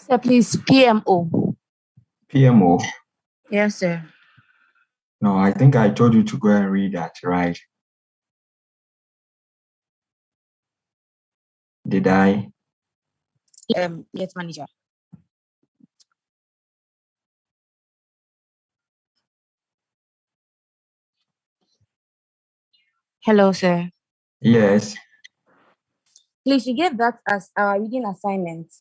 Sir, please, PMO. PMO? Yes, sir. No, I think I told you to go and read that, right? Did I? Yes, manager. Hello, sir. Yes. Please, you gave that as our reading assignment.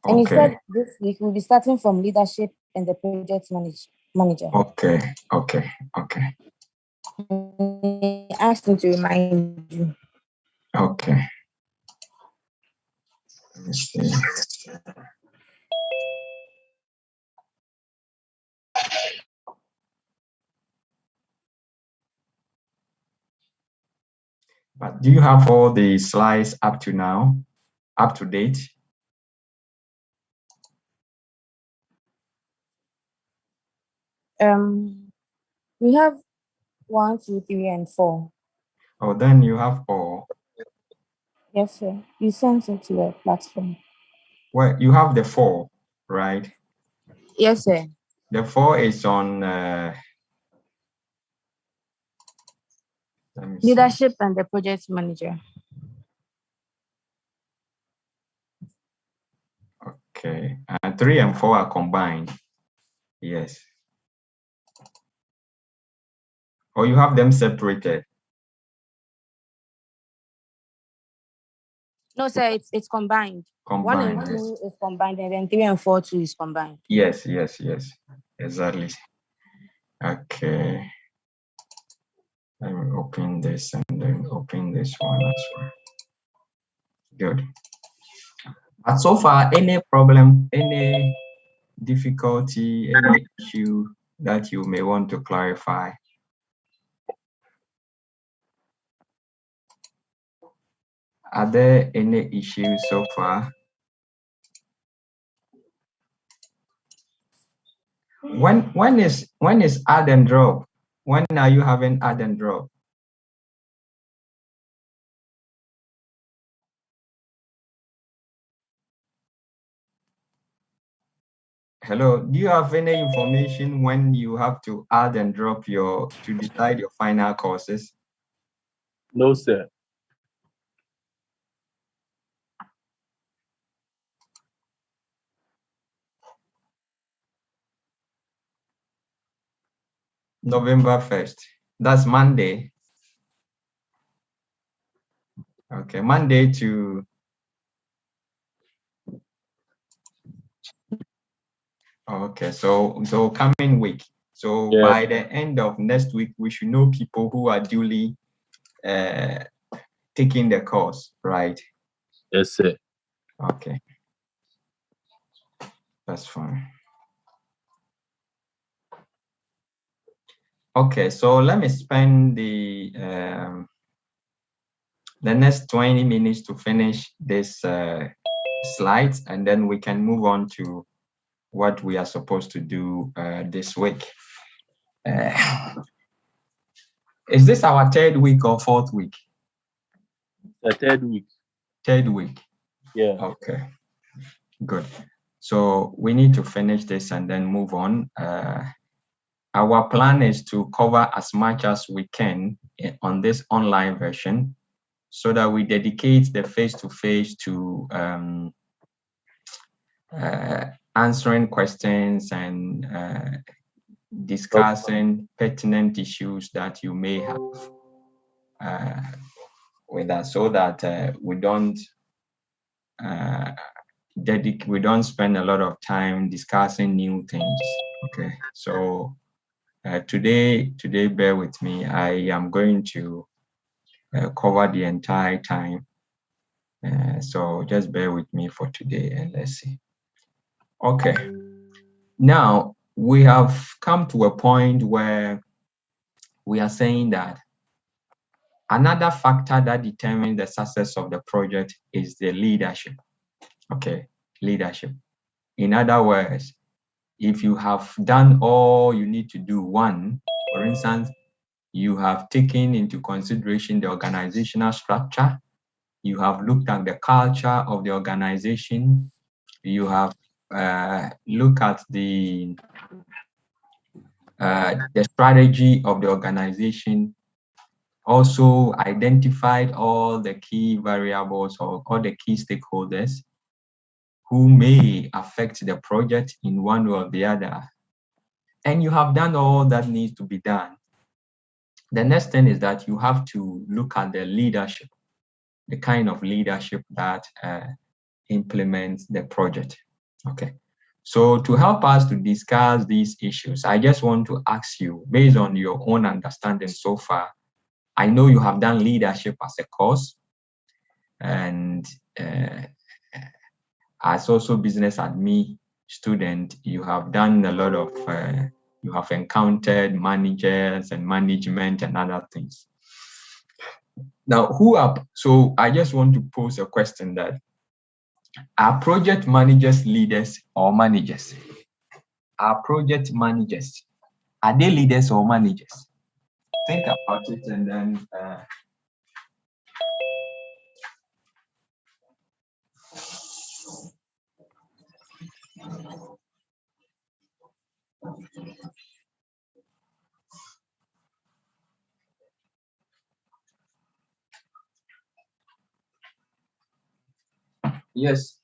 And you Okay. said this week we'll be starting from leadership and the project manager. Okay. I asked him to remind you. Okay. Let me see. But do you have all the slides up to now, up to date? We have 1, 2, 3, and 4. Oh, then you have all. Yes, sir. You sent it to the platform. Well, you have the 4, right? Yes, sir. The 4 is on leadership and the project manager. Okay. 3 and 4 are combined. Yes. Or you have them separated? No, sir, it's combined. Combined. 1 and 2 is combined, and then 3 and 4 too is combined. Yes. Exactly. Okay. Let me open this and then open this one as well. Good. But so far, any problem, any difficulty, any issue that you may want to clarify? Are there any issues so far? When is add and drop? When are you having add and drop? Hello, do you have any information when you have to add and drop to decide your final courses? No, sir. November 1st. That's Monday. Okay, Monday to... Okay, so coming week. So Yeah. by the end of next week, we should know people who are duly taking the course, right? Yes, sir. Okay. That's fine. Okay, so let me spend the next 20 minutes to finish this slides, and then we can move on to what we are supposed to do this week. Is this our 3rd week or 4th week? The 3rd week. 3rd week. Yeah. Okay, good. So we need to finish this and then move on. Our plan is to cover as much as we can on this online version, so that we dedicate the face-to-face to answering questions and discussing pertinent issues that you may have with us, so that we don't spend a lot of time discussing new things. Okay, so today, bear with me. I am going to cover the entire time. So just bear with me for today and let's see. Okay. Now we have come to a point where we are saying that another factor that determines the success of the project is the leadership. Okay, leadership. In other words, if you have done all you need to do, one, for instance, you have taken into consideration the organizational structure, you have looked at the culture of the organization, you have look at the strategy of the organization, also identified all the key variables or all the key stakeholders who may affect the project in one way or the other, and you have done all that needs to be done. The next thing is that you have to look at the leadership, the kind of leadership that implements the project. Okay. So to help us to discuss these issues, I just want to ask you, based on your own understanding so far, I know you have done leadership as a course, and as also business admin student, you have done a lot of, you have encountered managers and management and other things. Now, so I just want to pose a question that, are project managers leaders or managers? Are project managers, are they leaders or managers? Think about it and then yes.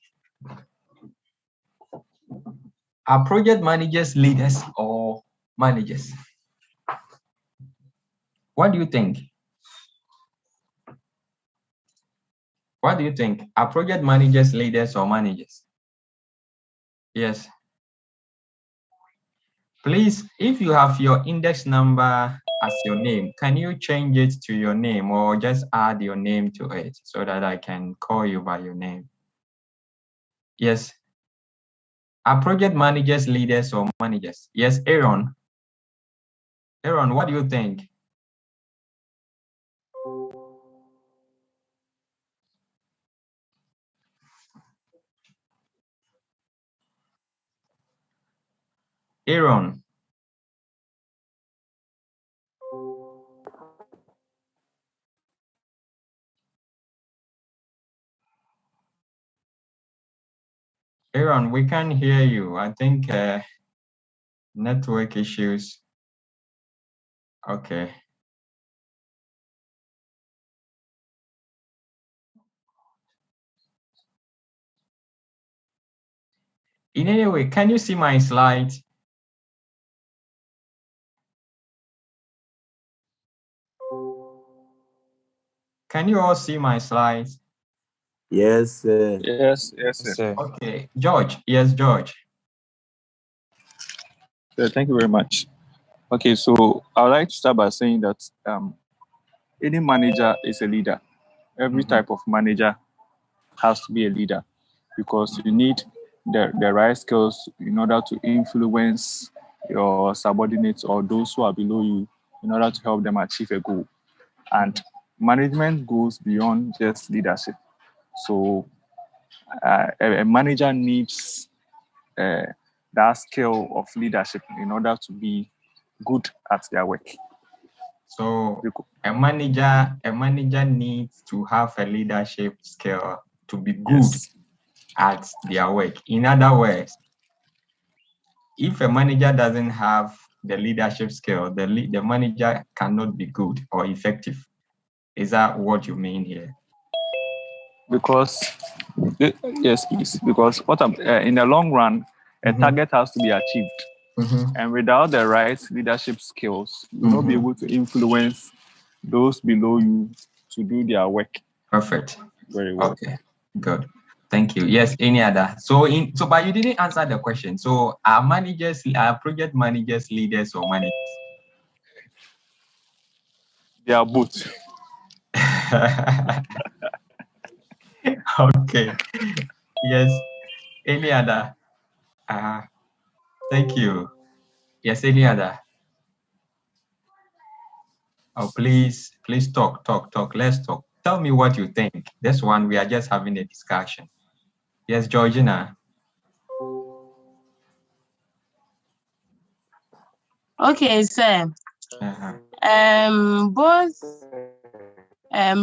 Are project managers leaders or managers? What do you think? What do you think? Are project managers leaders or managers? Yes. Please, if you have your index number as your name, can you change it to your name or just add your name to it so that I can call you by your name? Yes. Are project managers leaders or managers? Yes, Aaron. Aaron, what do you think? Aaron. Aaron, we can't hear you. I think network issues. Okay. In any way, can you see my slides? Can you all see my slides? Yes, sir. Yes, sir. Okay, George. Yes, George. Thank you very much. Okay, so I would like to start by saying that any manager is a leader. Every type of manager has to be a leader because you need the right skills in order to influence your subordinates or those who are below you in order to help them achieve a goal. And management goes beyond just leadership. So a manager needs that skill of leadership in order to be good at their work. So a manager needs to have a leadership skill to be good at their work. In other words, if a manager doesn't have the leadership skill, the manager cannot be good or effective. Is that what you mean here? Because yes, please. Because in the long run, a target has to be achieved, and without the right leadership skills, you will not be able to influence those below you to do their work. Perfect. Very well. Okay. Good. Thank you. Yes. Any other? But you didn't answer the question. So, are project managers leaders or managers? They are both. Okay. Yes. Any other? Thank you. Yes. Any other? Oh, please talk. Let's talk. Tell me what you think. This one, we are just having a discussion. Yes, Georgina. Okay, sir. Both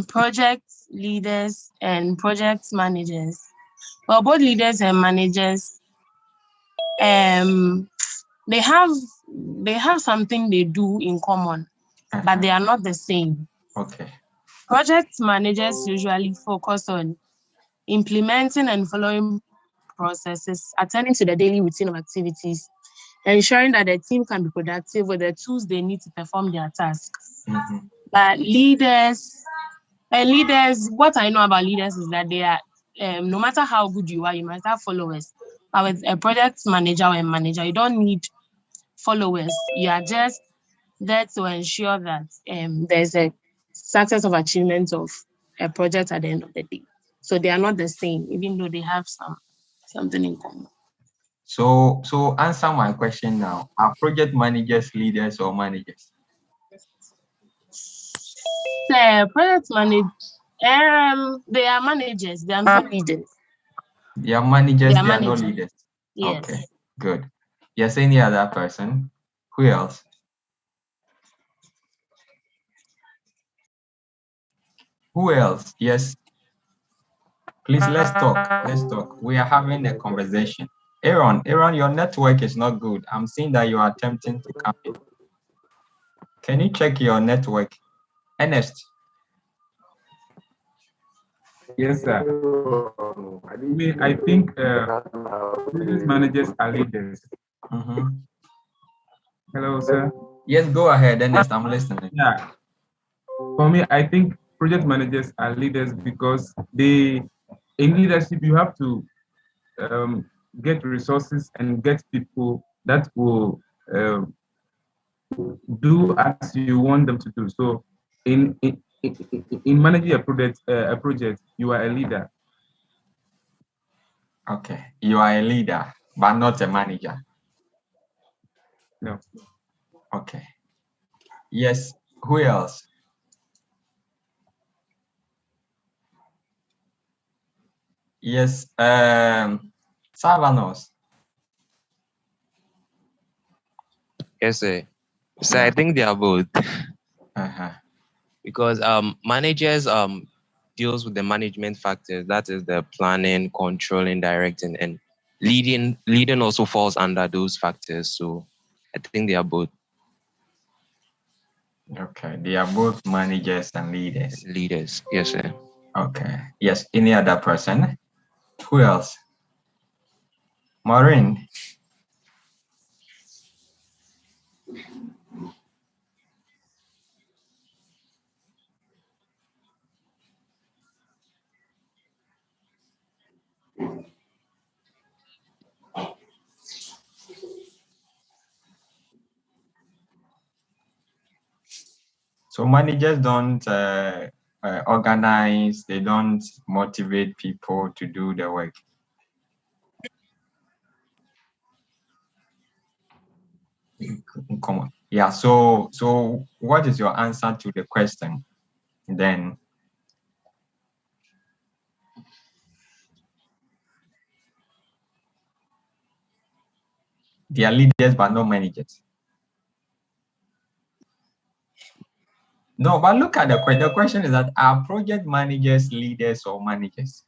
project leaders and project managers, well, both leaders and managers they have something they do in common, but they are not the same. Okay. Project managers usually focus on implementing and following processes, attending to the daily routine of activities, ensuring that the team can be productive with the tools they need to perform their tasks. But leaders, what I know about leaders is that they are, no matter how good you are, you must have followers. But with a project manager or a manager, you don't need followers. You are just there to ensure that there's a success of achievement of a project at the end of the day. So they are not the same, even though they have something in common. So answer my question now. Are project managers leaders or managers? Project managers, they are managers. They are not leaders. They are managers. They are not managers. leaders. Yes. Okay, good. Yes, any other person? Who else? Who else? Yes. Please, let's talk. Let's talk. We are having a conversation. Aaron, your network is not good. I'm seeing that you are attempting to come in. Can you check your network? Ernest. Yes, sir. I think business managers are leaders. Hello, sir. Yes, go ahead, Ernest. I'm listening. Yeah. For me, I think project managers are leaders because in leadership, you have to get resources and get people that will do as you want them to do. So in managing a project, you are a leader. Okay, you are a leader, but not a manager. No. Okay. Yes. Who else? Yes. Savanos. Yes, sir. So I think they are both. Because managers deals with the management factors. That is the planning, controlling, directing, and leading. Leading also falls under those factors. So I think they are both. Okay, they are both managers and leaders. Leaders, yes, sir. Okay. Yes. Any other person? Who else? Maureen. So managers don't organize, they don't motivate people to do the work. Come on. Yeah, so what is your answer to the question then? They are leaders but not managers. No, but look at the question. The question is that are project managers leaders or managers?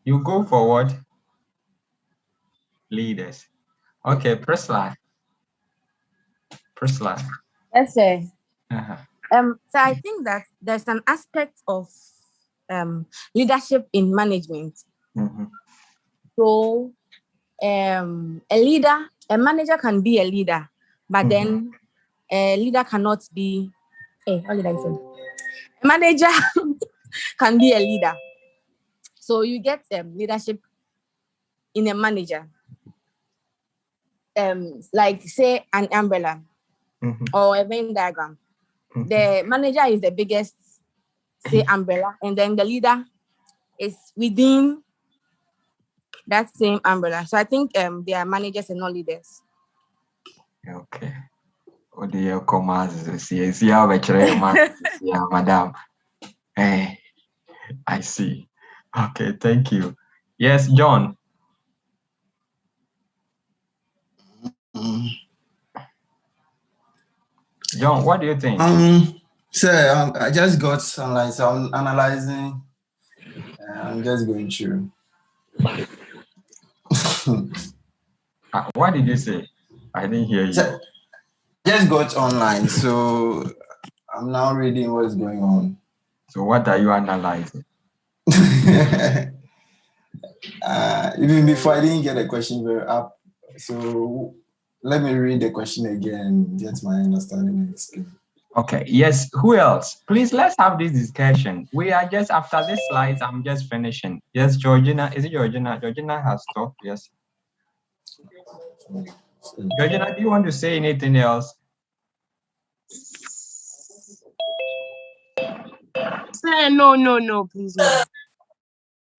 You go forward. Leaders. Okay, Priscilla. Yes, sir. So I think that there's an aspect of leadership in management. So a manager can be a leader, but then a leader cannot be. What did I say? A manager can be a leader. So you get leadership in a manager. Like say an umbrella or a Venn diagram. The manager is the biggest, say, umbrella, and then the leader is within that same umbrella. So I think they are managers and not leaders. Okay. Madam. Hey, I see. Okay, thank you. Yes, John. John, what do you think? Sir, I just got sunlight, so I'm analyzing. I'm just going through. What did you say? I didn't hear you. So, just got online, so I'm now reading what's going on. So what are you analyzing? Even before I didn't get the question very up, so let me read the question again, get my understanding and explain. Okay, yes, who else? Please, let's have this discussion. We are just, after this slides, I'm just finishing. Yes, Georgina, is it Georgina? Georgina has talked, yes. Georgina, do you want to say anything else? No, please, no.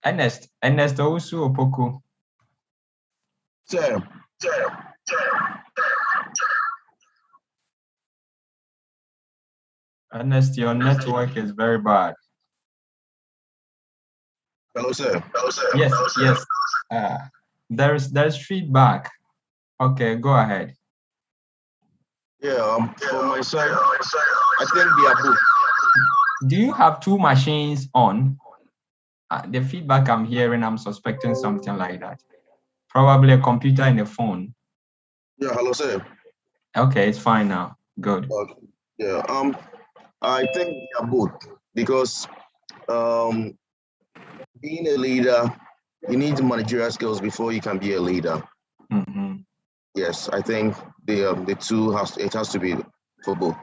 Ernest Owusu Opoku. Sir. Ernest, your network is very bad. Hello, sir. Yes. There's feedback. Okay, go ahead. Yeah, for my side, I think they are both. Do you have two machines on? The feedback I'm hearing, I'm suspecting something like that. Probably a computer and a phone. Yeah, hello, sir. Okay, it's fine now. Good. Okay. Yeah, I think they are both because being a leader, you need managerial skills before you can be a leader. Mm-hmm. Yes, I think the two has to be for both.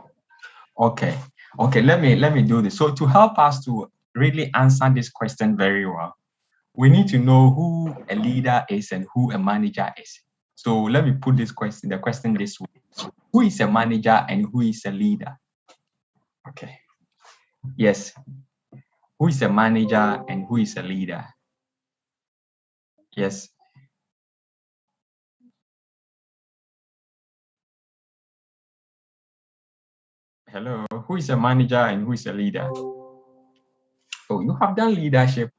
Okay, let me do this. So to help us to really answer this question very well, we need to know who a leader is and who a manager is. So let me put the question this way. Who is a manager and who is a leader? Okay. Yes. Who is a manager and who is a leader? Yes. Hello. Who is a manager and who is a leader? Oh, you have done leadership.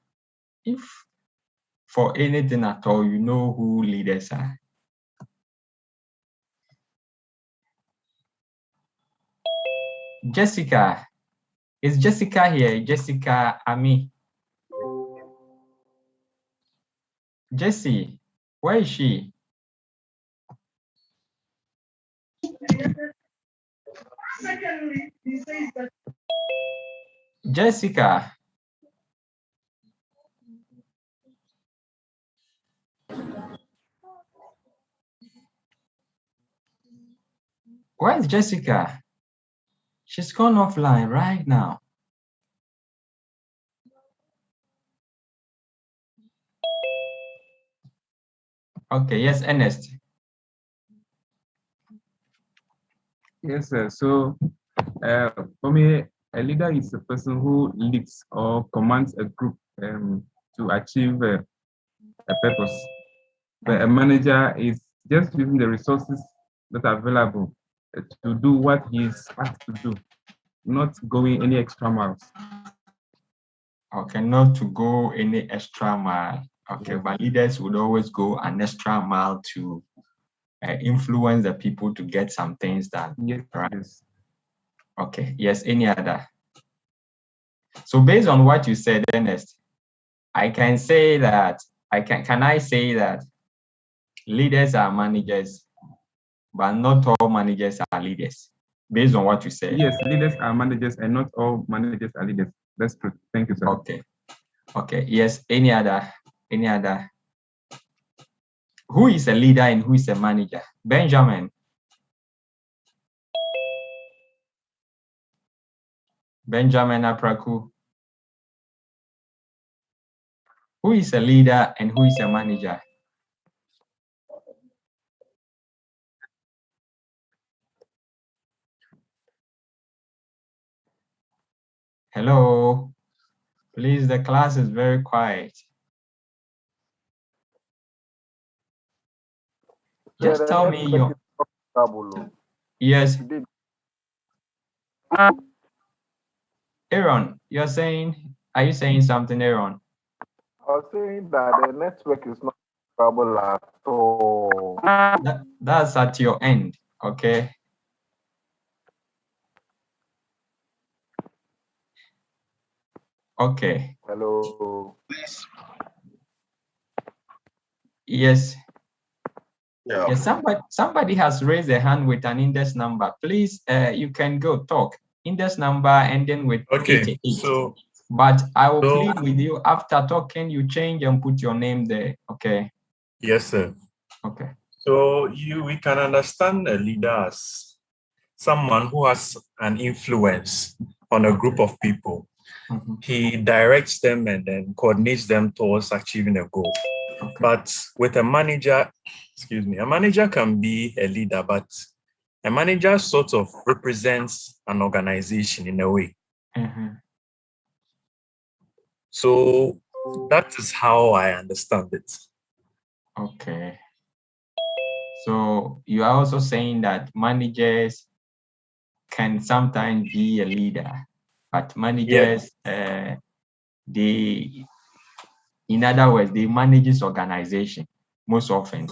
If for anything at all, you know who leaders are. Jessica. Is Jessica here? Jessica Ami. Jessie, where is she? Jessica. Where is Jessica? She's gone offline right now. Okay, yes, Ernest. Yes, sir. So, for me, a leader is a person who leads or commands a group to achieve a purpose. But a manager is just using the resources that are available to do what he is asked to do, not going any extra miles. Okay, not to go any extra mile. Okay, Yes. but leaders would always go an extra mile to influence the people to get some things done. Yes. Right? Yes. Okay, yes, any other? So based on what you said, Ernest, I can say that, can I say that leaders are managers, but not all managers are leaders, based on what you said? Yes, leaders are managers and not all managers are leaders. That's true. Thank you, sir. Okay, yes, any other? Who is a leader and who is a manager? Benjamin Apraku. Who is a leader and who is a manager? Hello. Please, the class is very quiet. Just tell me your... Yes. Aaron, are you saying something, Aaron? I was saying that the network is not trouble at all. That's at your end, okay? Okay. Hello. Please. Yes. Yeah. Yes, somebody has raised a hand with an index number. Please, you can go talk. Index number ending with 88. So But I will plead with you after talking, you change and put your name there. Okay. yes, sir. Okay. So we can understand a leader as someone who has an influence on a group of people. Mm-hmm. He directs them and then coordinates them towards achieving a goal. Okay. But with a manager can be a leader, but a manager sort of represents an organization in a way. Mm-hmm. So that is how I understand it. Okay. So you are also saying that managers can sometimes be a leader, but managers, they, in other words, they manage organization most often.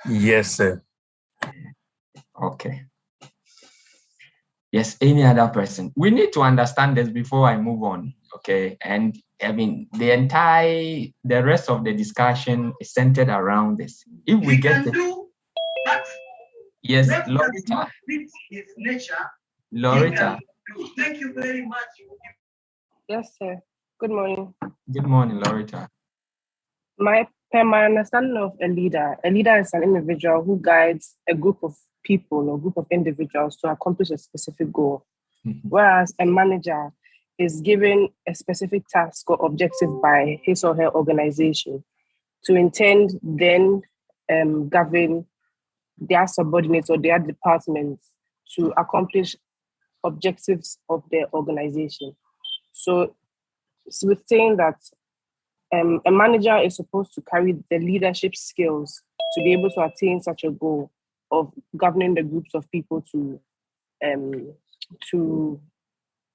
Yes, sir. Okay. Yes, any other person. We need to understand this before I move on. Okay. And I mean, the rest of the discussion is centered around this. If we get it. Yes, Loretta. Loretta. Thank you very much. Yes, sir. Good morning. Good morning, Loretta. My understanding of a leader is an individual who guides a group of people or group of individuals to accomplish a specific goal. Mm-hmm. Whereas a manager is given a specific task or objective by his or her organization to intend then govern their subordinates or their departments to accomplish objectives of their organization. So with saying that a manager is supposed to carry the leadership skills to be able to attain such a goal of governing the groups of people to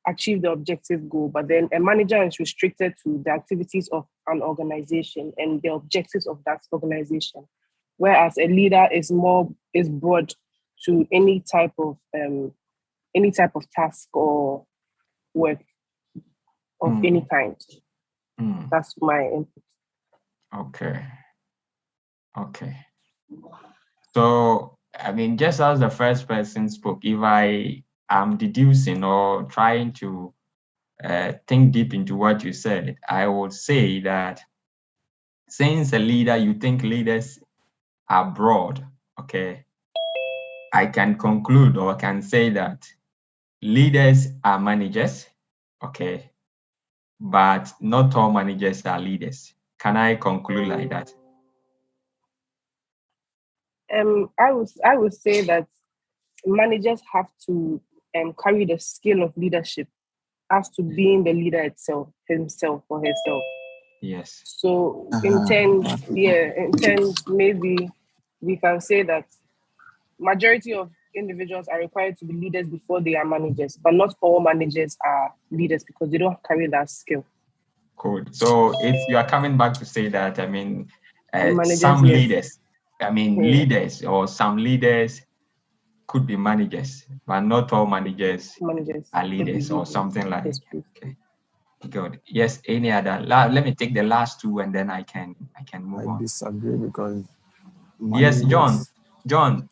achieve the objective goal. But then a manager is restricted to the activities of an organization and the objectives of that organization, whereas a leader is broad to any type of task or work of any kind. That's my input. Okay. So, I mean, just as the first person spoke, if I am deducing or trying to think deep into what you said, I would say that since a leader, you think leaders are broad, okay, I can conclude or can say that leaders are managers, okay, but not all managers are leaders. Can I conclude like that? I would say that managers have to carry the skill of leadership as to being the leader himself or herself. Yes. So in terms, maybe we can say that majority of individuals are required to be leaders before they are managers, but not all managers are leaders because they don't carry that skill. Cool. So if you are coming back to say that, I mean, some leaders or some leaders could be managers, but not all managers are leaders or something like that. Okay. Good. Yes. Any other? Let me take the last two and then I can move on. I disagree because. Yes, John. Tell me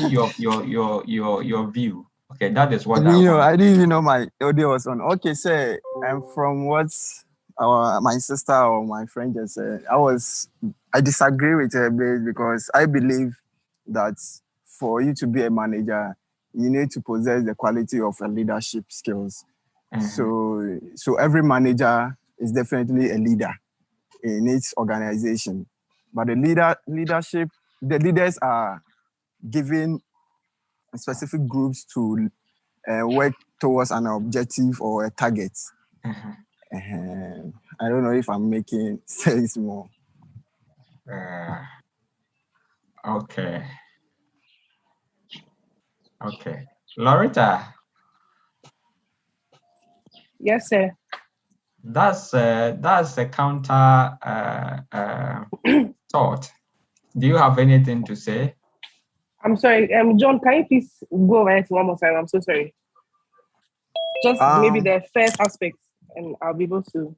your view. Okay, that is what I didn't even know my audio was on. Okay, sir. From what my sister or my friend just said, I disagree with her because I believe that for you to be a manager, you need to possess the quality of leadership skills. Mm-hmm. So every manager is definitely a leader in its organization. But the leaders are given specific groups to work towards an objective or a target. Mm-hmm. I don't know if I'm making sense more. Okay. Loretta. Yes, sir. That's a counter thought. Do you have anything to say? I'm sorry, John. Can you please go over it one more time? I'm so sorry. Just maybe the first aspect, and I'll be able to.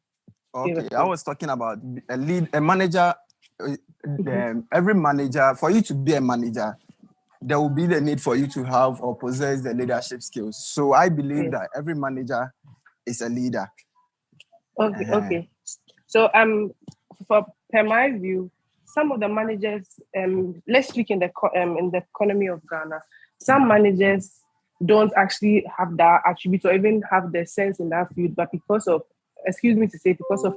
Okay, I was talking about a manager every manager, for you to be a manager, there will be the need for you to have or possess the leadership skills. So I believe that every manager is a leader. Okay. So per my view, some of the managers, let's speak in the economy of Ghana, some managers don't actually have that attribute or even have the sense in that field, but because of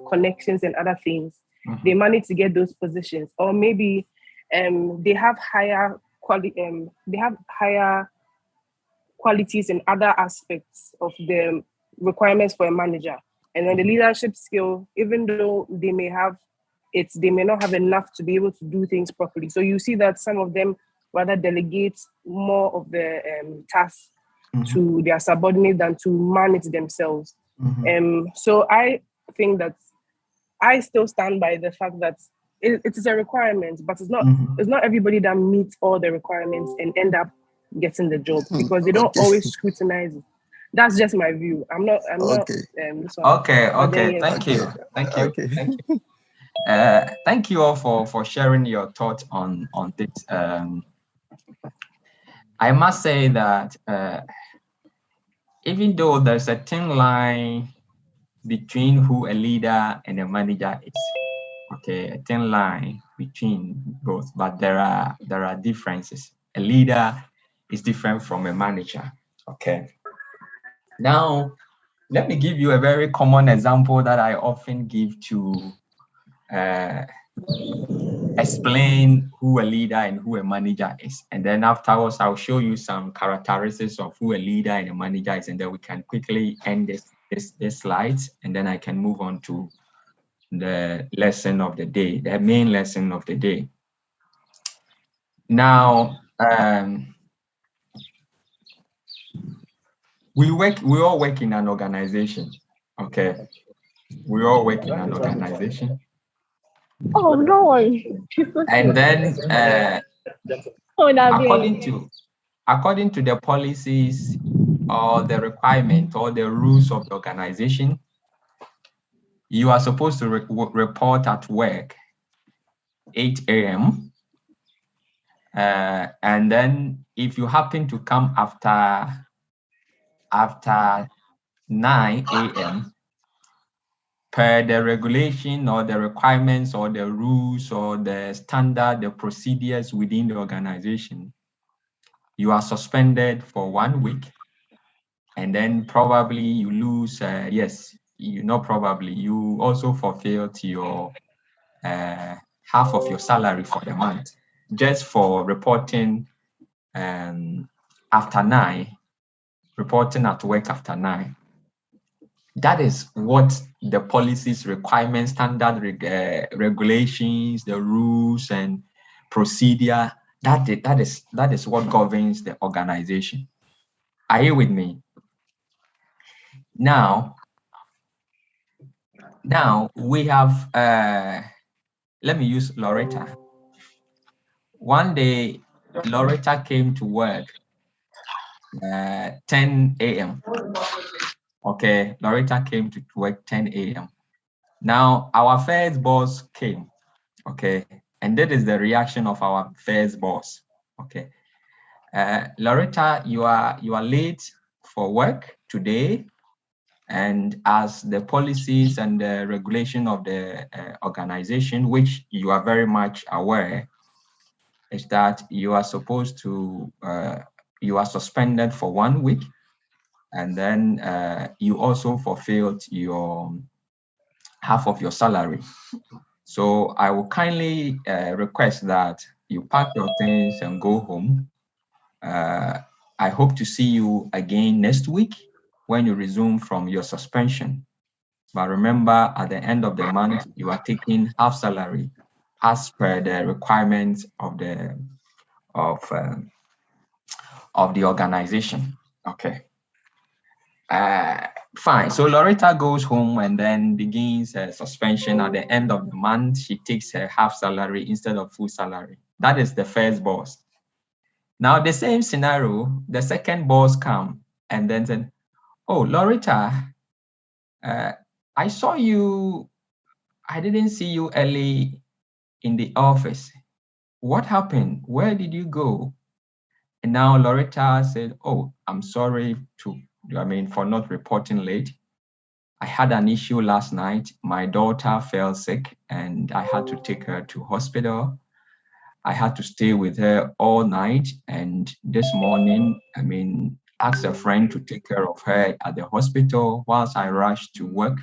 connections and other things, they manage to get those positions, or maybe they have higher quality, they have higher qualities in other aspects of the requirements for a manager. And then the leadership skill, even though they may have it, they may not have enough to be able to do things properly. So you see that some of them rather delegate more of the tasks to their subordinates than to manage themselves. So I think that I still stand by the fact that it is a requirement, but it's not everybody that meets all the requirements and end up getting the job because they don't always scrutinize it. That's just my view. I'm not. This one. Okay. Thank you. Thank you all for sharing your thoughts on this. I must say that even though there's a thin line between who a leader and a manager is, a thin line between both, but there are differences. A leader is different from a manager. Okay. Now, let me give you a very common example that I often give to explain who a leader and who a manager is. And then afterwards, I'll show you some characteristics of who a leader and a manager is, and then we can quickly end this slides, and then I can move on to the lesson of the day, the main lesson of the day. Now, we all work in an organization, okay? We all work in an organization. Oh, no. And then, according to the policies or the requirement or the rules of the organization, you are supposed to report at work 8 a.m. And then if you happen to come after 9 a.m., per the regulation or the requirements or the rules or the standard, the procedures within the organization, you are suspended for 1 week. And then probably you lose, you also fulfilled your half of your salary for the month, just for reporting after 9, reporting at work after 9. That is what the policies, requirements, standard regulations, the rules and procedure, that is what governs the organization. Are you with me? Now we have, let me use Loretta. One day, Loretta came to work 10 a.m. Okay, Loretta came to work 10 a.m. Now, our first boss came, okay, and that is the reaction of our first boss, okay. Loretta, you are late for work today, and as the policies and the regulation of the organization, which you are very much aware, is that you are supposed to, you are suspended for 1 week, and then you also fulfilled your half of your salary. So I will kindly request that you pack your things and go home. I hope to see you again next week when you resume from your suspension. But remember, at the end of the month, you are taking half salary as per the requirements of the organization. Okay. Fine. So Loretta goes home and then begins her suspension. At the end of the month, she takes her half salary instead of full salary. That is the first boss. Now, the same scenario, the second boss comes and then said, "Oh, Loretta, I saw you. I didn't see you early in the office. What happened? Where did you go? And now Loretta said, oh, I'm sorry for not reporting late. I had an issue last night. My daughter fell sick and I had to take her to hospital. I had to stay with her all night. And this morning, asked a friend to take care of her at the hospital whilst I rushed to work.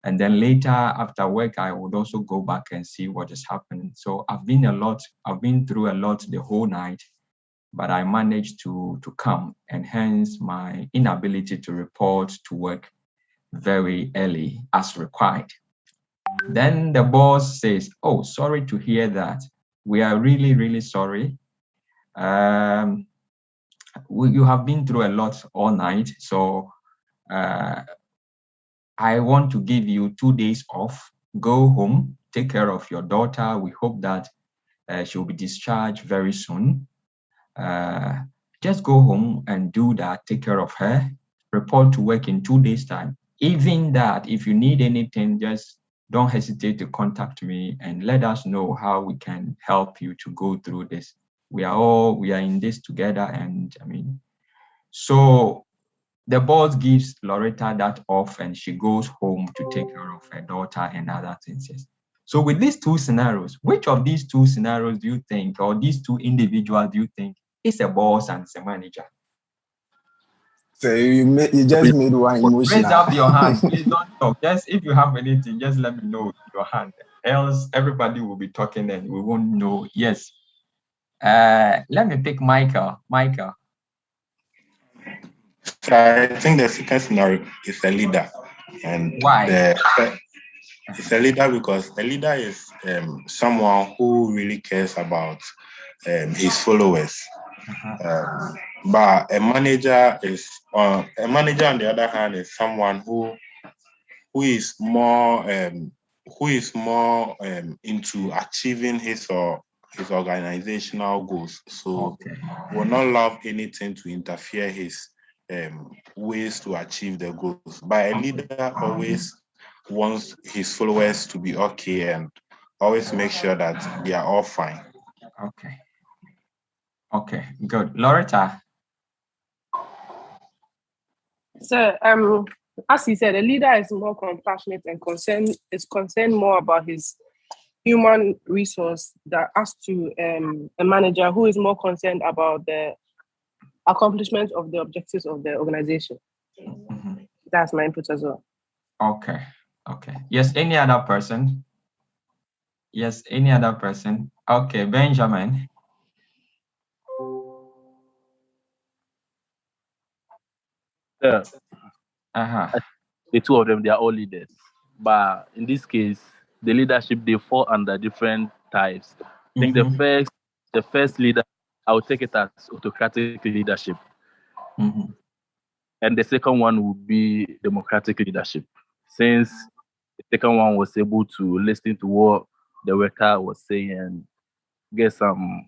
And then later after work, I would also go back and see what is happening. So I've been through a lot the whole night, but I managed to come, and hence my inability to report to work very early as required. Then the boss says, oh, sorry to hear that. We are really, really sorry. You have been through a lot all night. So I want to give you 2 days off. Go home, take care of your daughter. We hope that she'll be discharged very soon. Just go home and do that, take care of her, report to work in 2 days' time. Even that, if you need anything, just don't hesitate to contact me and let us know how we can help you to go through this. We are in this together. And so the boss gives Loretta that off and she goes home to take care of her daughter and other things. So with these two scenarios, which of these two scenarios do you think, or these two individuals do you think is a boss and is a manager? So you just made one emotional. Raise up your hand. Please don't talk. Just if you have anything, just let me know your hand. Else everybody will be talking and we won't know. Yes. Let me pick Michael. Michael. So I think the second scenario is a leader. And why? It's a leader because a leader is someone who really cares about his followers. But a manager on the other hand is someone who is more into achieving his organizational goals. So will not love anything to interfere his ways to achieve the goals. But a leader always wants his followers to be okay and always make sure that they are all fine. Okay, good. Loretta. So, as he said, a leader is more compassionate and concerned more about his human resource that as to a manager who is more concerned about the accomplishment of the objectives of the organization. Mm-hmm. That's my input as well. Okay. Yes, any other person? Okay, Benjamin. The two of them, they are all leaders. But in this case, the leadership, they fall under different types. I think the first leader, I would take it as autocratic leadership. Mm-hmm. And the second one would be democratic leadership. Since the second one was able to listen to what the worker was saying and get some,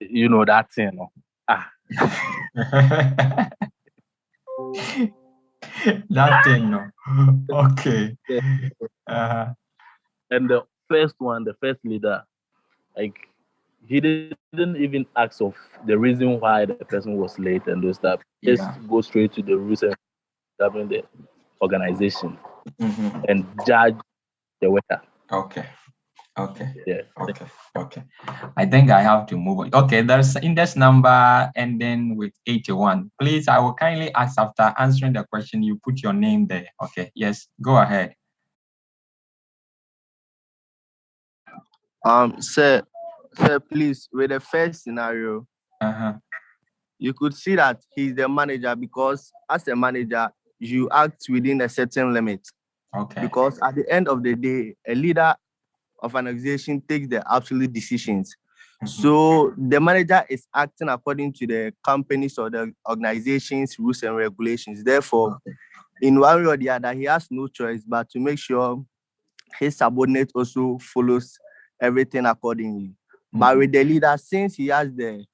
that thing. That thing, no. Okay. And the first leader, like, he didn't even ask of the reason why the person was late and those stuff. Just go straight to the rules and govern the organization and judge the worker. Okay. Yeah. Okay. I think I have to move on. Okay, there's index number ending with 81. Please, I will kindly ask after answering the question, you put your name there. Okay, yes, go ahead. Sir, please, with the first scenario, you could see that he's the manager because as a manager, you act within a certain limit. Okay. Because at the end of the day, a leader of an organization takes the absolute decisions. So the manager is acting according to the company's or the organization's rules and regulations. Therefore, in one way or the other, he has no choice but to make sure his subordinate also follows everything accordingly. But with the leader, since he has the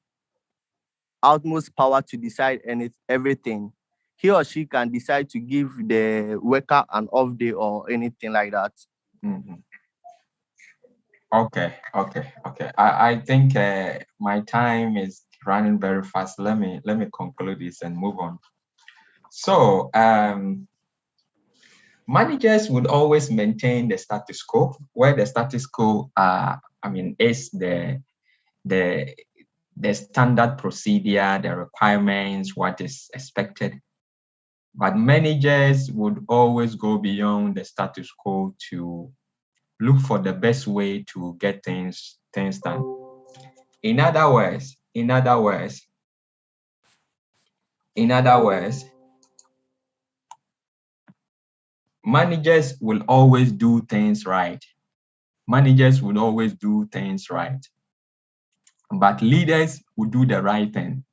utmost power to decide everything, he or she can decide to give the worker an off day or anything like that. Okay. I think my time is running very fast. Let me conclude this and move on. So managers would always maintain the status quo, where the status quo is the standard procedure, the requirements, what is expected. But managers would always go beyond the status quo to look for the best way to get things done. In other words, managers will always do things right. Managers will always do things right. But leaders will do the right thing.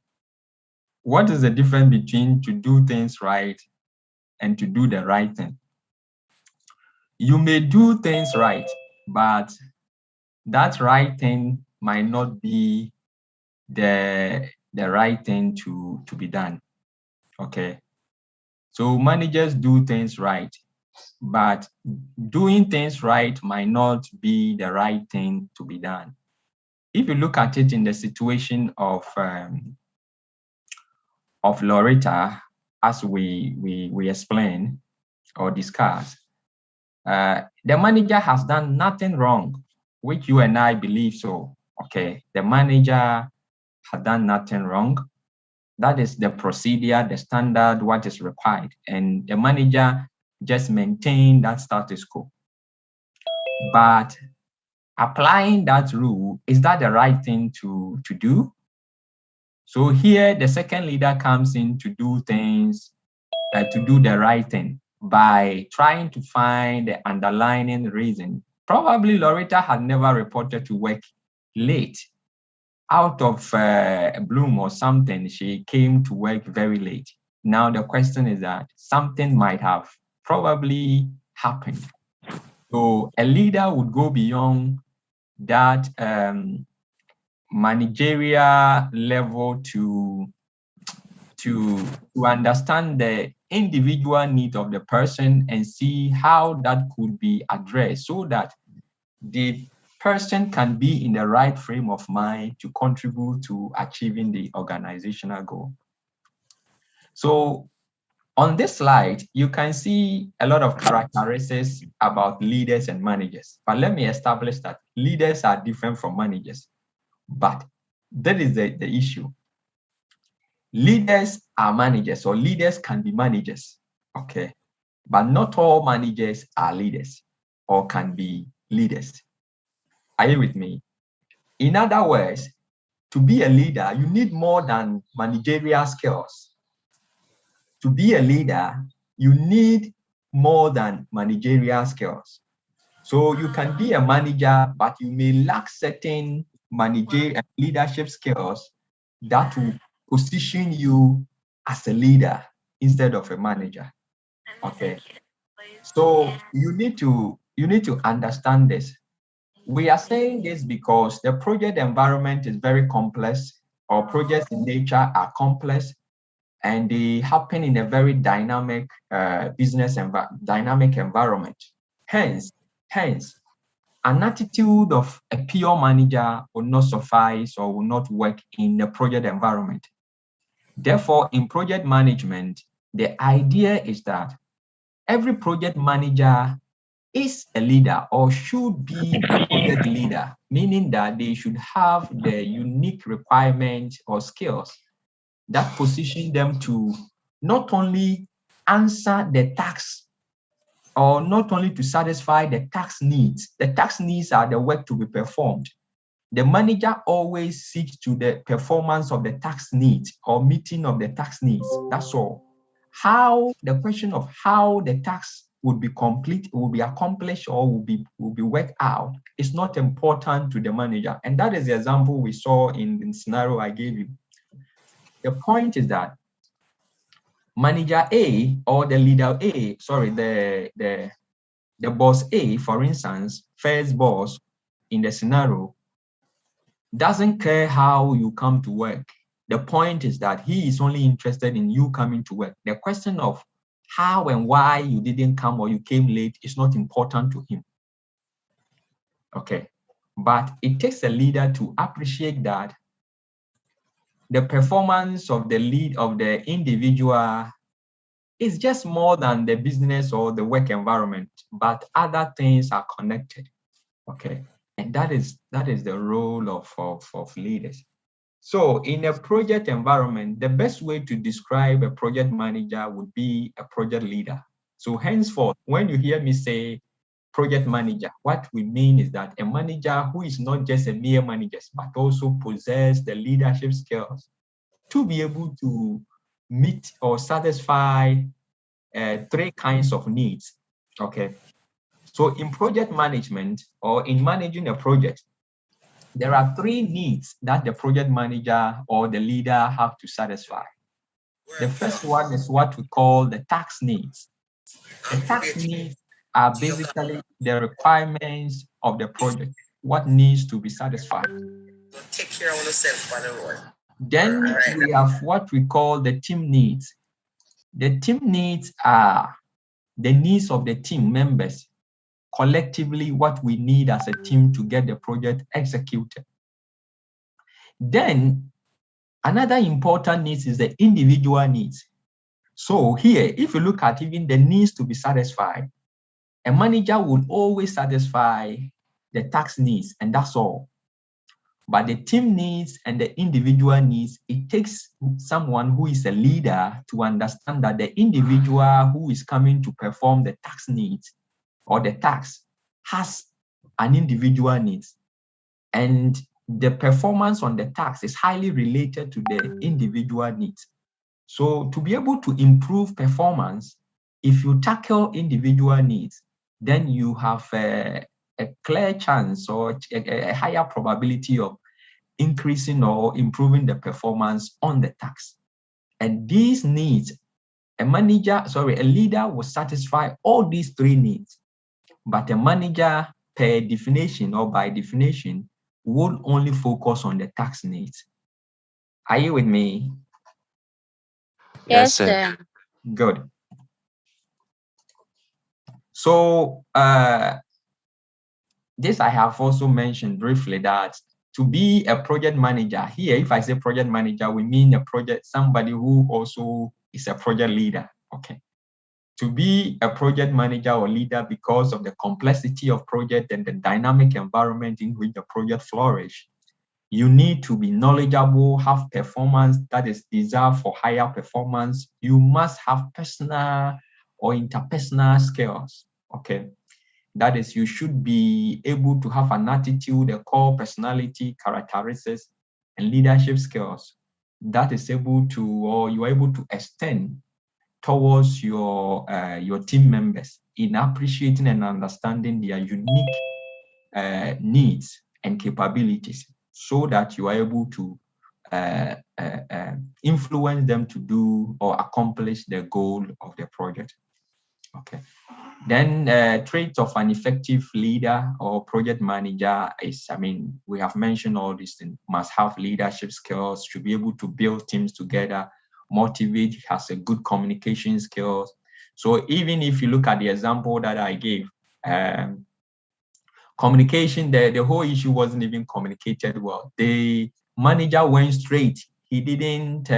What is the difference between to do things right and to do the right thing? You may do things right, but that right thing might not be the right thing to be done. Okay. So managers do things right, but doing things right might not be the right thing to be done. If you look at it in the situation of Loretta, as we explained or discussed, the manager has done nothing wrong, which you and I believe so. Okay, the manager has done nothing wrong. That is the procedure, the standard, what is required. And the manager just maintain that status quo. But applying that rule, is that the right thing to do? So here, the second leader comes in to do things, to do the right thing by trying to find the underlying reason. Probably Loretta had never reported to work late. Out of bloom or something, she came to work very late. Now the question is that something might have probably happened. So a leader would go beyond that managerial level to understand the individual need of the person and see how that could be addressed so that the person can be in the right frame of mind to contribute to achieving the organizational goal. So on this slide, you can see a lot of characteristics about leaders and managers. But let me establish that leaders are different from managers. But that is the issue. Leaders are managers, or leaders can be managers, okay? But not all managers are leaders or can be leaders. Are you with me? In other words, to be a leader, you need more than managerial skills. To be a leader, you need more than managerial skills. So you can be a manager, but you may lack certain managerial and leadership skills that will position you as a leader instead of a manager. Okay. So you need to understand this. We are saying this because the project environment is very complex, or projects in nature are complex, and they happen in a very dynamic dynamic environment. Hence, an attitude of a pure manager will not suffice or will not work in the project environment. Therefore, in project management, the idea is that every project manager is a leader or should be a project leader, meaning that they should have the unique requirements or skills that position them to not only answer the task or not only to satisfy the task needs. The task needs are the work to be performed. The manager always seeks to the performance of the task needs or meeting of the task needs. That's all. The question of how the task would be complete, will be accomplished, or will be worked out is not important to the manager. And that is the example we saw in the scenario I gave you. The point is that manager A or the leader A, the boss A, for instance, first boss in the scenario, doesn't care how you come to work. The point is that he is only interested in you coming to work. The question of how and why you didn't come or you came late is not important to him. Okay. But it takes a leader to appreciate that the performance of the lead of the individual is just more than the business or the work environment, but other things are connected. Okay. And that is the role of leaders. So in a project environment, the best way to describe a project manager would be a project leader. So henceforth, when you hear me say project manager, what we mean is that a manager who is not just a mere manager, but also possess the leadership skills to be able to meet or satisfy three kinds of needs. Okay. So in project management or in managing a project, there are three needs that the project manager or the leader have to satisfy. The first one is what we call the task needs. The task needs are basically the requirements of the project, what needs to be satisfied. Take care of yourself, by the way. Then we have what we call the team needs. The team needs are the needs of the team members, collectively what we need as a team to get the project executed. Then another important need is the individual needs. So here, if you look at even the needs to be satisfied, a manager will always satisfy the task needs, and that's all. But the team needs and the individual needs, it takes someone who is a leader to understand that the individual who is coming to perform the task needs or the task has an individual needs. And the performance on the task is highly related to the individual needs. So to be able to improve performance, if you tackle individual needs, then you have a clear chance or a higher probability of increasing or improving the performance on the task. And these needs, a leader will satisfy all these three needs. But a manager, per definition or by definition, will only focus on the task needs. Are you with me? Yes, sir. Good. So this I have also mentioned briefly that to be a project manager here, if I say project manager, we mean somebody who also is a project leader. Okay. To be a project manager or leader, because of the complexity of project and the dynamic environment in which the project flourish, you need to be knowledgeable, have performance that is desire for higher performance. You must have personal or interpersonal skills. Okay. That is, you should be able to have an attitude, a core personality, characteristics, and leadership skills that is able to, or you are able to extend towards your team members in appreciating and understanding their unique needs and capabilities, so that you are able to influence them to do or accomplish the goal of the project. Okay. Then traits of an effective leader or project manager is, we have mentioned all these things. Must have leadership skills, should be able to build teams together, motivate, has a good communication skills. So even if you look at the example that I gave, communication, the whole issue wasn't even communicated well. The manager went straight. He didn't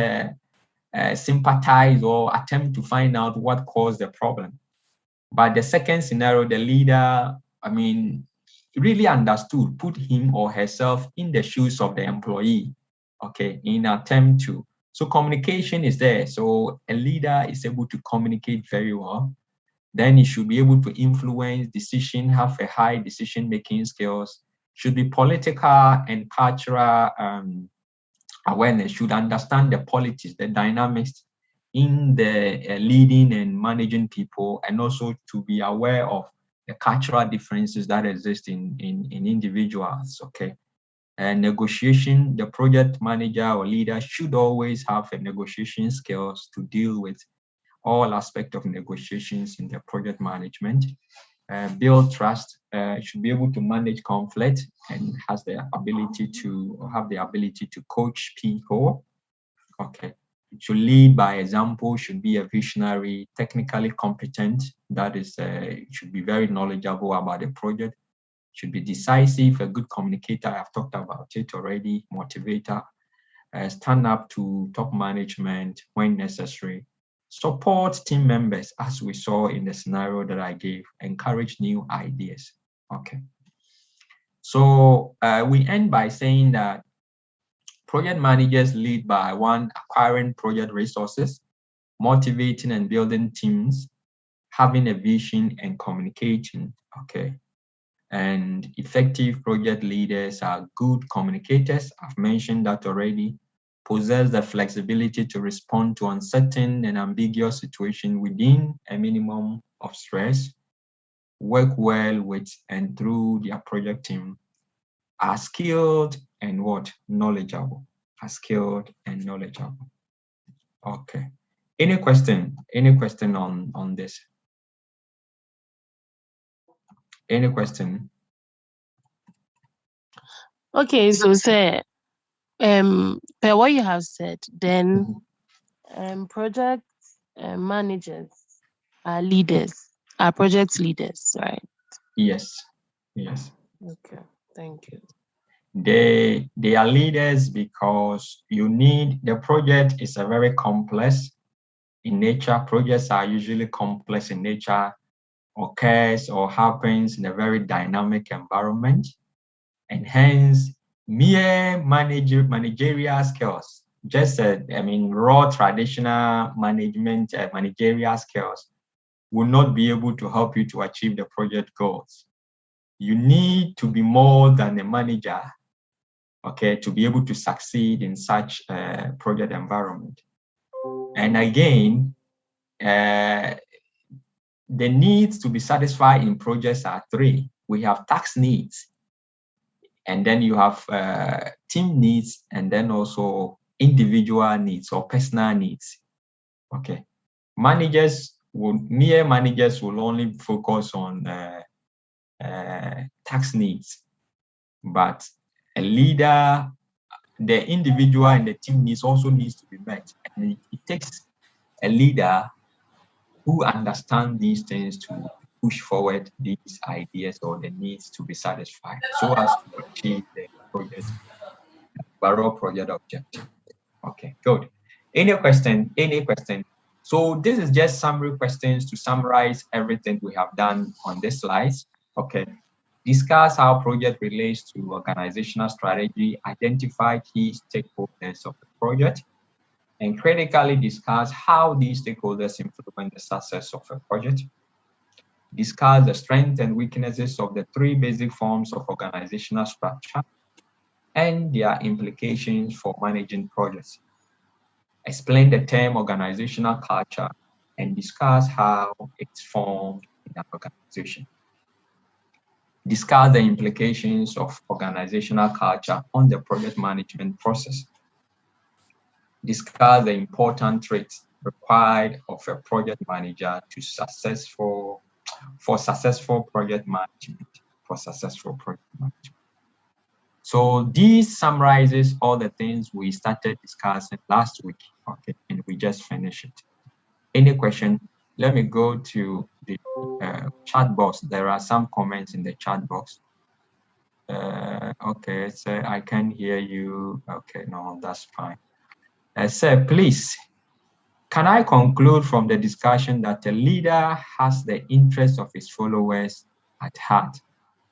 sympathize or attempt to find out what caused the problem. But the second scenario, the leader, really understood, put him or herself in the shoes of the employee, okay, in attempt to. So communication is there. So a leader is able to communicate very well. Then he should be able to influence decision, have a high decision-making skills, should be political and cultural awareness, should understand the politics, the dynamics in the leading and managing people, and also to be aware of the cultural differences that exist in individuals, okay? And negotiation, the project manager or leader should always have a negotiation skills to deal with all aspects of negotiations in the project management. Build trust, should be able to manage conflict, and has the ability to coach people, okay? Should lead by example, should be a visionary, technically competent, that is, should be very knowledgeable about the project, should be decisive, a good communicator. I've talked about it already, motivator, stand up to top management when necessary, support team members, as we saw in the scenario that I gave, encourage new ideas. Okay. So we end by saying that project managers lead by one, acquiring project resources, motivating and building teams, having a vision and communicating. Okay. And effective project leaders are good communicators. I've mentioned that already. Possess the flexibility to respond to uncertain and ambiguous situations within a minimum of stress. Work well with and through their project team. Are skilled and what? Knowledgeable. Are skilled and knowledgeable. Okay. Any question? Any question on this? Any question? Okay, so say, per what you have said, then project managers are leaders, are project leaders, right? Yes. Yes. Okay, thank you. They are leaders because you need, the project is a very complex in nature. Projects are usually complex in nature, occurs or happens in a very dynamic environment, and hence mere managerial skills, just raw traditional management managerial skills will not be able to help you to achieve the project goals. You need to be more than a manager, okay, to be able to succeed in such a project environment. And again, the needs to be satisfied in projects are three. We have task needs, and then you have team needs, and then also individual needs or personal needs. Okay, mere managers will only focus on task needs, but a leader, the individual and the team needs also needs to be met. And it takes a leader who understands these things to push forward these ideas or the needs to be satisfied so as to achieve the project, overall project objective. Okay, good. Any question? Any question? So this is just summary questions to summarize everything we have done on this slides. Okay. Discuss how project relates to organizational strategy, identify key stakeholders of the project, and critically discuss how these stakeholders influence the success of a project. Discuss the strengths and weaknesses of the three basic forms of organizational structure and their implications for managing projects. Explain the term organizational culture and discuss how it's formed in an organization. Discuss the implications of organizational culture on the project management process. Discuss the important traits required of a project manager for successful project management. So this summarizes all the things we started discussing last week, okay, and we just finished it. Any question? Let me go to the chat box. There are some comments in the chat box. Okay, so I can hear you. Okay, no, that's fine. Sir, please, can I conclude from the discussion that a leader has the interest of his followers at heart,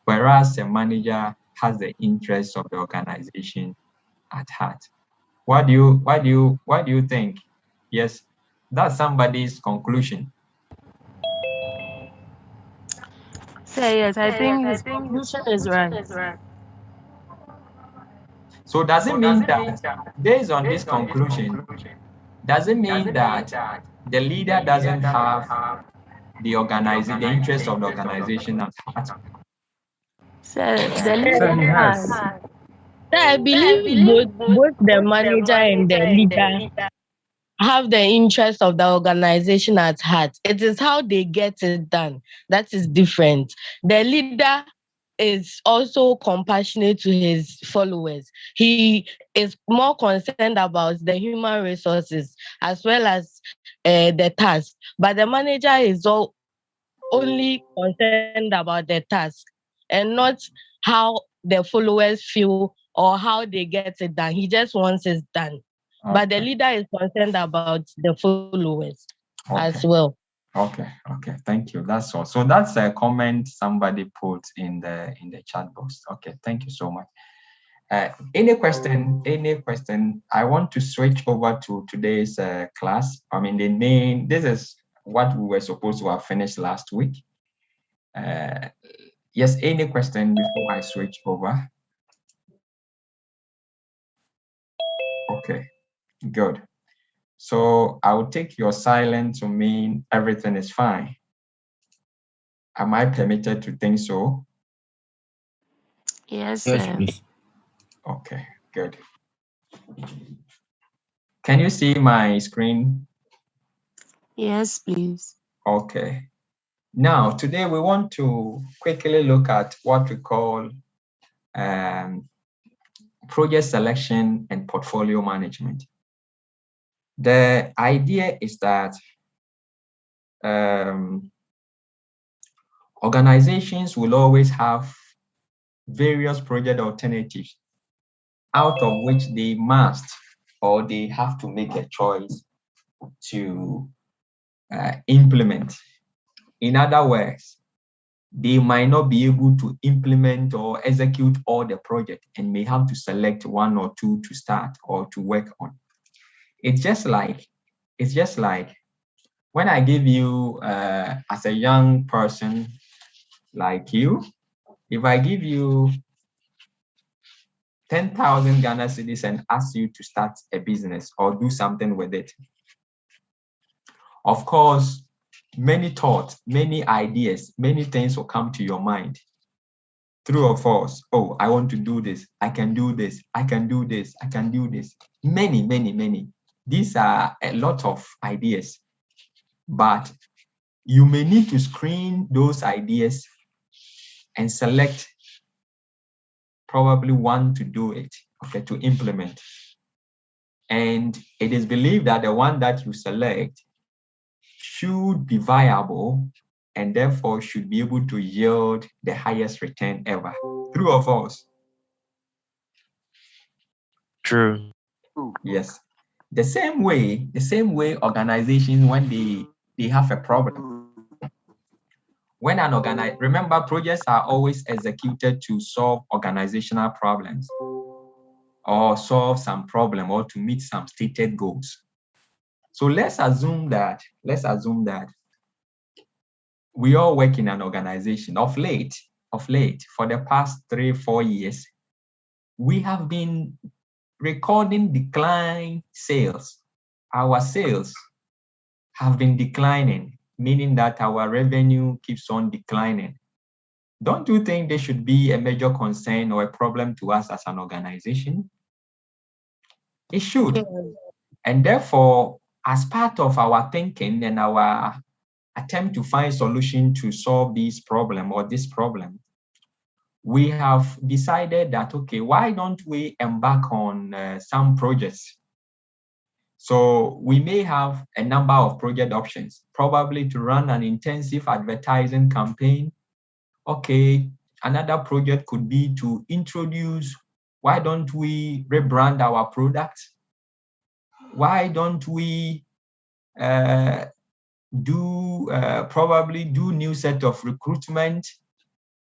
whereas a manager has the interest of the organization at heart? What do you think? Yes, that's somebody's conclusion. So yes, I think his conclusion is right. So does it mean that based on this conclusion, does it mean that the leader doesn't have the interest of the organization at heart? So the leader has. So I believe both the manager and the leader have the interest of the organization at heart. It is how they get it done that is different. The leader is also compassionate to his followers. He is more concerned about the human resources as well as the task. But the manager is only concerned about the task. and not how the followers feel or how they get it done. He just wants it done. Okay. But the leader is concerned about the followers as well. Okay. Thank you. That's all. So that's a comment somebody put in the chat box. Okay. Thank you so much. Any question? I want to switch over to today's class. I mean, this is what we were supposed to have finished last week. Yes, any question before I switch over? Okay, good. So I will take your silence to mean everything is fine. Am I permitted to think so? Yes, please. Okay, good. Can you see my screen? Yes, please. Okay. Now, today we want to quickly look at what we call project selection and portfolio management. The idea is that organizations will always have various project alternatives out of which they must or they have to make a choice to implement. In other words, they might not be able to implement or execute all the project and may have to select one or two to start or to work on. It's just like when I give you, as a young person like you, if I give you 10,000 Ghana cedis and ask you to start a business or do something with it, of course, many thoughts, many ideas, many things will come to your mind. True or false? Oh, I want to do this. I can do this. I can do this. I can do this. Many. These are a lot of ideas, but you may need to screen those ideas and select probably one to do it, okay, to implement. And it is believed that the one that you select should be viable and therefore should be able to yield the highest return ever. True or false? True. Yes. The same way organizations, when they have a problem, when remember, projects are always executed to solve organizational problems or solve some problem or to meet some stated goals. So let's assume that we all work in an organization. Of late, for the past 3-4 years, we have been recording decline sales. Our sales have been declining, meaning that our revenue keeps on declining. Don't you think there should be a major concern or a problem to us as an organization? It should. And therefore, as part of our thinking and our attempt to find solution to solve this problem, we have decided that, okay, why don't we embark on some projects? So we may have a number of project options, probably to run an intensive advertising campaign. Okay, another project could be to introduce, why don't we rebrand our products? Why don't we probably do new set of recruitment?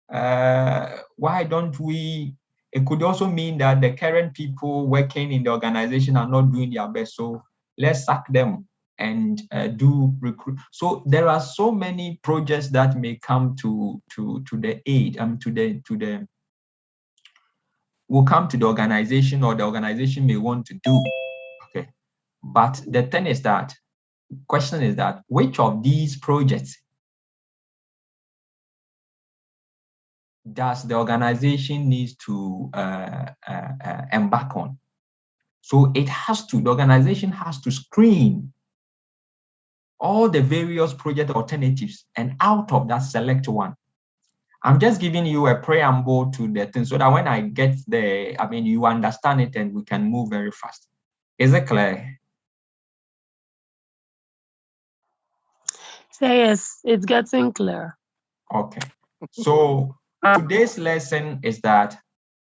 Why don't we? It could also mean that the current people working in the organization are not doing their best, so let's sack them and do recruit. So there are so many projects that may come to the aid, will come to the organization, or the organization may want to do. Okay, but the question is that which of these projects does the organization needs to embark on? So the organization has to screen all the various project alternatives and out of that select one. I'm just giving you a preamble to the thing so that when I get there, you understand it and we can move very fast. Is it clear? Yes, it's getting clear. Okay. So today's lesson is that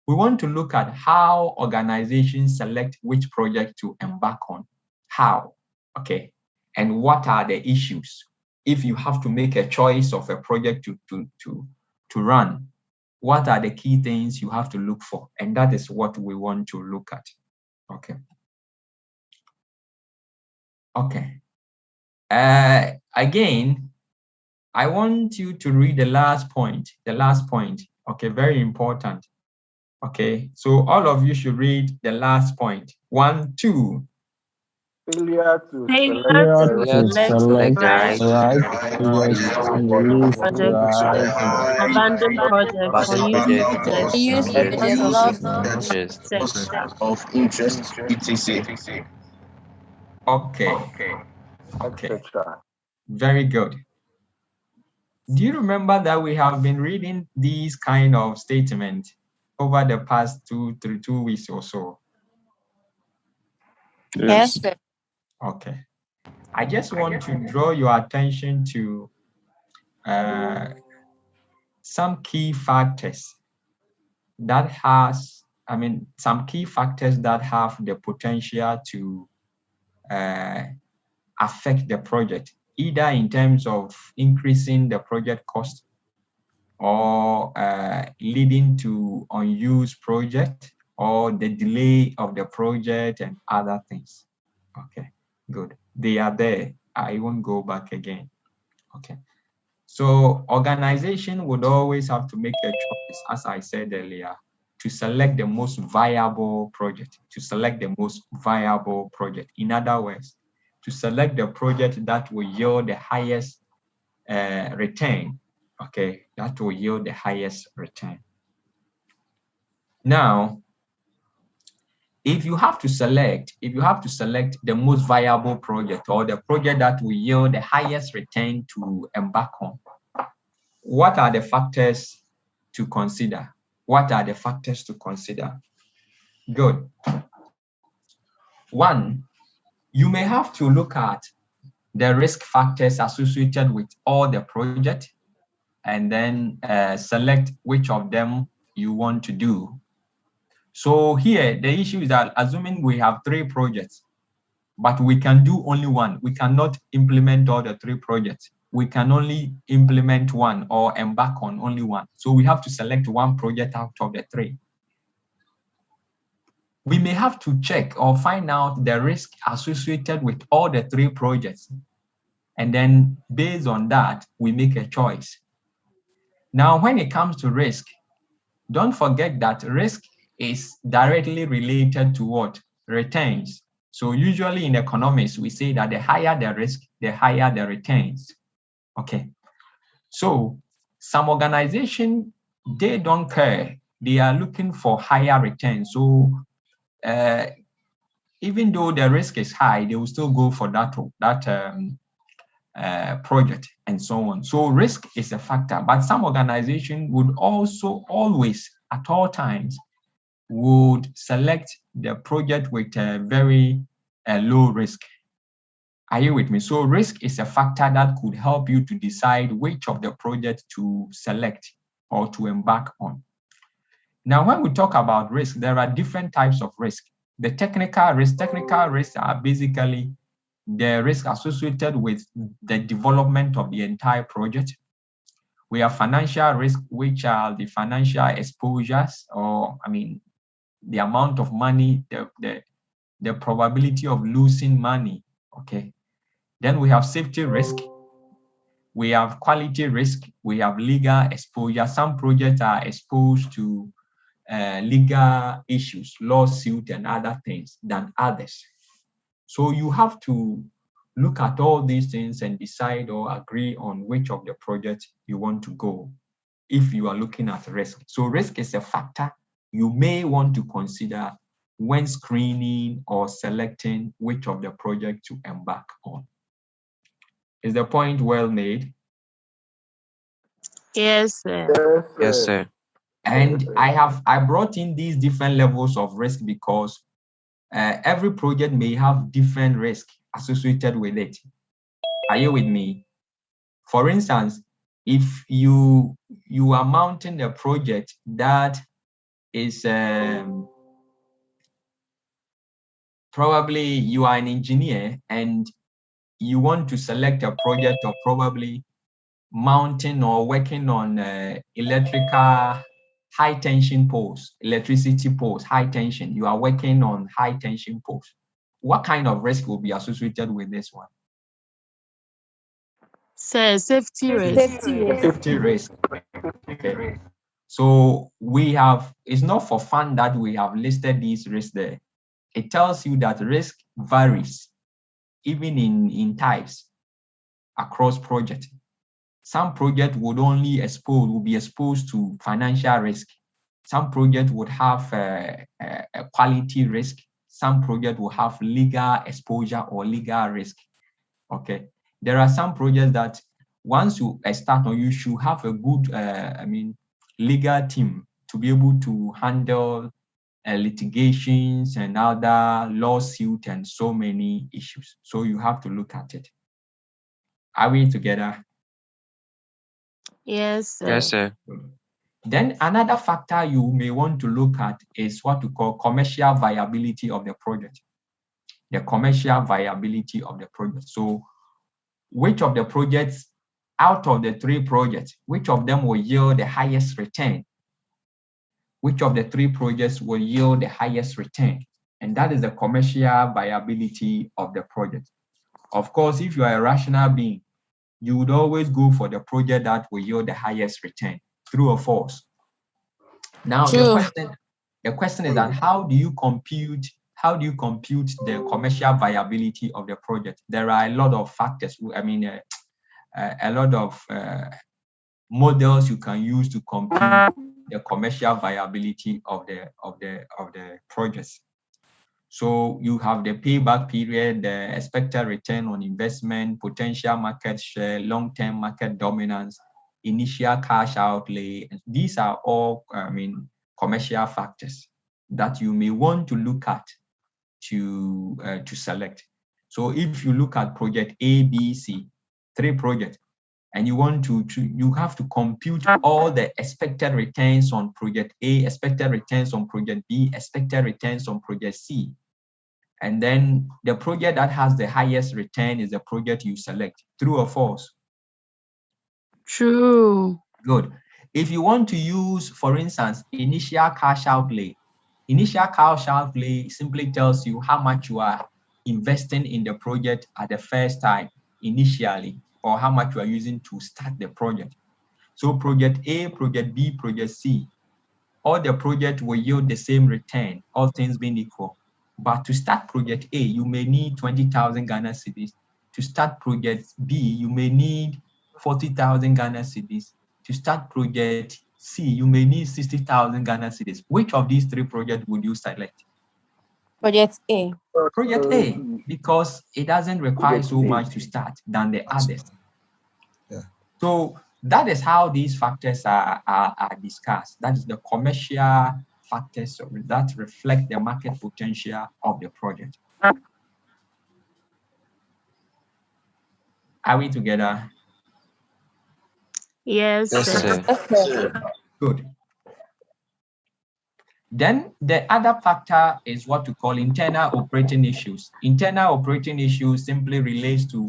we want to look at how organizations select which project to embark on. How, okay, and what are the issues if you have to make a choice of a project to run. What are the key things you have to look for? And that is what we want to look at. Okay. Okay. Again, I want you to read the last point. The last point. Okay, very important. Okay, so all of you should read the last point. 1, 2. Failure to select select the right project project for the most Abandon project or use project use because of interest. Of interest, etc. Okay. etc. Very good. Do you remember that we have been reading these kind of statements over the past 2 weeks or so? Yes, sir. Okay. I just want to draw your attention to some key factors that some key factors that have the potential to affect the project, either in terms of increasing the project cost or leading to unused project or the delay of the project and other things. Okay, good. They are there. I won't go back again. Okay. So organization would always have to make a choice, as I said earlier, to select the most viable project, In other words, to select the project that will yield the highest return. Okay, that will yield the highest return. Now, if you have to select the most viable project or the project that will yield the highest return to embark on, what are the factors to consider? Good. One, you may have to look at the risk factors associated with all the project and then select which of them you want to do. So here, the issue is that assuming we have 3 projects, but we can do only one. We cannot implement all the 3 projects. We can only implement one or embark on only one. So we have to select one project out of the 3. We may have to check or find out the risk associated with all the 3 projects. And then based on that, we make a choice. Now, when it comes to risk, don't forget that risk is directly related to what? Returns. So usually in economics, we say that the higher the risk, the higher the returns. Okay. So some organization, they don't care. They are looking for higher returns. So even though the risk is high, they will still go for that project and so on. So risk is a factor, but some organization would also always, at all times, would select the project with a very low risk. Are you with me? So risk is a factor that could help you to decide which of the project to select or to embark on. Now, when we talk about risk, there are different types of risk. The technical risks are basically the risk associated with the development of the entire project. We have financial risk, which are the financial exposures, or the amount of money, the probability of losing money. Okay. Then we have safety risk. We have quality risk. We have legal exposure. Some projects are exposed to legal issues, lawsuit and other things than others. So you have to look at all these things and decide or agree on which of the projects you want to go if you are looking at risk. So risk is a factor you may want to consider when screening or selecting which of the project to embark on. Is the point well made? Yes, sir. Yes, sir. And I brought in these different levels of risk because every project may have different risk associated with it. Are you with me? For instance, if you are mounting a project that is probably you are an engineer and you want to select a project of probably mounting or working on electrical high tension poles, electricity poles, high tension. You are working on high tension poles. What kind of risk will be associated with this one? Safety risk. Safety risk. Okay. So we have, it's not for fun that we have listed these risks there. It tells you that risk varies even in types across projects. Some projects would be exposed to financial risk. Some projects would have a quality risk. Some projects will have legal exposure or legal risk. Okay. There are some projects that once you start on, you should have a good, legal team to be able to handle litigations and other lawsuits and so many issues. So you have to look at it. Are we together? Yes, sir. Yes, sir. Then another factor you may want to look at is what we call commercial viability of the project. The commercial viability of the project. So which of the projects out of the 3 projects, which of them will yield the highest return? Which of the 3 projects will yield the highest return? And that is the commercial viability of the project. Of course, if you are a rational being, you would always go for the project that will yield the highest return. True or false? Now, the question is that how do you compute the commercial viability of the project? There are a lot of factors. A lot of models you can use to compute the commercial viability of the projects. So you have the payback period, the expected return on investment, potential market share, long-term market dominance, initial cash outlay. These are all, commercial factors that you may want to look at to select. So if you look at project A, B, C, 3 projects, and you want you have to compute all the expected returns on project A, expected returns on project B, expected returns on project C. And then the project that has the highest return is the project you select. True or false? True. Good. If you want to use, for instance, initial cash outlay simply tells you how much you are investing in the project at the first time initially, or how much you are using to start the project. So project A, project B, project C, all the projects will yield the same return, all things being equal. But to start project A, you may need 20,000 Ghana cedis. To start project B, you may need 40,000 Ghana cedis. To start project C, you may need 60,000 Ghana cedis. Which of these 3 projects would you select? Project A. Project A, because it doesn't require so much to start than the others. Yeah. So that is how these factors are discussed. That is the commercial factors that reflect the market potential of the project. Are we together? Yes, sir. Good. Then the other factor is what we call internal operating issues. Internal operating issues simply relates to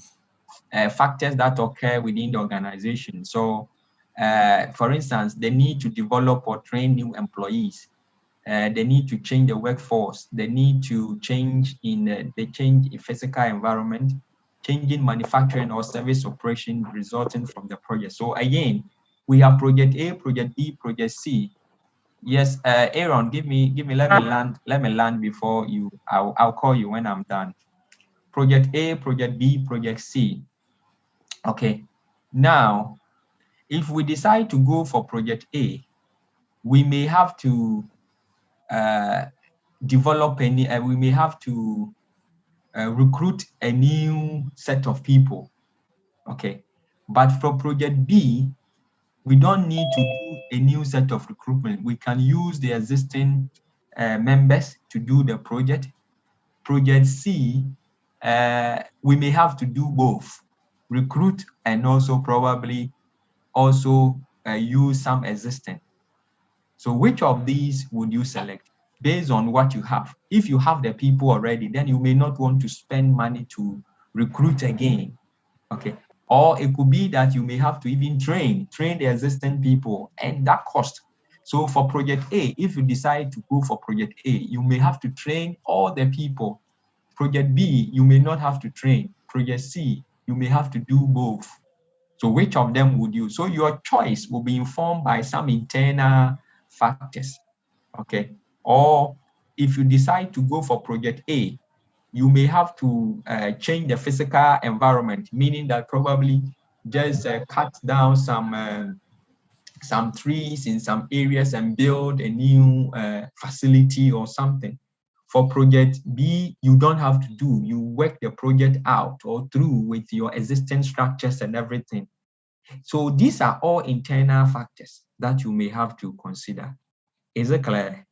factors that occur within the organization. So, for instance, the need to develop or train new employees, the need to change the workforce, the need to change in physical environment, changing manufacturing or service operation resulting from the project. So again, we have project A, project B, project C. Yes, Aaron, let me land before you. I'll call you when I'm done. Project A, project B, project C. Okay. Now, if we decide to go for project A, we may have to we may have to recruit a new set of people. Okay. But for project B, we don't need to do a new set of recruitment. We can use the existing members to do the project. Project C, we may have to do both, recruit and also probably also use some existing. So which of these would you select based on what you have? If you have the people already, then you may not want to spend money to recruit again. Okay. Or it could be that you may have to even train the existing people, and that cost. So for project A, if you decide to go for project A, you may have to train all the people. Project B, you may not have to train. Project C, you may have to do both. So which of them would you? So your choice will be informed by some internal factors, okay? Or if you decide to go for project A, you may have to change the physical environment, meaning that probably just cut down some trees in some areas and build a new facility or something. For project B, you don't have to do. You work the project out or through with your existing structures and everything. So these are all internal factors that you may have to consider. Is it clear?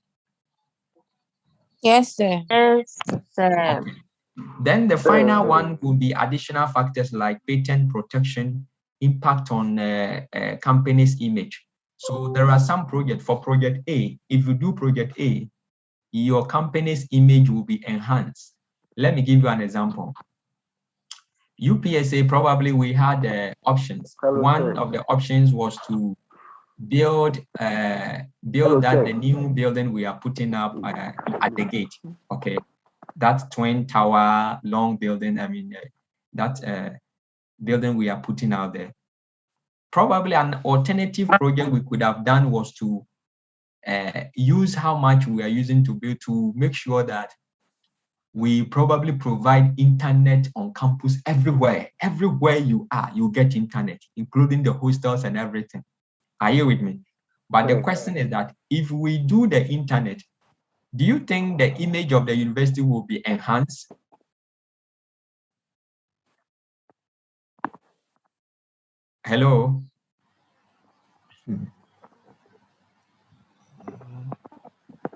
Yes, sir. Yes, sir. Okay. Then the final one will be additional factors like patent protection, impact on company's image. So there are some projects. For project A, if you do project A, your company's image will be enhanced. Let me give you an example. UPSA, probably we had options. One of the options was to build the new building we are putting up at the gate. Okay, that twin tower long building. I mean, that building we are putting out there. Probably an alternative project we could have done was to use how much we are using to build to make sure that we probably provide internet on campus everywhere. Everywhere you are, you get internet, including the hostels and everything. Are you with me? But the question is that if we do the internet, do you think the image of the university will be enhanced? Hello?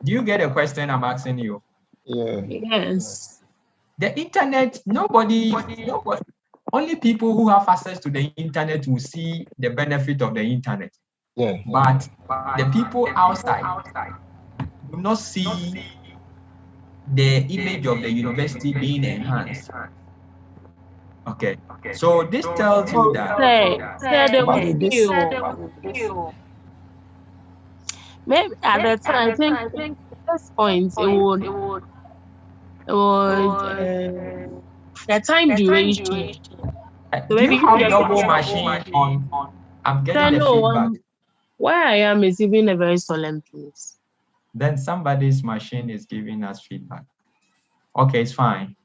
Do you get a question I'm asking you? Yeah. Yes. The internet, nobody, only people who have access to the internet will see the benefit of the internet. Yeah. But the people outside do not see the image of the university being enhanced. Okay. So this tells you that maybe at the time, I think at this point it would the time duration. So do maybe you have double machine on? I'm getting the feedback. Where I am is even a very solemn place. Then somebody's machine is giving us feedback. Okay, it's fine.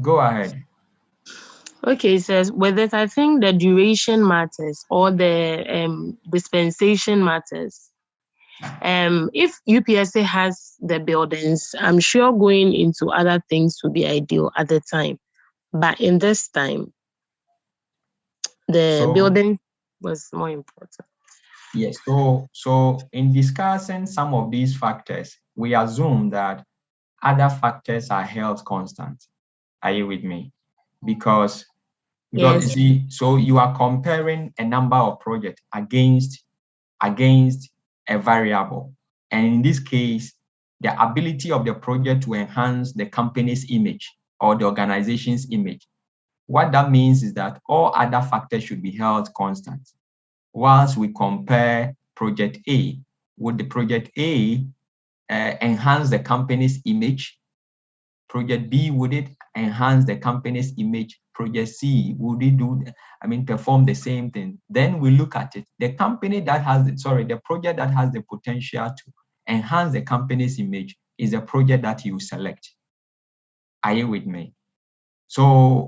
Go ahead. Okay, it says, with it, I think the duration matters or the dispensation matters. If UPSA has the buildings, I'm sure going into other things would be ideal at the time. But in this time, the building was more important. Yes. So in discussing some of these factors, we assume that other factors are held constant. Are you with me? Because you see, so you are comparing a number of projects against a variable. And in this case, the ability of the project to enhance the company's image or the organization's image. What that means is that all other factors should be held constant. Whilst we compare project A, would the project A enhance the company's image? Project B, would it enhance the company's image? Project C, would it perform the same thing? Then we look at it. The company that has, the project that has the potential to enhance the company's image is a project that you select. Are you with me? So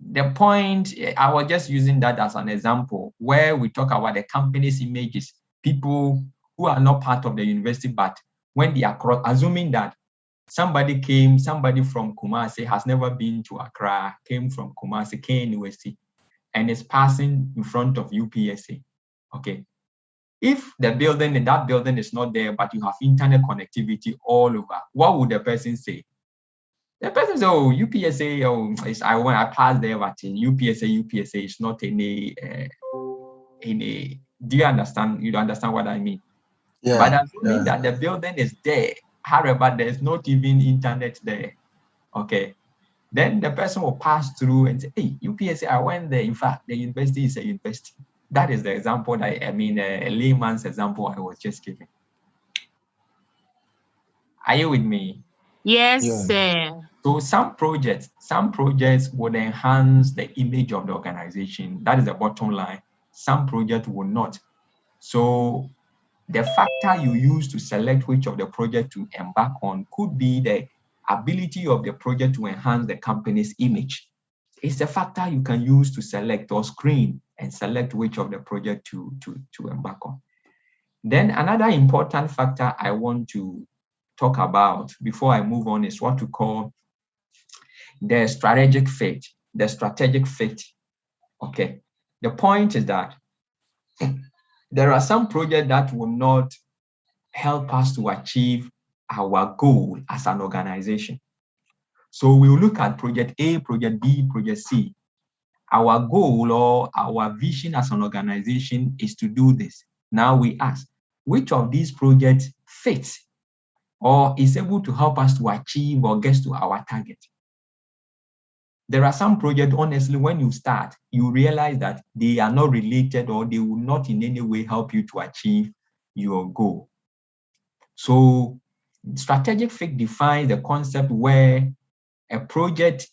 the point, I was just using that as an example where we talk about the company's images, people who are not part of the university, but when they are assuming that somebody from Kumasi has never been to Accra, came from Kumasi, University, and is passing in front of UPSA. Okay. If that building is not there, but you have internet connectivity all over, what would the person say? The person says, "Oh, UPSA, when I pass there, but in UPSA is not any do you understand? You understand what I mean? Yeah. But assuming that the building is there, however, there's not even internet there. Okay. Then the person will pass through and say, hey, UPSA, I went there. In fact, the university is a university. That is the example a layman's example I was just giving. Are you with me? Yes, sir. So some projects would enhance the image of the organization. That is the bottom line. Some projects will not. So the factor you use to select which of the project to embark on could be the ability of the project to enhance the company's image. It's a factor you can use to select or screen and select which of the project to embark on. Then another important factor I want to talk about before I move on is what we call the strategic fit. The strategic fit. Okay. The point is that there are some projects that will not help us to achieve our goal as an organization. So we'll look at project A, project B, project C. Our goal or our vision as an organization is to do this. Now we ask, which of these projects fits or is able to help us to achieve or get to our target? There are some projects, honestly, when you start, you realize that they are not related or they will not in any way help you to achieve your goal. So strategic fit defines the concept where a project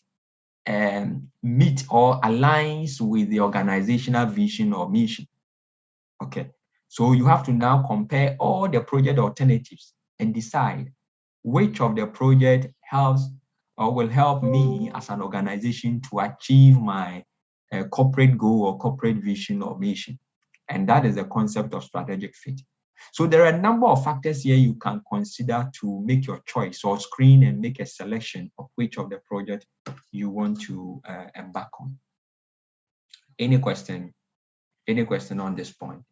meet or aligns with the organizational vision or mission. Okay, so you have to now compare all the project alternatives and decide which of the project helps or will help me as an organization to achieve my corporate goal or corporate vision or mission. And that is the concept of strategic fit. So there are a number of factors here you can consider to make your choice or screen and make a selection of which of the project you want to embark on. Any question? Any question on this point?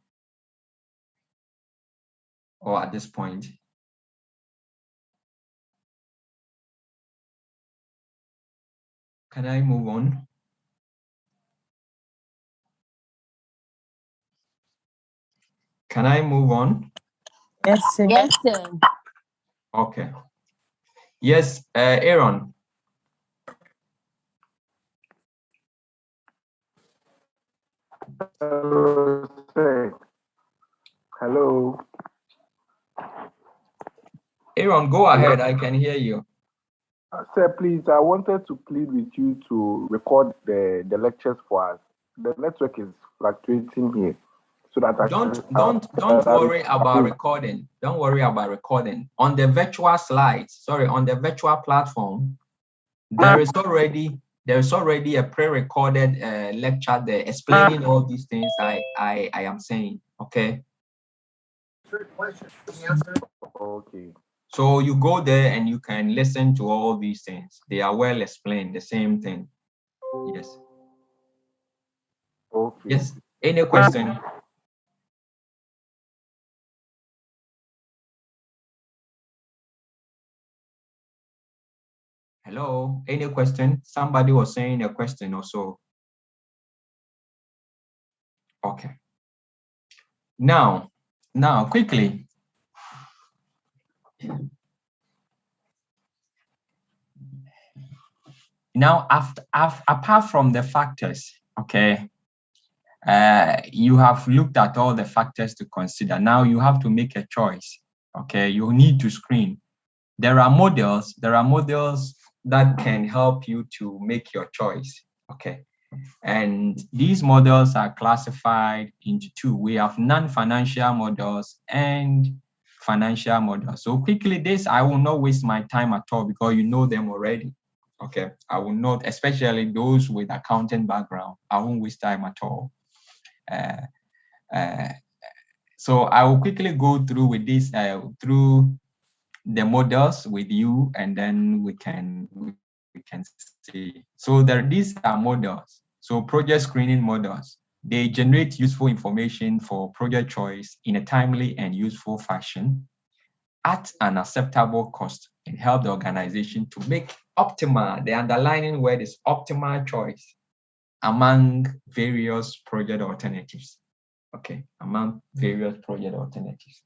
Or at this point? Can I move on? Can I move on? Yes, sir. Yes, sir. Okay. Yes, Aaron. Hello, sir. Hello. Aaron, go ahead. I can hear you. Sir, please, I wanted to plead with you to record the lectures for us. The network is fluctuating here. So that Don't worry about recording. Don't worry about recording. On the virtual slides, on the virtual platform, there is already a pre-recorded lecture there explaining all these things I am saying. Okay. Okay. So you go there and you can listen to all these things. They are well explained, the same thing. Yes. Okay. Yes. Any question? Hello, any question? Somebody was saying a question or so. Okay. Now, quickly. Now, apart from the factors, okay, you have looked at all the factors to consider. Now you have to make a choice. Okay, you need to screen. There are models that can help you to make your choice. Okay. And these models are classified into two. We have non-financial models and financial models. So quickly, this, I will not waste my time at all because you know them already. Okay, I will not, especially those with accounting background, I won't waste time at all. So I will quickly go through with this, through the models with you, and then we can see. So these are models. So project screening models, they generate useful information for project choice in a timely and useful fashion at an acceptable cost and help the organization to make optimal, the underlying word is optimal choice among various project alternatives. Okay, among various project alternatives.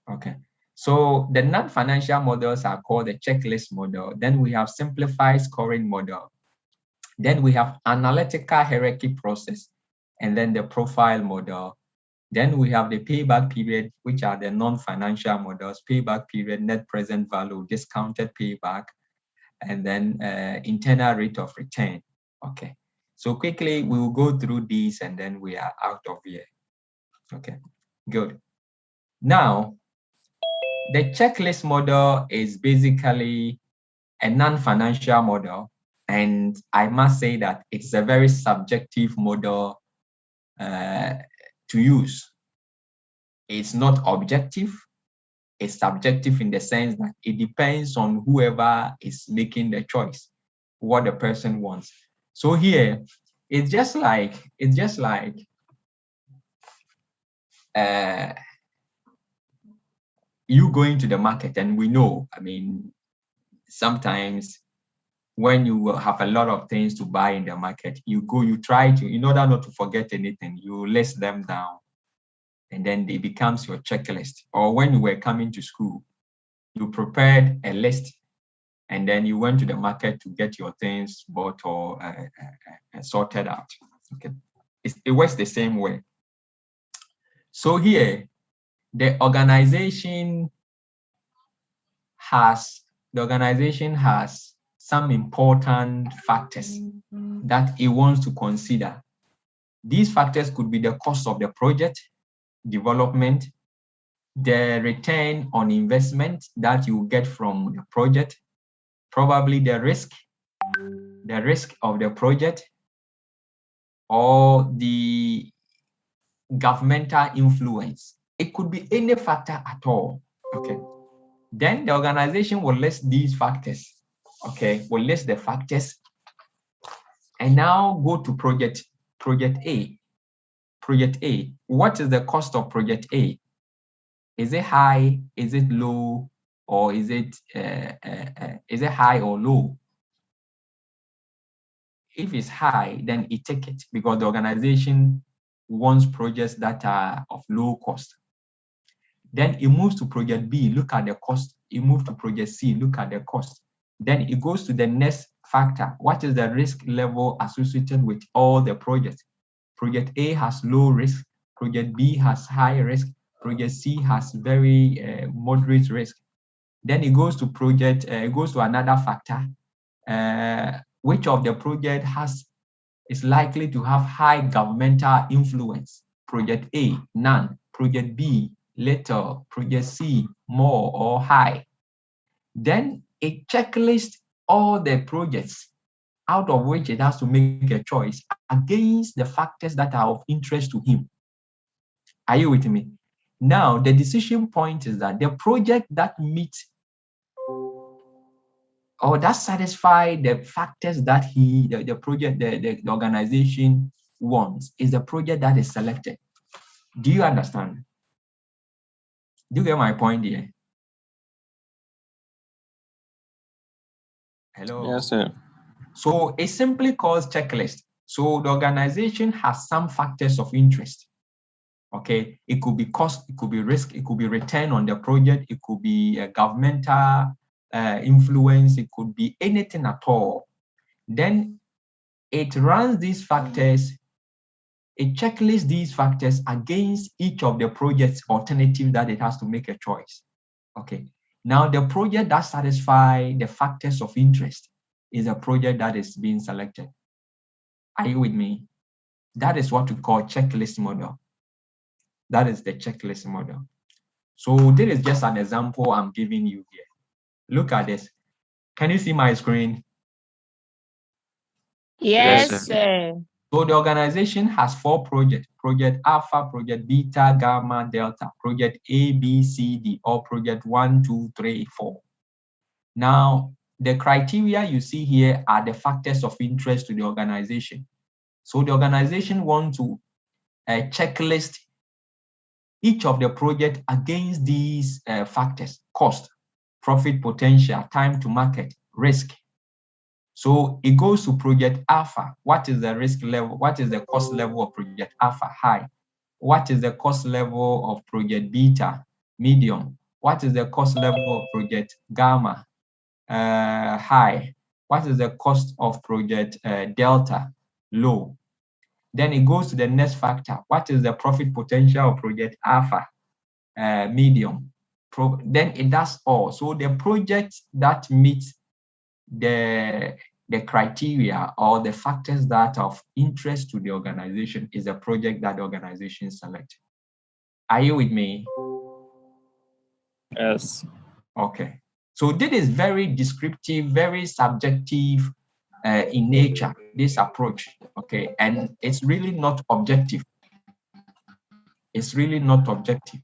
Okay, so the non-financial models are called the checklist model. Then we have simplified scoring model. Then we have analytical hierarchy process, and then the profile model. Then we have the payback period, which are the non-financial models, payback period, net present value, discounted payback, and then internal rate of return. Okay, so quickly we will go through these and then we are out of here. Okay, good. Now, the checklist model is basically a non-financial model, and I must say that it's a very subjective model to use. It's not objective, it's subjective in the sense that it depends on whoever is making the choice, what the person wants. So here, it's just like you going to the market, and we know, I mean, sometimes when you have a lot of things to buy in the market, you try to, in order not to forget anything, you list them down, and then it becomes your checklist. Or when you were coming to school, you prepared a list, and then you went to the market to get your things bought or sorted out. Okay, it works the same way. So here, the organization has some important factors that it wants to consider. These factors could be the cost of the project development, the return on investment that you get from the project, probably the risk of the project, or the governmental influence. It could be any factor at all. Okay. Then the organization will list these factors. Okay, will list the factors, and now go to project A. Project A. What is the cost of project A? Is it high? Is it low? Or is it high or low? If it's high, then it take it, because the organization wants projects that are of low cost. Then it moves to project B, look at the cost. It moves to project C, look at the cost. Then it goes to the next factor. What is the risk level associated with all the projects? Project A has low risk, project B has high risk, project C has very moderate risk. Then it goes to another factor. Which of the project is likely to have high governmental influence? Project A, none. Project B, little. Project C, more or high. Then it checklists all the projects out of which it has to make a choice against the factors that are of interest to him. Are you with me? Now, the decision point is that the project that meets or that satisfy the factors that the organization wants is the project that is selected. Do you understand? Do you get my point here? Hello? Yes, sir. So it simply calls checklist. So the organization has some factors of interest. Okay, it could be cost, it could be risk, it could be return on the project, it could be a governmental influence, it could be anything at all. Then it runs these factors, it checklists these factors against each of the project's alternatives that it has to make a choice. Okay, now the project that satisfies the factors of interest is a project that is being selected. Are you with me? That is what we call checklist model. That is the checklist model. So this is just an example I'm giving you here. Look at this. Can you see my screen? Yes, sir. So the organization has 4 projects: Project Alpha, Project Beta, Gamma, Delta, Project A, B, C, D, or Project 1, 2, 3, 4. Now, the criteria you see here are the factors of interest to the organization. So the organization wants to checklist each of the project against these factors: cost, profit potential, time to market, risk. So it goes to Project Alpha. What is the risk level? What is the cost level of Project Alpha? High. What is the cost level of project beta? Medium. What is the cost level of project gamma? High. What is the cost of project delta? Low. Then it goes to the next factor. What is the profit potential of project alpha? Medium. Then it does all. So the project that meets the criteria or the factors that are of interest to the organization is a project that the organization select. Are you with me? Yes. Okay. So this is very descriptive, very subjective in nature, this approach. Okay. And it's really not objective. It's really not objective.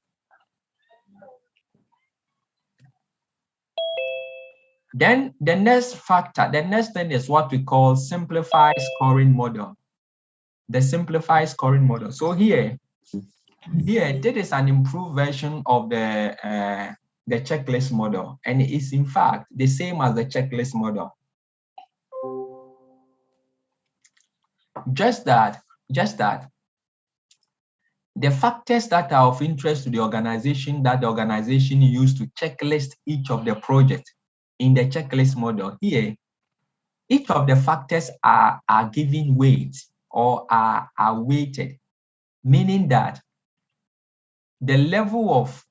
Then the next factor, the next thing is what we call simplified scoring model. The simplified scoring model. So here, this is an improved version of the checklist model, and it is in fact the same as the checklist model. Just that the factors that are of interest to the organization that the organization used to checklist each of the projects in the checklist model here, each of the factors are given weight or are weighted, meaning that the level of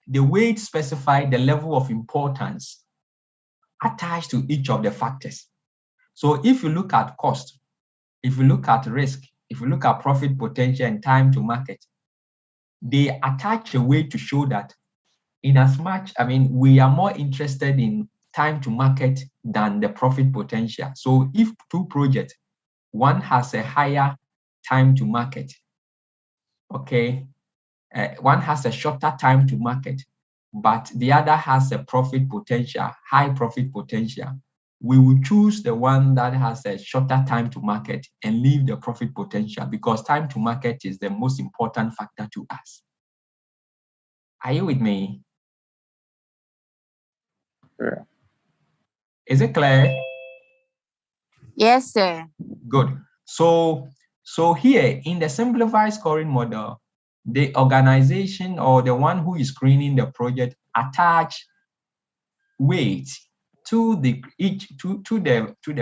the weight specifies the level of importance attached to each of the factors. So if you look at cost, if you look at risk, if you look at profit potential and time to market, they attach a weight to show that in as much, we are more interested in time to market than the profit potential. So if two projects, one has a higher time to market, okay, one has a shorter time to market, but the other has a profit potential, high profit potential, we will choose the one that has a shorter time to market and leave the profit potential because time to market is the most important factor to us. Are you with me? Yeah. Is it clear? Yes, sir. Good. So here in the simplified scoring model, the organization or the one who is screening the project attach weight to the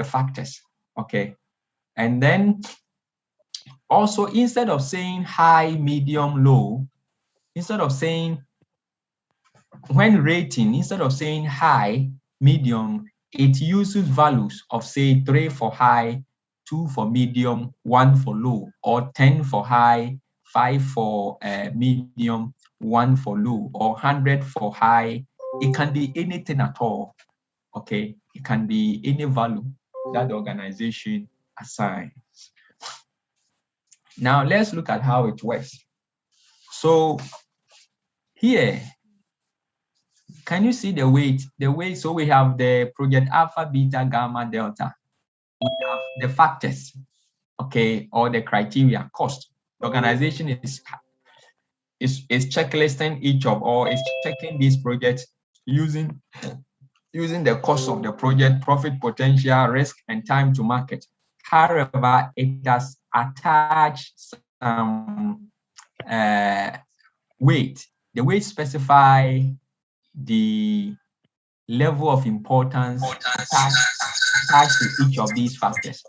factors. Okay. And then also instead of saying high, medium, low, instead of saying when rating, instead of saying high, medium, it uses values of say 3 for high, 2 for medium, 1 for low, or 10 for high, 5 for medium, 1 for low, or 100 for high. It can be anything at all. Okay, it can be any value that the organization assigns. Now let's look at how it works. So here, can you see the weight? So we have the project alpha, beta, gamma, delta. We have the factors, okay, or the criteria, cost. The organization is checklisting each of, or is checking these projects using the cost of the project, profit potential, risk, and time to market. However, it has attached some weight. The weight specify the level of importance attached to each of these factors.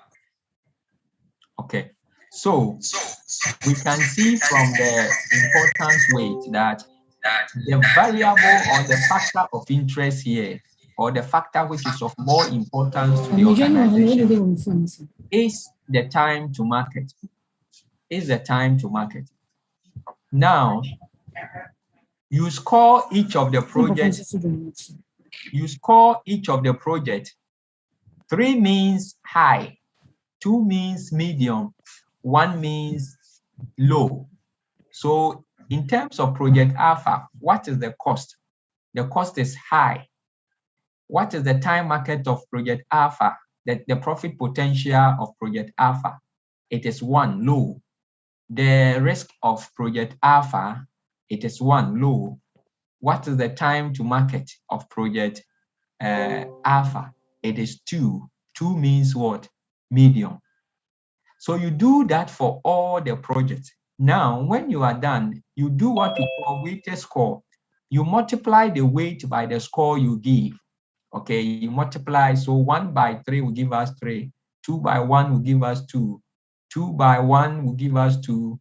Okay, so we can see from the importance weight that the variable or the factor of interest here, or the factor which is of more importance to the organization, is the time to market. Now, you score each of the projects. You score each of the project. 3 means high, 2 means medium, 1 means low. So in terms of project alpha, what is the cost? The cost is high. What is the time market of project alpha? The profit potential of project alpha? It is 1, low. The risk of project alpha, it is 1, low. What is the time to market of project alpha? It is 2. 2 means what? Medium. So you do that for all the projects. Now, when you are done, you do what you call weighted score. You multiply the weight by the score you give. Okay, you multiply. So 1 by 3 will give us 3. 2 by 1 will give us 2. 2 by 1 will give us 2.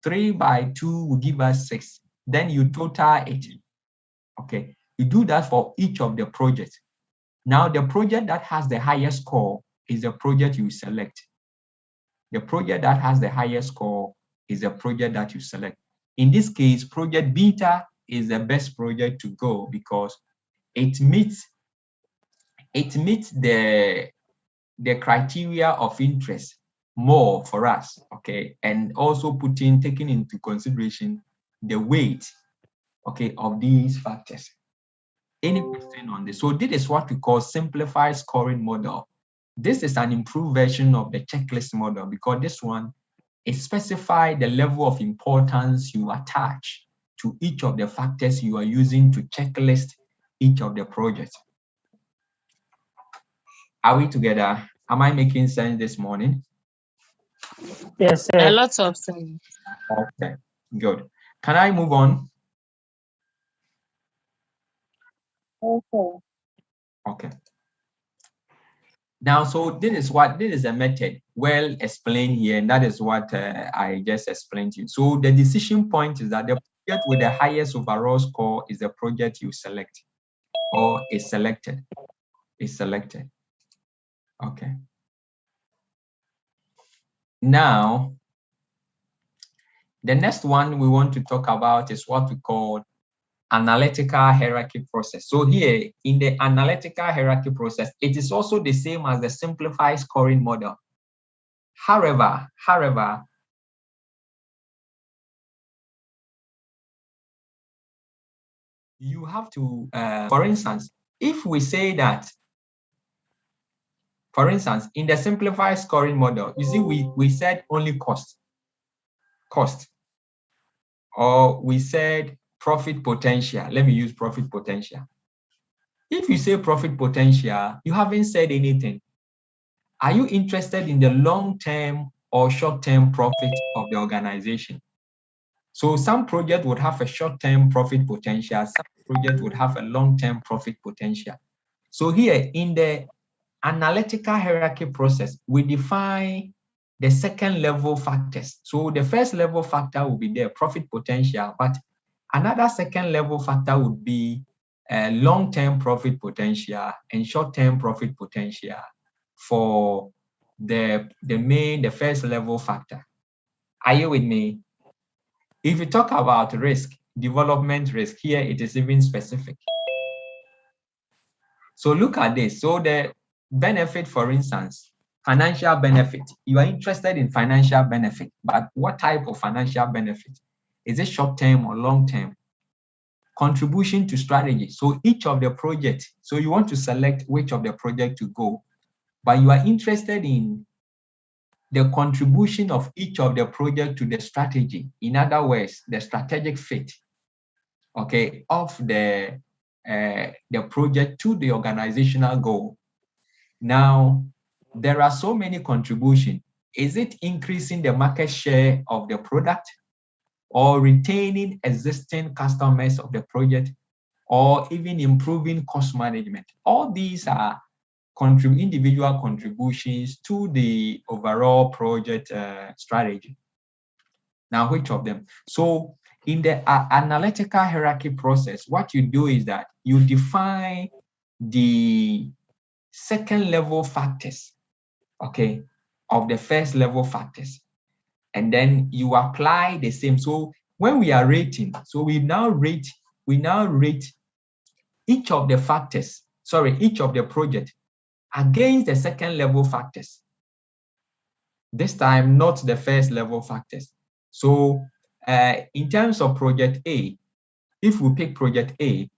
3 by 2 will give us 6. Then you total it. Okay, you do that for each of the projects. Now, the project that has the highest score is the project you select. The project that has the highest score is the project that you select. In this case, project beta is the best project to go because it meets the criteria of interest more for us, okay, and also taking into consideration the weight, okay, of these factors. Any question on this? So this is what we call simplified scoring model. This is an improved version of the checklist model because this one, it specifies the level of importance you attach to each of the factors you are using to checklist each of the projects. Are we together? Am I making sense this morning? Yes, sir. A lot of sense. Okay, good. Can I move on? Okay. Okay. Now, so this is a method well explained here, and that is what I just explained to you. So the decision point is that the project with the highest overall score is the project you select or is selected. Okay. Now, the next one we want to talk about is what we call analytical hierarchy process. So here in the analytical hierarchy process, it is also the same as the simplified scoring model. However, you have to, for instance, if we say that, for instance, in the simplified scoring model, you see, we said only cost, or we said profit potential. Let me use profit potential. If you say profit potential, you haven't said anything. Are you interested in the long-term or short-term profit of the organization? So some project would have a short-term profit potential, some project would have a long-term profit potential. So here in the analytical hierarchy process, we define the second level factors. So the first level factor will be the profit potential, but another second level factor would be long-term profit potential and short-term profit potential for the first level factor. Are you with me? If you talk about risk, development risk, here it is even specific. So look at this. So the benefit, for instance, financial benefit. You are interested in financial benefit, but what type of financial benefit? Is it short-term or long-term? Contribution to strategy. So each of the projects, so you want to select which of the project to go, but you are interested in the contribution of each of the project to the strategy. In other words, the strategic fit, okay, of the project to the organizational goal. Now, there are so many contributions. Is it increasing the market share of the product, or retaining existing customers of the project, or even improving cost management? All these are individual contributions to the overall project strategy. Now, which of them? So in the analytical hierarchy process, what you do is that you define the second level factors, okay, of the first level factors, and then you apply the same. So when we are rating, so we now rate each of the factors, each of the project against the second level factors. This time, not the first level factors. So in terms of project A, if we pick project A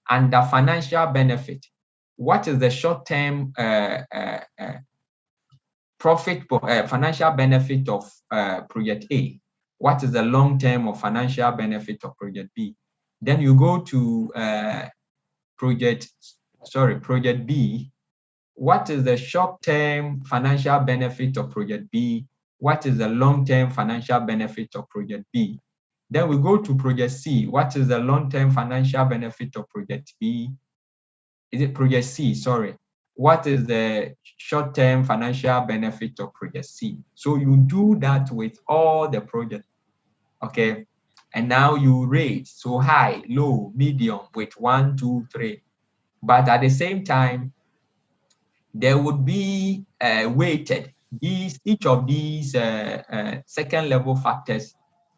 and the financial benefit, what is the short-term profit, financial benefit of project A? What is the long-term or financial benefit of project B? Then you go to project B. What is the short-term financial benefit of project B? What is the long-term financial benefit of project B? Then we go to project C. What is the long-term financial benefit of project B? Is it project C? Sorry. What is the short-term financial benefit of project C? So you do that with all the projects, okay? And now you rate, so high, low, medium, with 1, 2, 3. But at the same time, there would be weighted. Each of these second level factors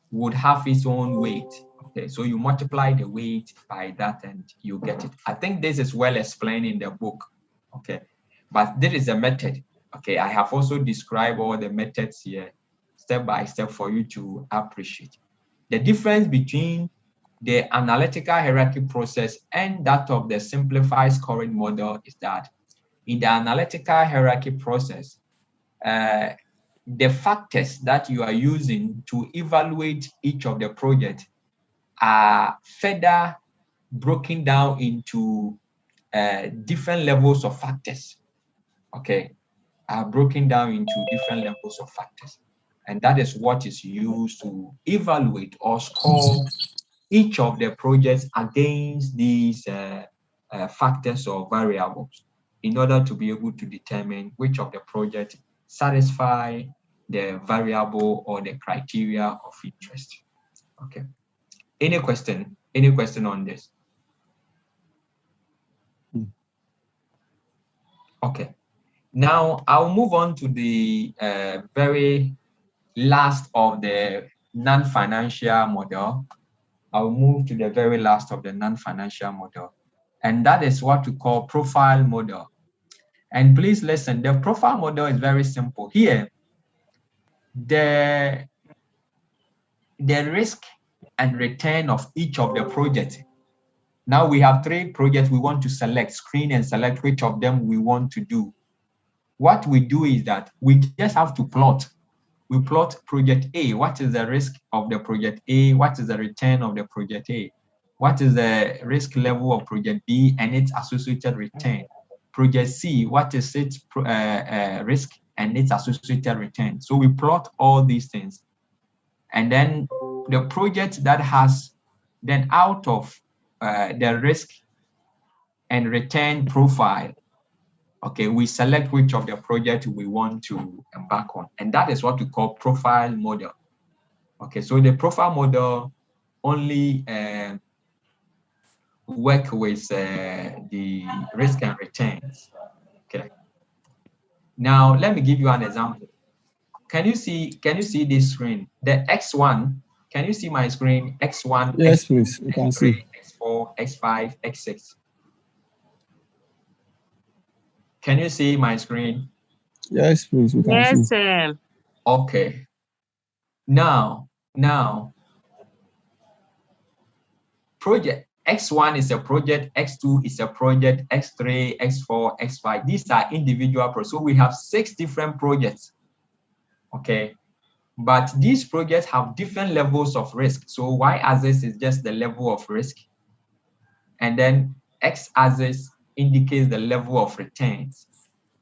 would have its own weight. Okay, so you multiply the weight by that and you get it. I think this is well explained in the book. Okay, but this is a method. Okay, I have also described all the methods here step by step for you to appreciate. The difference between the analytical hierarchy process and that of the simplified scoring model is that in the analytical hierarchy process, the factors that you are using to evaluate each of the projects are further broken down into different levels of factors, okay, are broken down into different levels of factors. And that is what is used to evaluate or score each of the projects against these factors or variables in order to be able to determine which of the projects satisfy the variable or the criteria of interest. Okay. Any question? Any question on this? Okay. Now I'll move on to the very last of the non-financial model. I'll move to the very last of the non-financial model. And that is what we call profile model. And please listen, the profile model is very simple. Here, the risk and return of each of the projects. Now we have 3 projects we want to select, screen and select which of them we want to do. What we do is that we just have to plot. We plot project A. What is the risk of the project A? What is the return of the project A? What is the risk level of project B and its associated return? Project C, what is its risk and its associated return? So we plot all these things. And then the project that has, then out of the risk and return profile, okay, we select which of the project we want to embark on. And that is what we call profile model. Okay, so the profile model only work with the risk and returns. Okay. Now let me give you an example. Can you see this screen? The X1, can you see my screen? X1, yes, X2, please. You can see. X4, X5, X6. Can you see my screen? Yes, please. We can Yes, see. sir. Okay. Now, project X1 is a project, X2 is a project, X3, X4, X5. These are individual projects. So we have 6 different projects. Okay. But these projects have different levels of risk. So Y-axis is just the level of risk. And then X-axis indicates the level of returns.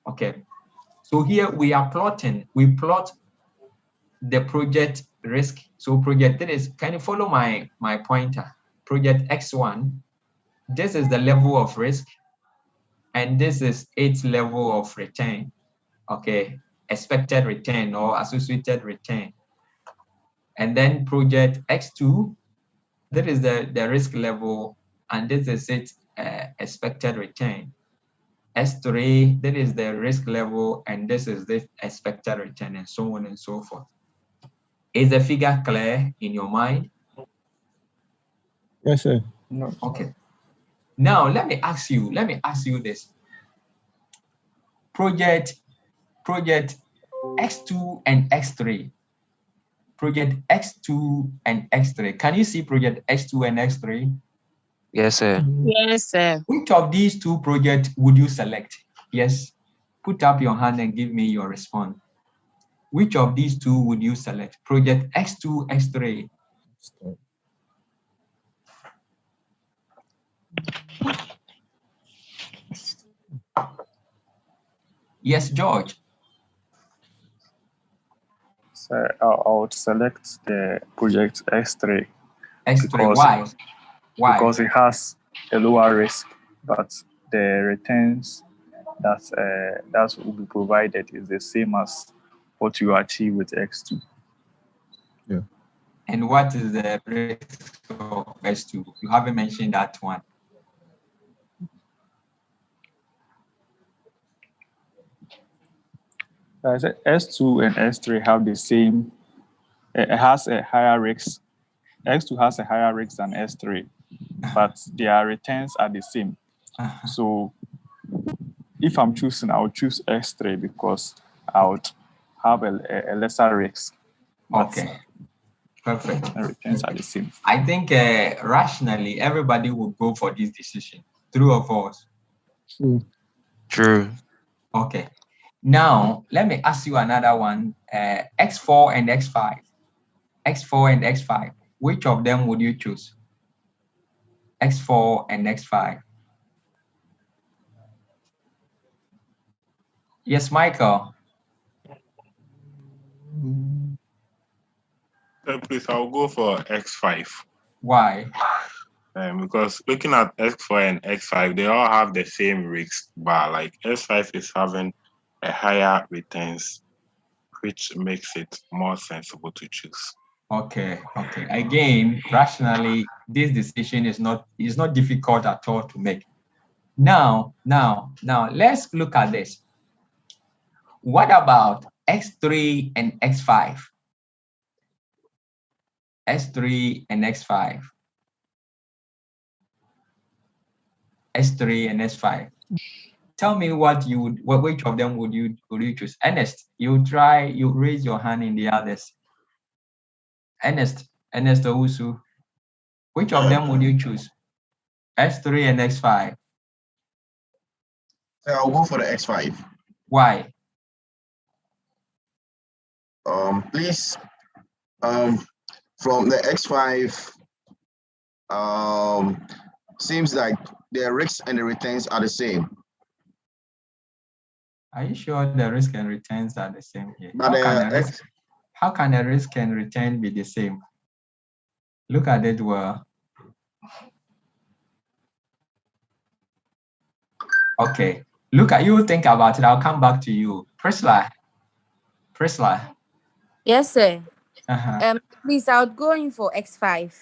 Okay. So here we are plotting. We plot the project risk. So project, that is, can you follow my pointer? Project X1, this is the level of risk, and this is its level of return. Okay, expected return or associated return. And then project X2, that is the risk level, and this is its expected return. S3, that is the risk level, and this is the expected return, and so on and so forth. Is the figure clear in your mind? Yes, sir. No. Okay. Now let me ask you this. Project X2 and X3. Project X2 and X3. Can you see project X2 and X3? Yes, sir. Yes, sir. Which of these 2 projects would you select? Yes. Put up your hand and give me your response. Which of these 2 would you select? Project X2, X3. Yes, George. So I would select the project X3. X3, why? Why? Because it has a lower risk, but the returns that will be provided is the same as what you achieve with X2. Yeah. And what is the risk of S2? You haven't mentioned that one. I said S2 and S3 have the same. It has a higher risk. X2 has a higher risk than S3, but their returns are the same. So if I'm choosing, I would choose S3 because I would have a lesser risk. Okay, perfect. The returns are the same. I think rationally, everybody would go for this decision. True or false? True. Okay. Now, let me ask you another one. X4 and X5. X4 and X5. Which of them would you choose? X4 and X5. Yes, Michael. Please, I'll go for X5. Why? Because looking at X4 and X5, they all have the same risks, but like X5 is having a higher returns, which makes it more sensible to choose. Okay. Again, rationally, this decision is not difficult at all to make. Now, let's look at this. What about X3 and X5? S3 and X5. S3 and S5. Tell me which of them would you choose? Ernest, you raise your hand in the others. Ernest Owusu, which of them would you choose? S3 and X5. I'll go for the X5. Why? Please, from the X5, seems like the risks and the returns are the same. Are you sure the risk and returns are the same here? But how can a risk and return be the same? Look at it well. Okay. You think about it. I'll come back to you. Priscilla. Yes, sir. Please, I would go in for X5.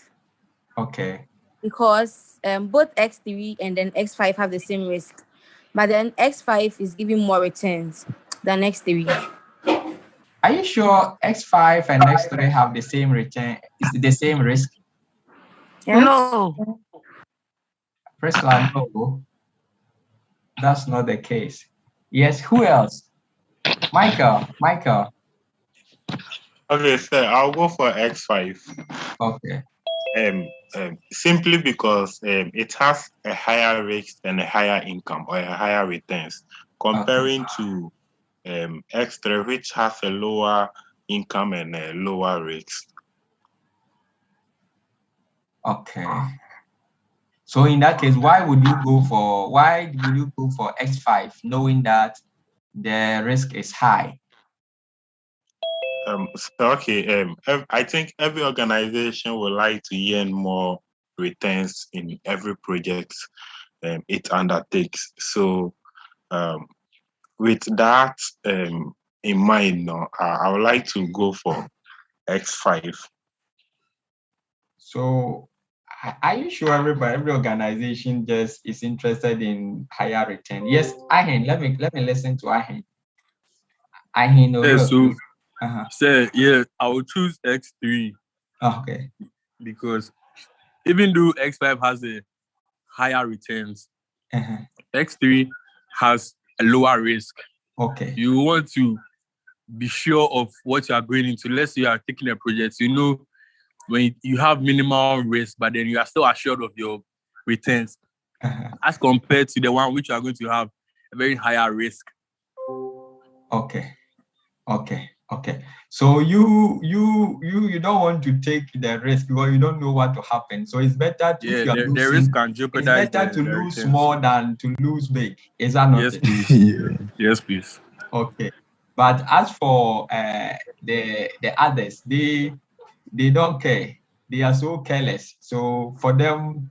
Okay. Because both X3 and then X5 have the same risk. But then X5 is giving more returns than X3. Are you sure X5 and X3 have the same return? Is it the same risk? Yes. No. Priscilla, no. That's not the case. Yes, who else? Michael. Okay, sir, I'll go for X5. Okay. Simply because it has a higher risk and a higher income or a higher returns comparing to X3, which has a lower income and a lower risk. Okay. So in that case, why would you go for X5 knowing that the risk is high? I think every organization would like to earn more returns in every project it undertakes. So with that in mind, I would like to go for X5. So are you sure every organization just is interested in higher return? Yes, Ahen, let me listen to Ahen. Yeah, I will choose X3. Okay. Because even though X5 has a higher returns, X3 has a lower risk. Okay. You want to be sure of what you are going into. Let's say you are taking a project, when you have minimal risk, but then you are still assured of your returns, as compared to the one which you are going to have a very higher risk. Okay. So you don't want to take the risk because you don't know what will happen. So it's better to the risk can jeopardize. It's better to lose small than to lose big. Is that not it? Yes, please. Okay. But as for the others, they don't care. They are so careless. So for them,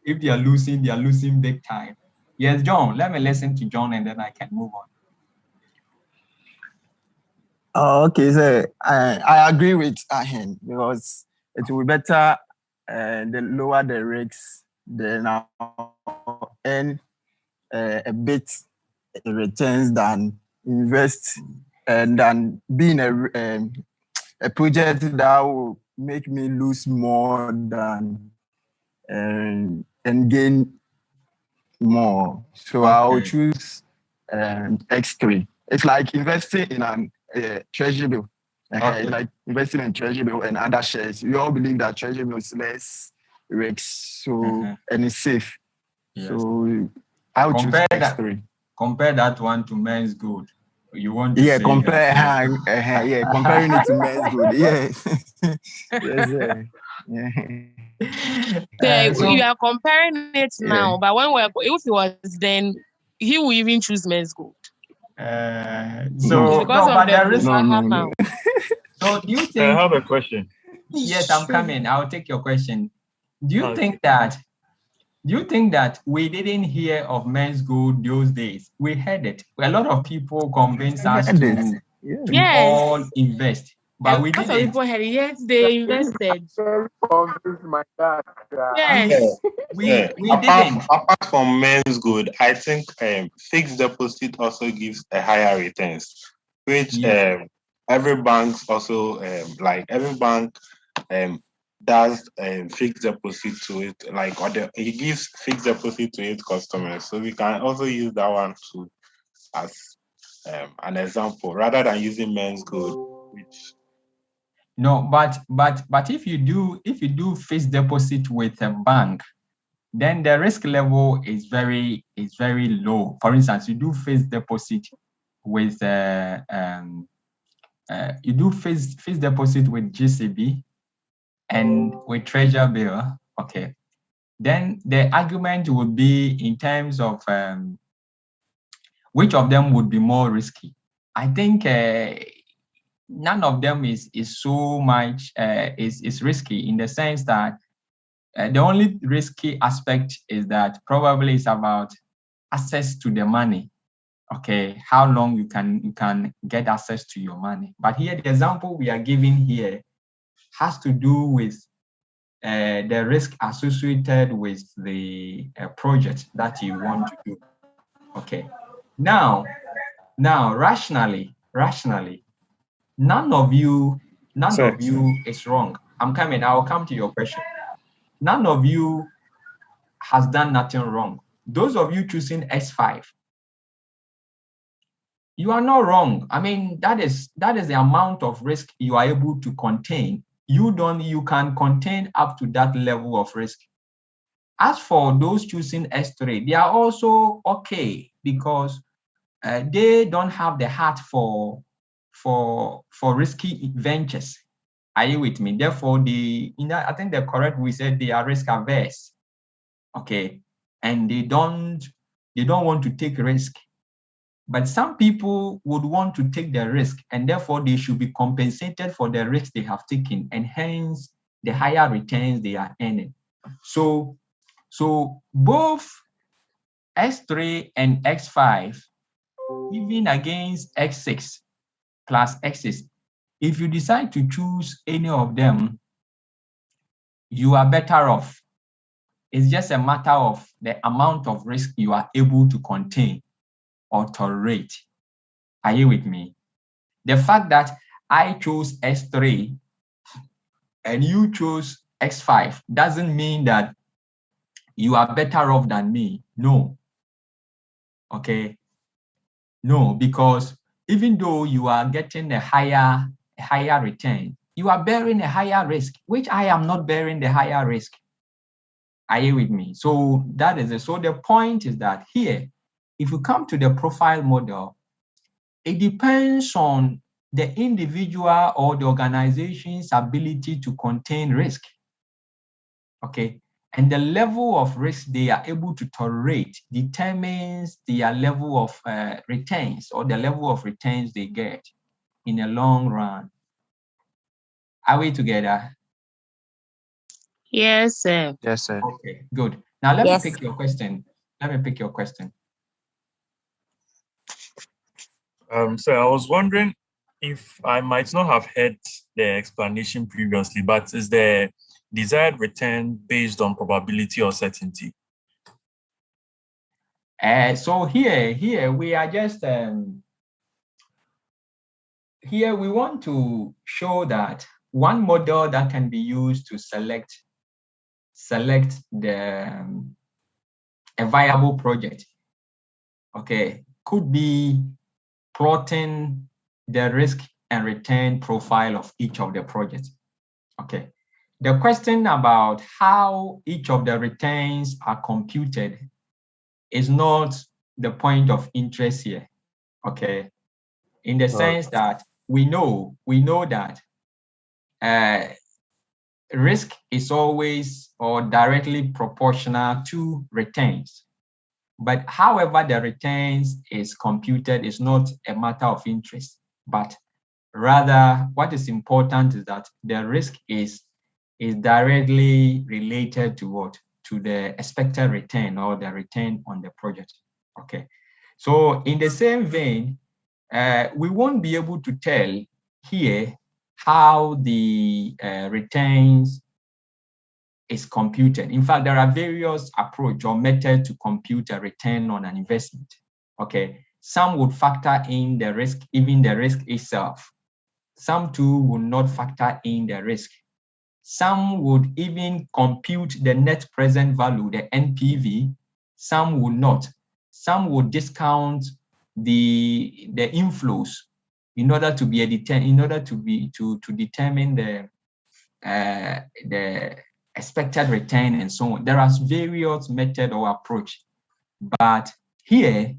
if they are losing big time. Yes, John, let me listen to John and then I can move on. Okay, so I agree with Ahen because it will be better the lower the risks, then I'll earn a bit returns than invest and than being a project that will make me lose more than and gain more. So I'll choose X3. It's like investing in a treasury bill. It's like investing in treasury bill and other shares. We all believe that treasury bill is less risks, so and it's safe. Yes. So I'll choose X3. Compare that one to men's gold. You want to Yeah, say compare that, yeah, comparing it to men's gold. Yeah. Yes, sir. Yeah, so, you are comparing it now, but when if it was then, he will even choose men's gold. Because of the there is now. So do you think? I have a question. Yes, I'm coming. I'll take your question. Do you think that we didn't hear of men's gold those days? We heard it. A lot of people convinced us to all invest, but we didn't. A lot of people had it, yet they invested. Yes. We didn't. Apart from men's gold, I think fixed deposit also gives a higher returns, which every bank also like every bank does fixed deposit to it, like it gives fixed deposit to its customers. So we can also use that one too as an example rather than using men's gold, which no, but if you do fixed deposit with a bank, then the risk level is very low. For instance, you do fixed deposit with you do fixed deposit with GCB and with Treasure Bill. Okay, then the argument would be in terms of which of them would be more risky. I think none of them is so much is risky in the sense that the only risky aspect is that probably it's about access to the money. Okay, how long you can get access to your money. But here, the example we are giving here has to do with the risk associated with the project that you want to do. Okay, now rationally, none of you is wrong. I'm coming. I'll come to your question. None of you has done nothing wrong. Those of you choosing S5, you are not wrong. I mean, that is the amount of risk you are able to contain. You can contain up to that level of risk. As for those choosing S3, they are also okay because they don't have the heart for risky ventures. Are you with me? Therefore, I think the correct we said they are risk averse. Okay, and they don't want to take risk. But some people would want to take the risk, and therefore they should be compensated for the risk they have taken, and hence the higher returns they are earning. So both X3 and X5, even against X6 plus X6, if you decide to choose any of them, you are better off. It's just a matter of the amount of risk you are able to contain or tolerate. Are you with me? The fact that I chose S3 and you chose X5 doesn't mean that you are better off than me. No. Okay. No, because even though you are getting a higher return, you are bearing a higher risk, which I am not bearing the higher risk. Are you with me? So that is it. So the point is that here, if you come to the profile model, it depends on the individual or the organization's ability to contain risk. Okay. And the level of risk they are able to tolerate determines their level of returns, or the level of returns they get in the long run. Are we together? Yes, sir. Yes, sir. Okay, good. Now let me Yes. pick your question. So I was wondering if I might not have heard the explanation previously, but is the desired return based on probability or certainty? So here we are just here we want to show that one model that can be used to select the a viable project, okay, could be plotting the risk and return profile of each of the projects. Okay. The question about how each of the returns are computed is not the point of interest here. Okay. In the sense that we know that risk is always or directly proportional to returns. But however the returns is computed is not a matter of interest, but rather what is important is that the risk is directly related to what? To the expected return or the return on the project. Okay. So in the same vein, we won't be able to tell here how the returns is computed. In fact, there are various approach or methods to compute a return on an investment. Okay. Some would factor in the risk, even the risk itself. Some too will not factor in the risk. Some would even compute the net present value, the NPV. Some would not. Some would discount the inflows in order to determine the expected return and so on. There are various methods or approach, but here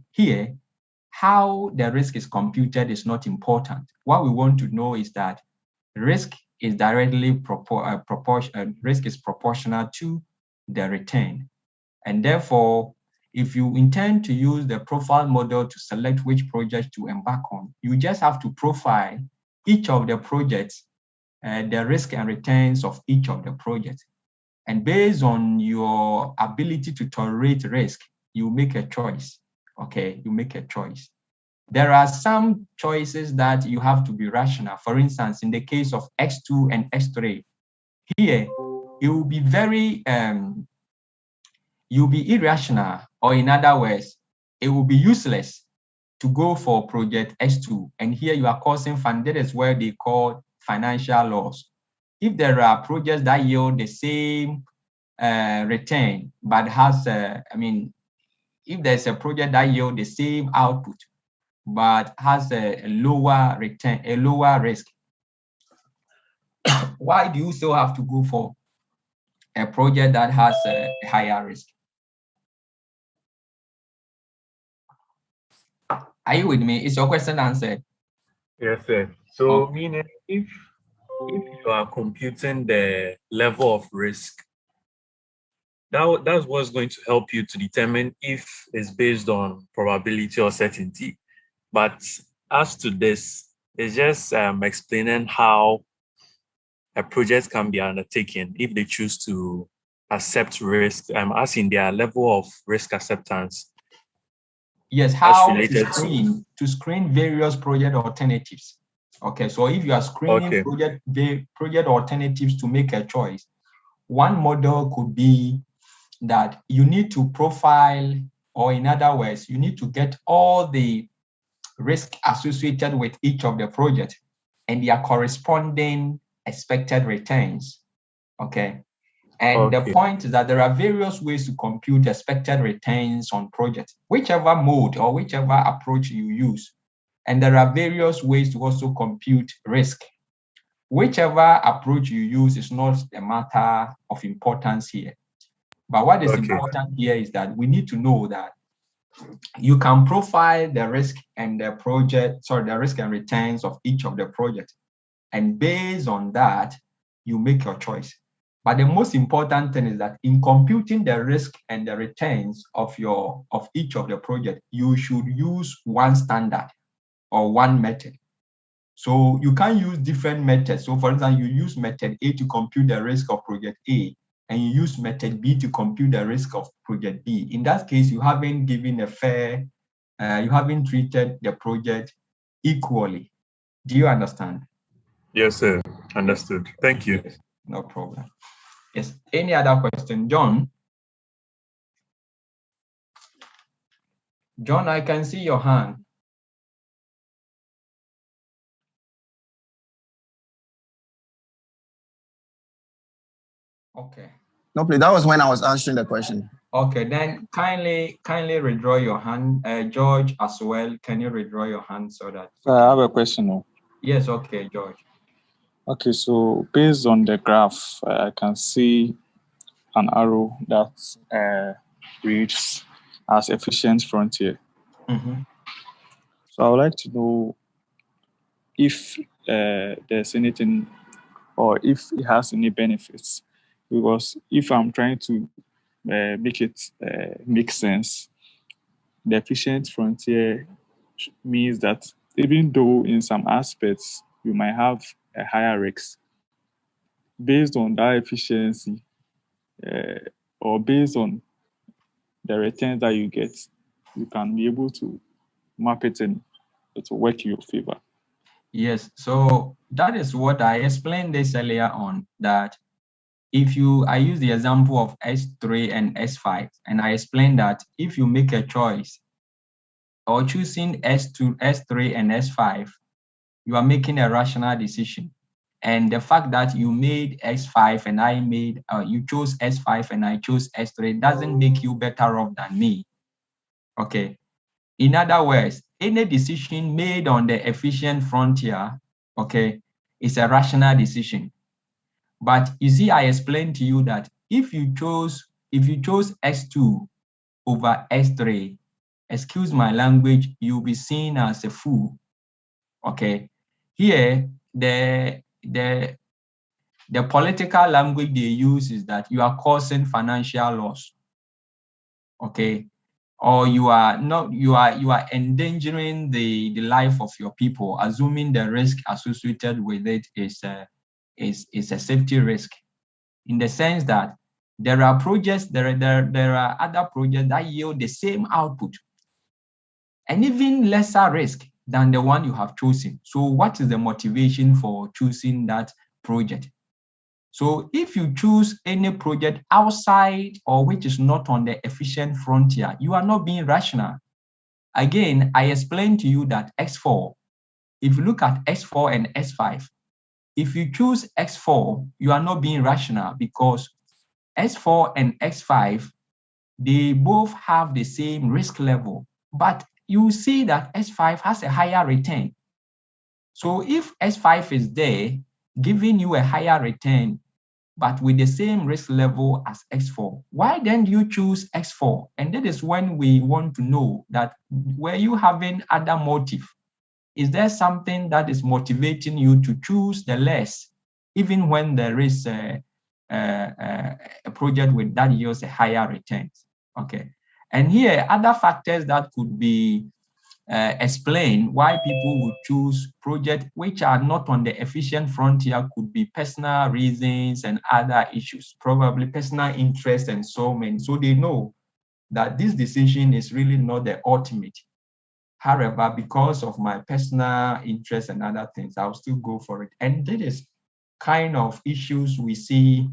how the risk is computed is not important. What we want to know is that risk is directly proportional to the return. And therefore, if you intend to use the profile model to select which project to embark on, you just have to profile each of the projects, the risk and returns of each of the projects. And based on your ability to tolerate risk, you make a choice. Okay, you make a choice. There are some choices that you have to be rational. For instance, in the case of X2 and X3, here it will be you'll be irrational, or in other words, it will be useless to go for project X2. And here you are causing that is where they call financial loss. If there are projects that yield the same return, but has, if there's a project that yield the same output, but has a lower return, a lower risk, why do you still have to go for a project that has a higher risk? Are you with me? Is your question answered? Yes, sir. So meaning if you are computing the level of risk, that's what's going to help you to determine if it's based on probability or certainty. But as to this, it's just explaining how a project can be undertaken if they choose to accept risk, as in their level of risk acceptance. Yes, how to screen various project alternatives. Okay, so if you are screening project alternatives to make a choice, one model could be that you need to profile, or in other words, you need to get all the risk associated with each of the projects and their corresponding expected returns. Okay. And the point is that there are various ways to compute expected returns on projects, whichever mode or whichever approach you use. And there are various ways to also compute risk. Whichever approach you use is not a matter of importance here. But what is important here is that we need to know that you can profile the risk and the risk and returns of each of the projects. And based on that, you make your choice. But the most important thing is that in computing the risk and the returns of each of the project, you should use one standard or one method. So you can't use different methods. So for example, you use method A to compute the risk of project A, and you use method B to compute the risk of project B. In that case, you haven't given a fair, you haven't treated the project equally. Do you understand? Yes, sir. Understood. Thank you. Yes, no problem. Yes. Any other question? John? John, I can see your hand. Okay. No, please. That was when I was answering the question. Okay, then kindly redraw your hand. George as well. Can you redraw your hand so that? I have a question now. Yes. Okay, George. Okay, so based on the graph, I can see an arrow that reads as efficient frontier. Mm-hmm. So I would like to know if there's anything or if it has any benefits, because if I'm trying to make it make sense, the efficient frontier means that even though in some aspects you might have a higher risk, based on that efficiency or based on the returns that you get, you can be able to map it and it will work in your favor. Yes, so that is what I explained this earlier on, that I use the example of S3 and S5, and I explained that if you make a choice or choosing S2, S3, and S5, you are making a rational decision. And the fact that you made S5 and you chose S5 and I chose S3 doesn't make you better off than me. Okay. In other words, any decision made on the efficient frontier, okay, is a rational decision. But you see, I explained to you that if you chose S2 over S3, excuse my language, you'll be seen as a fool. Okay. Here, the political language they use is that you are causing financial loss. Okay. Or you are endangering the life of your people, assuming the risk associated with it is a safety risk, in the sense that there are projects, there are other projects that yield the same output and even lesser risk than the one you have chosen. So what is the motivation for choosing that project? So if you choose any project outside or which is not on the efficient frontier, you are not being rational. Again, I explained to you that X4, if you look at X4 and S5, if you choose X4, you are not being rational because S4 and X5, they both have the same risk level, but you see that S5 has a higher return. So if S5 is there, giving you a higher return, but with the same risk level as X4, why then do you choose X4? And that is when we want to know that, were you having other motive? Is there something that is motivating you to choose the less, even when there is a project with that yields a higher returns? Okay. And here, other factors that could be explain why people would choose projects which are not on the efficient frontier could be personal reasons and other issues, probably personal interest and so many. So they know that this decision is really not the ultimate. However, because of my personal interest and other things, I'll still go for it. And that is kind of issues we see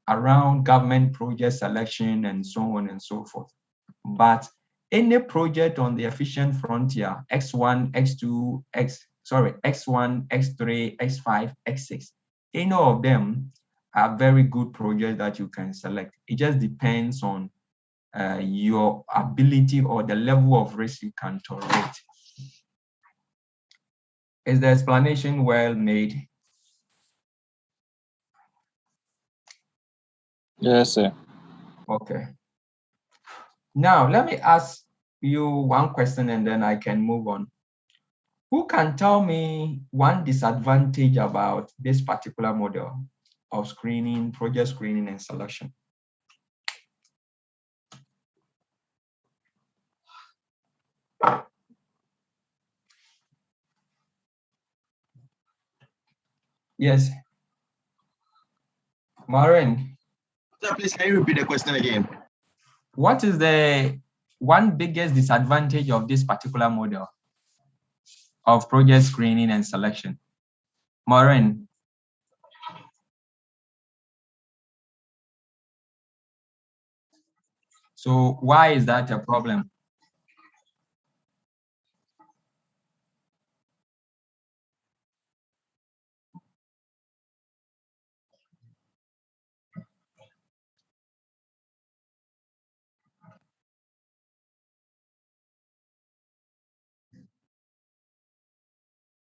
around government project selection and so on and so forth. But any project on the efficient frontier, X1, X2, X1, X3, X5, X6, any of them are very good projects that you can select. It just depends on your ability or the level of risk you can tolerate. Is the explanation well made? Yes, sir. Okay. Now, let me ask you one question and then I can move on. Who can tell me one disadvantage about this particular model? of screening, project screening and selection? Yes. Maureen. Sir, please, can you repeat the question again? What is the one biggest disadvantage of this particular model of project screening and selection? Maureen. So why is that a problem?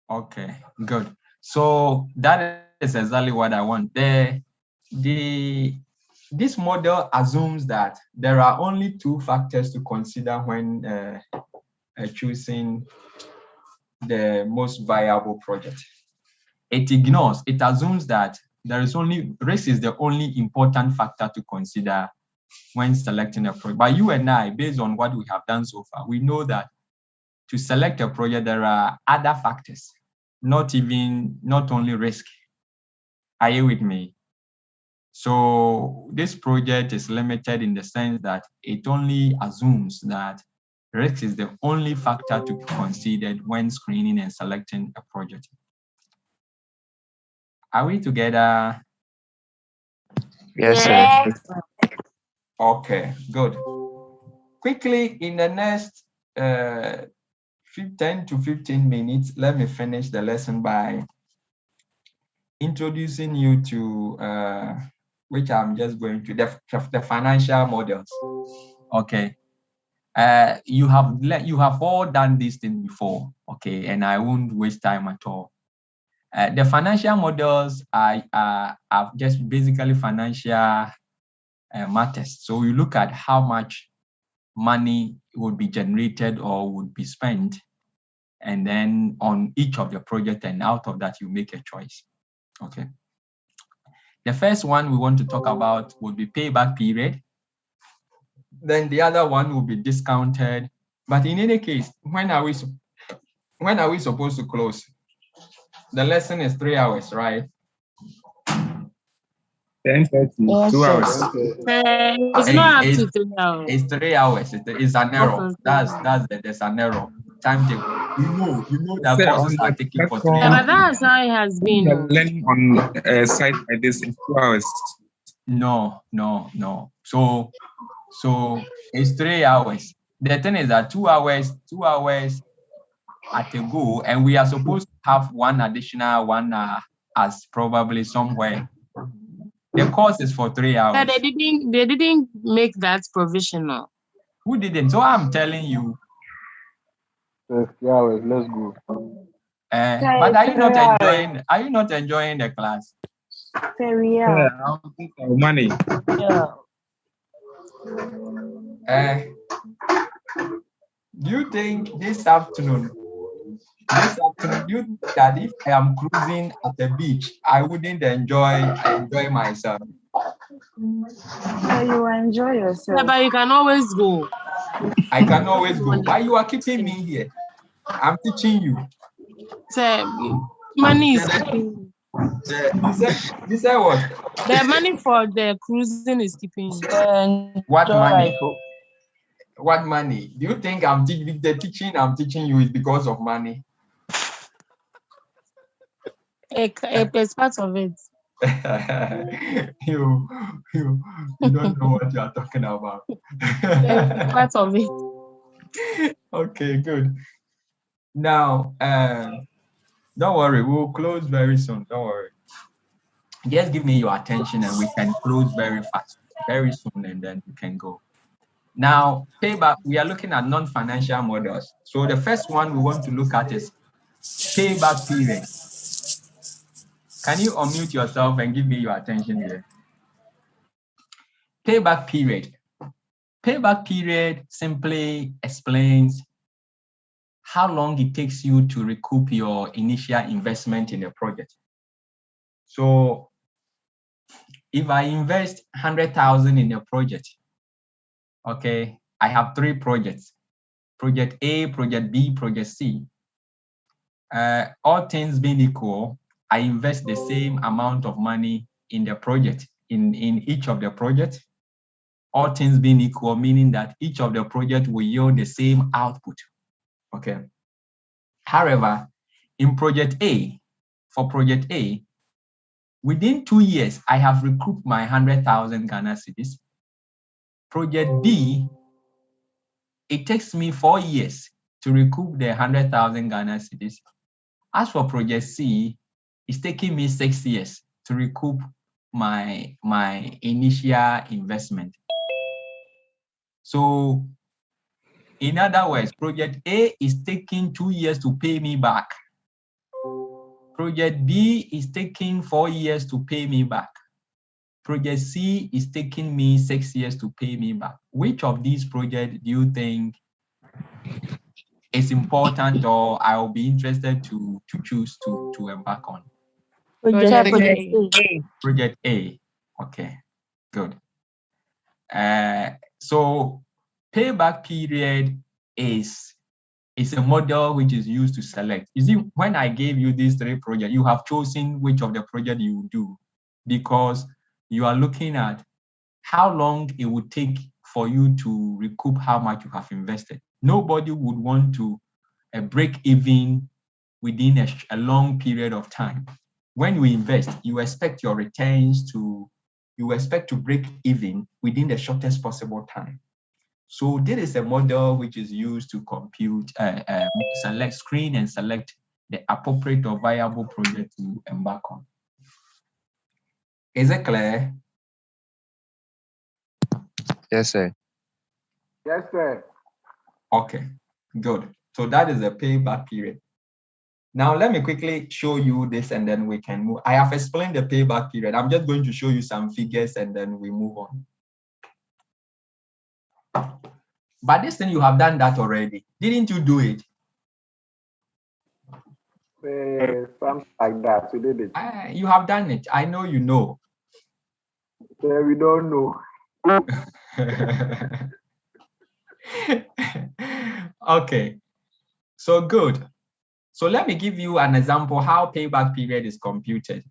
Okay, good. So that is exactly what I want. This model assumes that there are only two factors to consider when choosing the most viable project. It assumes that risk is the only important factor to consider when selecting a project. But you and I, based on what we have done so far, we know that to select a project, there are other factors, not only risk. Are you with me? So this project is limited in the sense that it only assumes that risk is the only factor to be considered when screening and selecting a project. Are we together? Yes, sir. Okay, good. Quickly, in the next 10 to 15 minutes, let me finish the lesson by introducing you to which I'm just going to the financial models. Okay. You have all done this thing before, okay, and I won't waste time at all. The financial models are just basically financial matters. So you look at how much money would be generated or would be spent, and then on each of the project, and out of that you make a choice. Okay. The first one we want to talk about would be payback period. Then the other one will be discounted. But in any case, when are we supposed to close? The lesson is 3 hours, right? 10:30, 2 hours. It's not up to 3 hours. It's 3 hours. It's an error. There's an error. Timetable. You know that courses are taking for 3 hours. But that's how it has been. Learning on a site like this in 2 hours. No. So it's 3 hours. The thing is that 2 hours at a go, and we are supposed to have one additional one as probably somewhere. The course is for 3 hours. But they didn't make that provisional. Who didn't? So I'm telling you. 3 hours, let's go. But are you not enjoying the class? Money. Yeah. Do you think this afternoon, you that if I am cruising at the beach, I wouldn't enjoy myself? You enjoy yourself. Yeah, but you can always go. I can always go. Why you are keeping me here? I'm teaching you. Money is keeping you. You said what? The money for the cruising is keeping you. What money? What money? Do you think the teaching I'm teaching you is because of money? It's part of it. you don't know what you are talking about. It's part of it. Okay, good. Now, don't worry, we'll close very soon. Don't worry. Just give me your attention and we can close very fast, very soon, and then we can go. Now, payback, we are looking at non-financial models. So the first one we want to look at is payback period. Can you unmute yourself and give me your attention here? Payback period. Payback period simply explains how long it takes you to recoup your initial investment in a project. So if I invest 100,000 in a project, okay, I have 3 projects, project A, project B, project C. All things being equal, I invest the same amount of money in the project, in each of the projects. All things being equal, meaning that each of the projects will yield the same output. Okay. However, in project A, for project A, within 2 years, I have recouped my 100,000 Ghana cedis. Project B, it takes me 4 years to recoup the 100,000 Ghana cedis. As for project C, it's taking me 6 years to recoup my initial investment. So, in other words, project A is taking 2 years to pay me back. Project B is taking 4 years to pay me back. Project C is taking me 6 years to pay me back. Which of these projects do you think is important, or I will be interested to choose to embark on? Project A. Project A. Okay, good. So payback period is a model which is used to select. You see, when I gave you these 3 projects, you have chosen which of the project you do, because you are looking at how long it would take for you to recoup how much you have invested. Nobody would want to break even within a long period of time. When you invest, you expect your returns you expect to break even within the shortest possible time. So this is a model which is used to compute, screen and select the appropriate or viable project to embark on. Is it clear? Yes, sir. Yes, sir. Okay, good. So that is the payback period. Now, let me quickly show you this and then we can move. I have explained the payback period. I'm just going to show you some figures and then we move on. But this thing, you have done that already. Didn't you do it? Something like that. We did it. You have done it. I know you know. We don't know. Okay, so good. So let me give you an example how payback period is computed.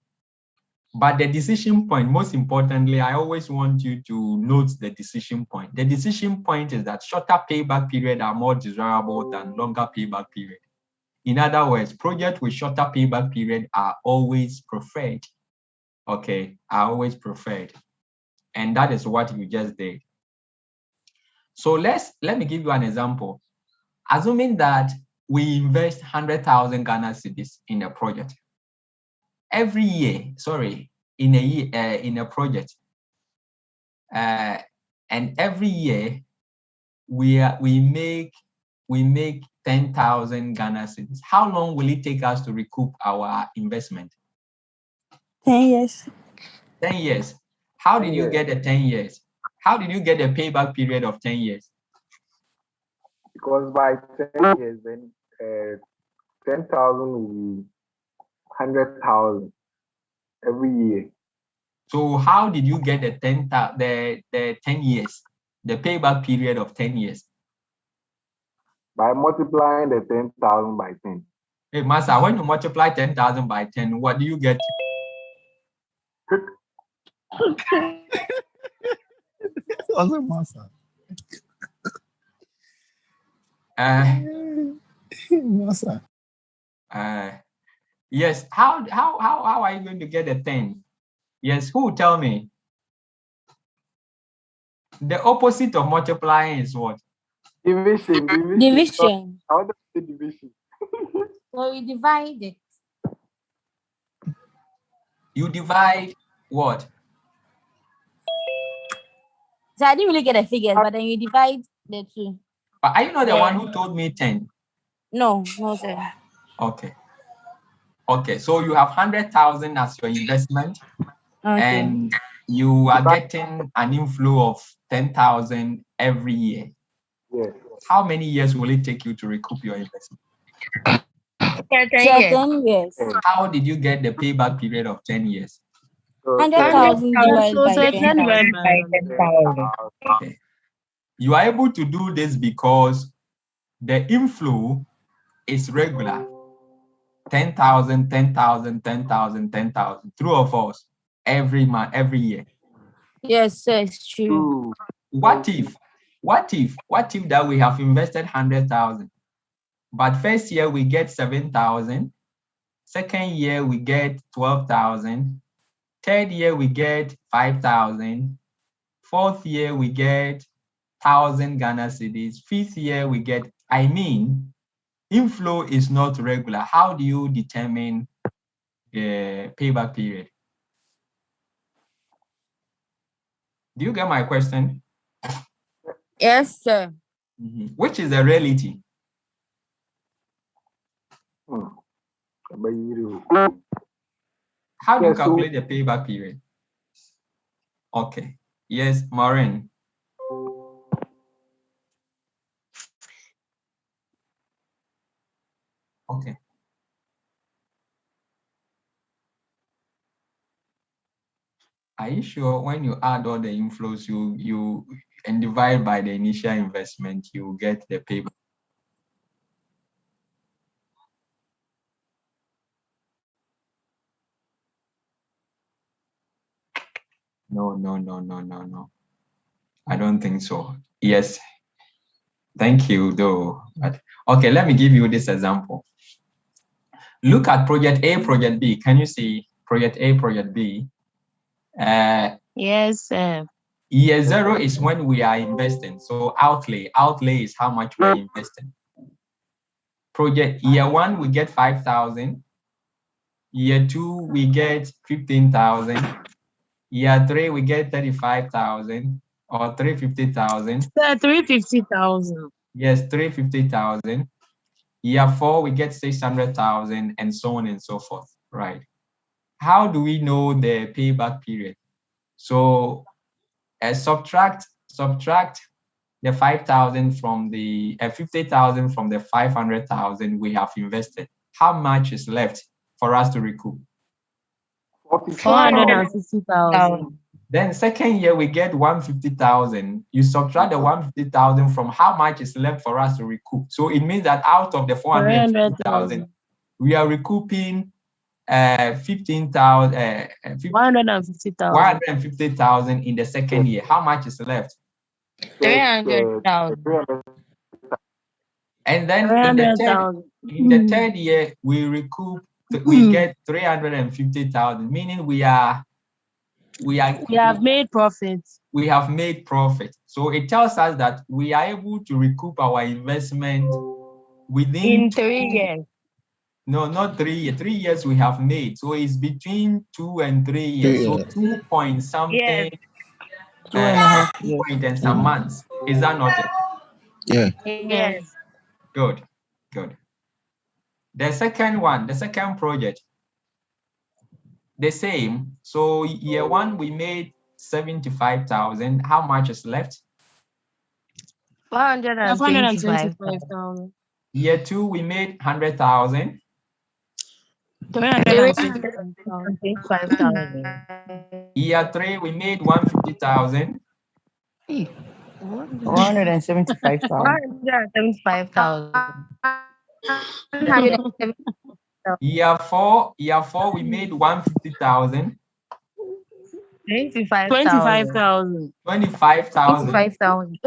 But the decision point, most importantly, I always want you to note the decision point. The decision point is that shorter payback period are more desirable than longer payback period. In other words, projects with shorter payback period are always preferred. Okay, are always preferred. And that is what you just did. So let me give you an example. Assuming that we invest 100,000 Ghana cedis in a project. Every year, in a project, and every year we make 10,000 Ghana cedis. How long will it take us to recoup our investment? 10 years. 10 years. How did you get the 10 years? How did you get the payback period of 10 years? Because by 10 years, then 10,000 will be 100,000 every year. So how did you get the 10 years, the payback period of 10 years? By multiplying the 10,000 by 10. Hey, Master, when you multiply 10,000 by 10, what do you get? Also, Master. Master. Yes. How are you going to get a 10? Yes. Who tell me? The opposite of multiplying is what? Division. Division. I want to say division. So we divide it. You divide what? So I didn't really get the figures, but then you divide the two. But are you not the one who told me 10? No, sir. Okay. Okay, so you have 100,000 as your investment, and you are getting an inflow of 10,000 every year. Yes. How many years will it take you to recoup your investment? 10 years. How did you get the payback period of 10 years? 100,000 divided by So 10,000. 10,000. Okay. You are able to do this because the inflow is regular. 10,000, 10,000, 10,000, 10,000. True or false? Every month, every year. Yes, sir, it's true. What if that we have invested 100,000, but first year we get 7,000, second year we get 12,000, third year we get 5,000, fourth year we get 1,000 Ghana cedis, fifth year we get, inflow is not regular. How do you determine the payback period? Do you get my question? Yes, sir. Which is the reality? How do you calculate the payback period? Okay. Yes, Maureen. Okay. Are you sure when you add all the inflows, you and divide by the initial investment, you get the payback? No. I don't think so. Yes. Thank you, though. But, okay, let me give you this example. Look at project A, project B. Can you see project A, project B? Yes, sir. Year zero is when we are investing. So outlay is how much we're investing. Project year one, we get 5,000. Year two, we get 15,000. Year three, we get 35,000 or 350,000. 350,000. Yes, 350,000. Year four, we get 600,000 and so on and so forth, right? How do we know the payback period? So subtract the 5,000 from the 50,000 from the 500,000 we have invested. How much is left for us to recoup? 450,000. Then second year we get 150,000. You subtract the 150,000 from how much is left for us to recoup. So it means that out of the 450,000, we are recouping 150,000 in the second year. How much is left? 300,000. And then in the third year, we recoup, we get 350,000, meaning we have made profits. We have made profit. So it tells us that we are able to recoup our investment within 3 years. No, not 3 years. 3 years we have made. So it's between 2 and 3 years. So 2 point something. Yes. 2.5 2 point and some months. Is that not it? Yeah. Yes. Good. The second one, the second project, the same. So year one, we made 75,000. How much is left? 425,000. Year two, we made 100,000. 325,000. Year three, we made 150,000. 175,000. Year four, we made 150,000. 25,000. 25,000.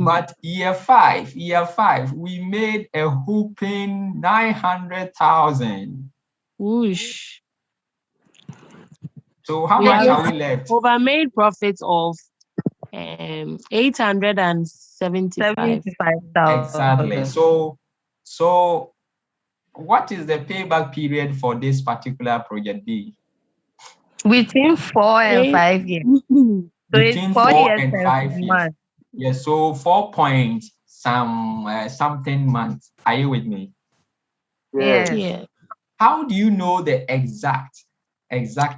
But year five, we made a whooping 900,000. Whoosh. So how much are we left? Overmade profits of 875,000. Exactly. So what is the payback period for this particular project B? Between 4 and 5 years. Between 4 and 5 years. Yes, so 4 point something months. Are you with me? Yes. Yeah. How do you know the exact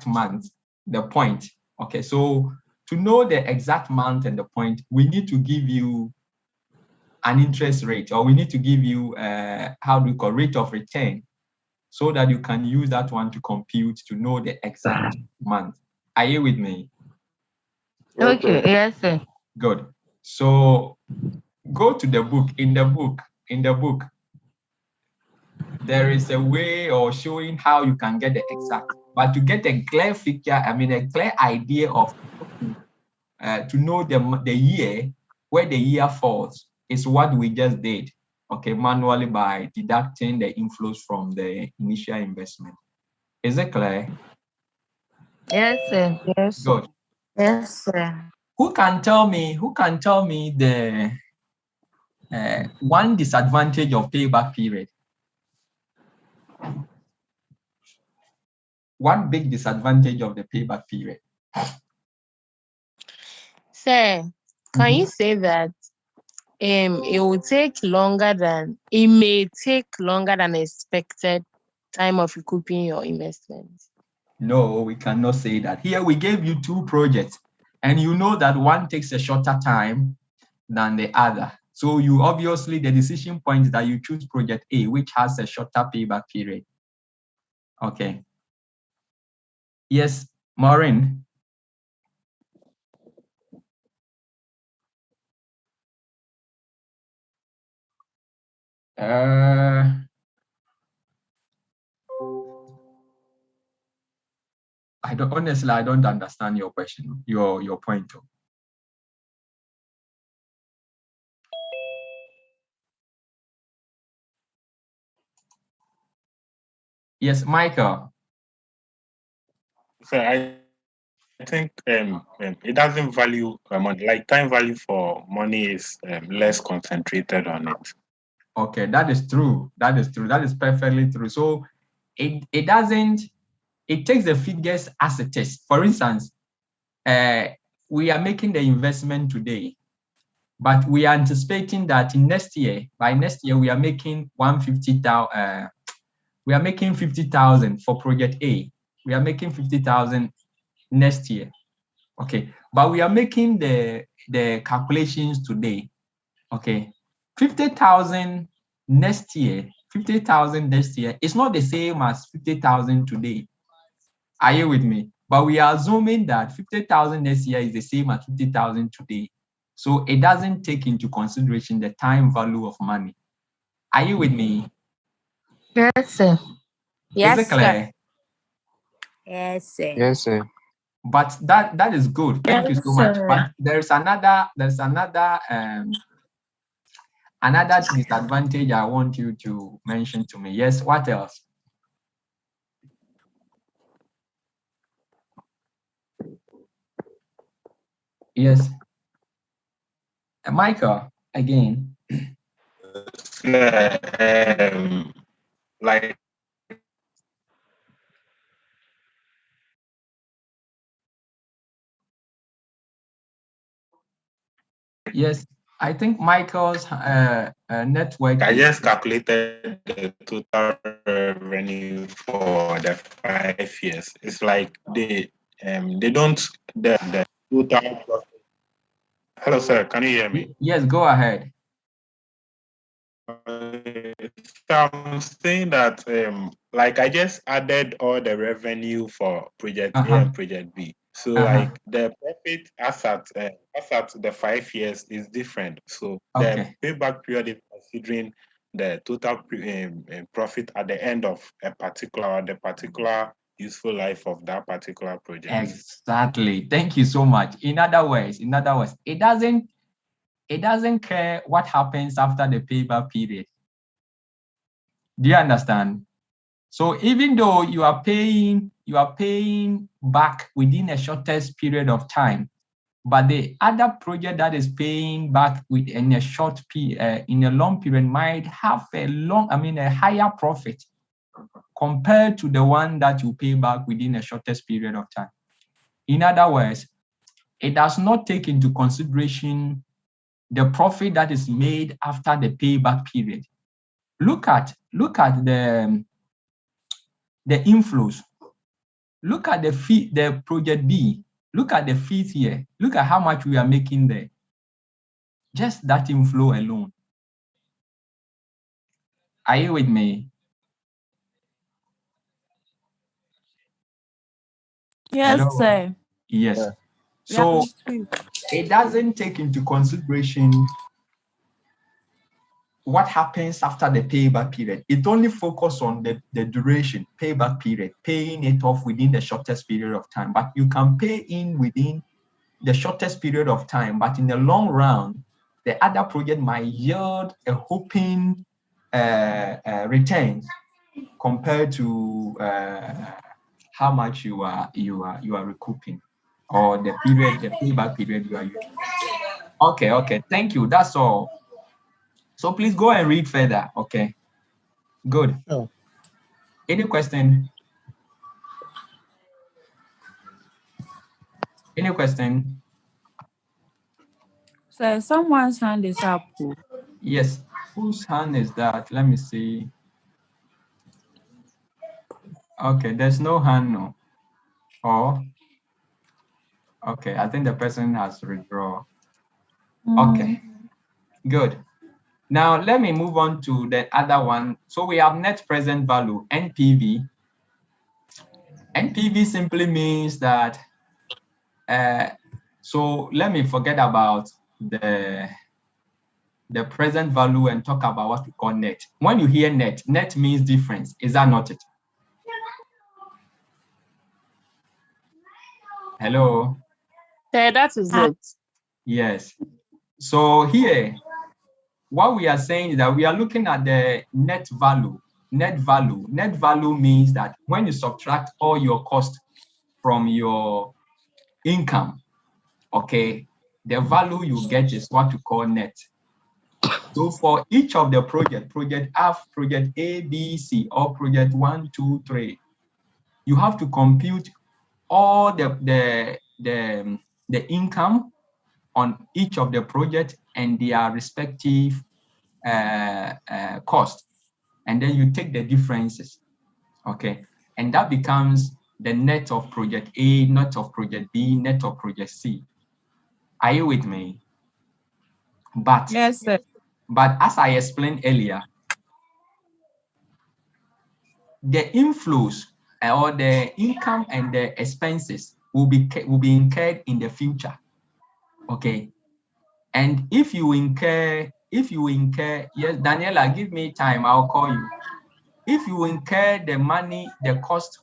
month, the point? Okay, so to know the exact month and the point, we need to give you an interest rate, or we need to give you rate of return, so that you can use that one to compute to know the exact month. Are you with me? Okay, yes, sir. Good. So go to the book. In the book, there is a way of showing how you can get the exact. But to get a clear picture, a clear idea of to know the year, where the year falls, is what we just did, okay, manually by deducting the inflows from the initial investment. Is it clear? Yes, sir. Yes. Good. Yes, sir. Who can tell me the one disadvantage of payback period? One big disadvantage of the payback period. Sir, can you say that it may take longer than expected time of recouping your investment? No, we cannot say that. Here we gave you two projects, and you know that one takes a shorter time than the other. So you obviously, the decision point is that you choose project A, which has a shorter payback period. Okay. Yes, Maureen. I don't understand your question, your point. Yes, Michael. So I think it doesn't value money. Like time value for money is less concentrated on it. Okay, that is true. That is perfectly true. So it takes the figures as it is. For instance, we are making the investment today, but we are anticipating that by next year, we are making 150,000. We are making 50,000 for project A. We are making 50,000 next year. Okay, but we are making the calculations today. Okay, 50,000 next year. 50,000 next year is not the same as 50,000 today. Are you with me? But we are assuming that 50,000 next year is the same as 50,000 today. So it doesn't take into consideration the time value of money. Are you with me? Yes, sir. Is it clear? Yes, sir. Yes, sir. But that is good. Thank you so much. Sir. But there's another disadvantage I want you to mention to me. Yes, what else? Yes. Michael, again. Like yes, I think Michael's network. I just calculated the total revenue for the 5 years. It's like they don't the total profit. Hello, sir. Can you hear me? Yes, go ahead. So I'm saying that like I just added all the revenue for project A and project B. So like the profit as at the 5 years is different. So the payback period is considering the total profit at the end of the particular useful life of that particular project. Exactly. Thank you so much. In other words, it doesn't care what happens after the payback period. Do you understand? So even though you are paying back within a shortest period of time, but the other project that is paying back in a long period might have a higher profit compared to the one that you pay back within a shortest period of time. In other words, it does not take into consideration the profit that is made after the payback period. Look at the inflows. Look at the project B. Look at the fifth year. Look at how much we are making there. Just that inflow alone. Are you with me? Yes, Hello? sir. Yes. Yeah. So it doesn't take into consideration what happens after the payback period. It only focuses on the duration, payback period, paying it off within the shortest period of time. But you can pay in within the shortest period of time, but in the long run, the other project might yield a hoping returns compared to how much you are recouping, or the payback period you are using. Okay, thank you. That's all. So please go and read further. Okay, good. Oh. Any question? Any question? So someone's hand is up. Yes. Whose hand is that? Let me see. Okay, there's no hand, no. Or okay, I think the person has withdrawn. Okay, good. Now let me move on to the other one. So we have net present value, NPV. NPV simply means that, so let me forget about the present value and talk about what we call net. When you hear net, net means difference. Is that not it? Hello? Yeah, that is it. Yes. So here, what we are saying is that we are looking at the net value. Net value. Net value means that when you subtract all your costs from your income, okay, the value you get is what we call net. So for each of the project F, project A, B, C, or project 1, 2, 3, you have to compute all the income on each of the project and their respective cost, and then you take the differences, okay, and that becomes the net of project A, net of project B, net of project C. Are you with me? But yes, sir. But as I explained earlier, the inflows or the income and the expenses will be incurred in the future, okay. And if you incur, yes, Daniela, give me time, I'll call you. If you incur the money, the cost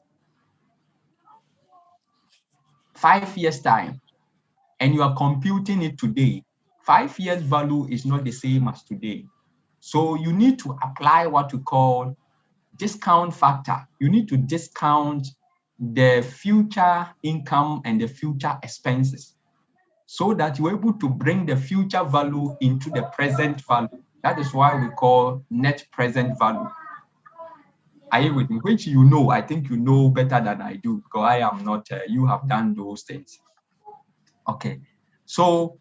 5 years time, and you are computing it today, 5 years value is not the same as today. So you need to apply what we call discount factor. You need to discount the future income and the future expenses so that you're able to bring the future value into the present value. That is why we call net present value. Are you with me? Which you know, I think you know better than I do, because I am not, you have done those things. Okay, so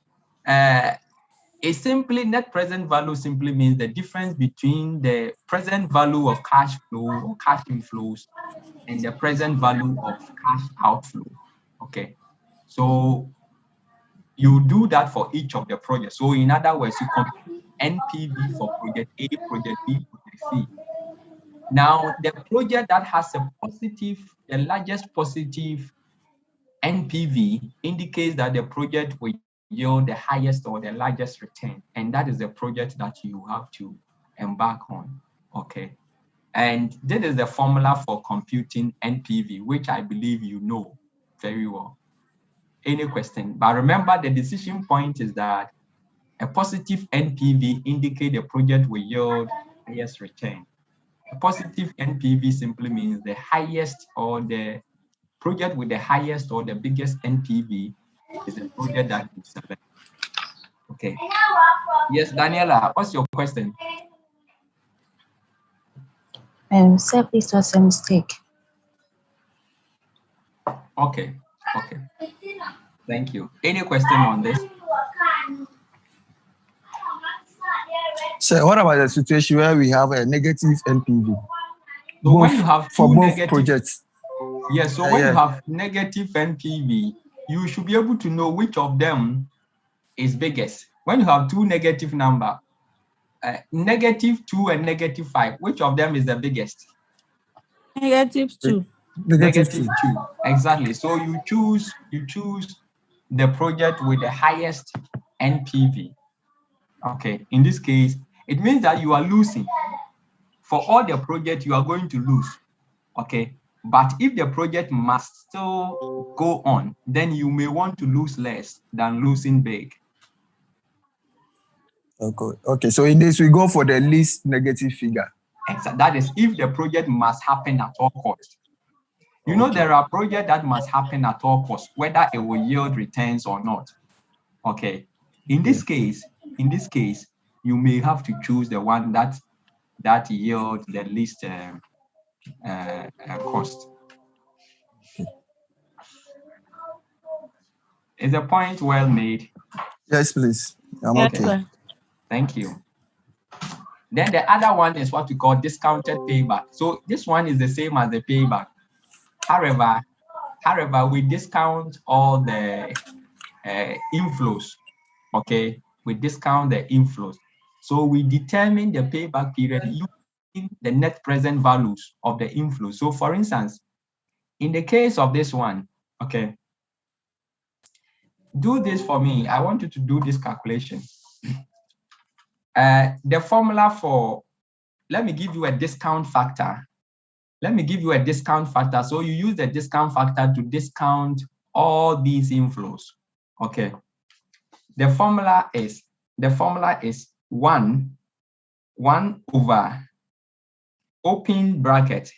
it's simply net present value simply means the difference between the present value of cash flow or cash inflows and the present value of cash outflow. Okay, so you do that for each of the projects. So in other words, you compute NPV for project A, project B, project C. Now, the project that has a positive, the largest positive NPV indicates that the project will yield the highest or the largest return. And that is the project that you have to embark on, okay? And this is the formula for computing NPV, which I believe you know very well. Any question? But remember, the decision point is that a positive NPV indicates the project will yield highest return. A positive NPV simply means the highest or the project with the highest or the biggest NPV is the project that you select. Okay. Yes, Daniela, what's your question? Sir, please, was a mistake. Okay. Thank you. Any question on this? So what about the situation where we have a negative NPV? So when you have for both negative projects. Yes, so when you have negative NPV, you should be able to know which of them is biggest. When you have two negative number, -2 and -5, which of them is the biggest? -2. Negative 2. Exactly. So you choose the project with the highest NPV. Okay. In this case, it means that you are losing. For all the project, you are going to lose. Okay. But if the project must still go on, then you may want to lose less than losing big. Okay. So in this, we go for the least negative figure. Exactly. That is if the project must happen at all costs. You know, there are projects that must happen at all costs, whether it will yield returns or not. Okay. In this case, you may have to choose the one that yields the least cost. Is the point well made? Yes, please. I'm okay. Thank you. Then the other one is what we call discounted payback. So this one is the same as the payback. However, we discount all the inflows. Okay, we discount the inflows. So we determine the payback period using the net present values of the inflows. So for instance, in the case of this one, okay, do this for me. I want you to do this calculation. The formula for, let me give you a discount factor. So you use the discount factor to discount all these inflows. Okay. The formula is 1 over open bracket.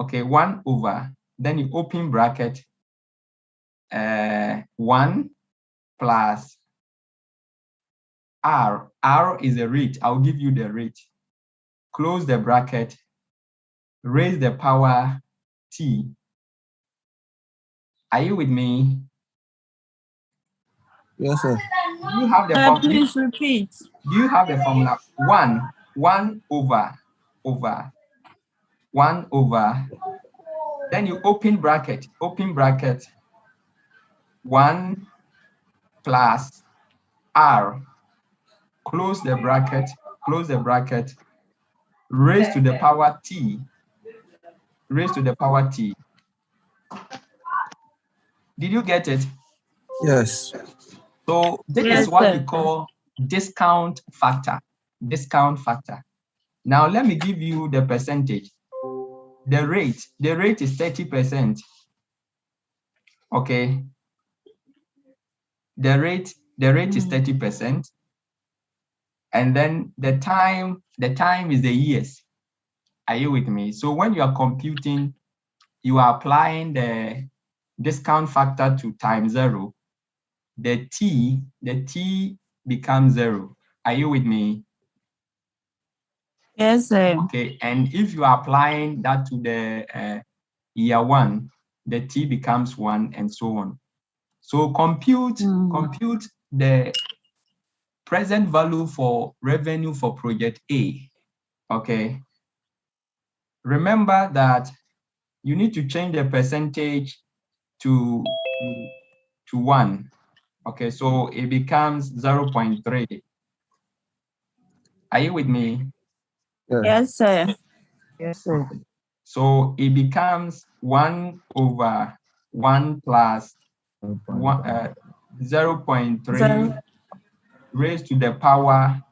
Okay, 1 over, then you open bracket 1 plus R. R is the rate. I'll give you the rate. Close the bracket, raise the power T. Are you with me? Yes, sir. Do you have the formula? Please repeat. Do you have the formula? 1 over 1 over, then you open bracket 1 plus R. Close the bracket, raise to the power T. Did you get it? Yes. So this is what we call discount factor. Now let me give you the percentage. The rate is 30%. Okay. The rate is 30%. And then the time is the years. Are you with me? So when you are computing, you are applying the discount factor to time 0. The T becomes 0. Are you with me? Yes, sir. Okay, and if you are applying that to the year 1, the T becomes 1 and so on. So compute the present value for revenue for project A. Okay. Remember that you need to change the percentage to 1. Okay, so it becomes 0.3. Are you with me? Yes, sir. Yes, sir. So it becomes 1 over 1 plus 0.3 raised to the power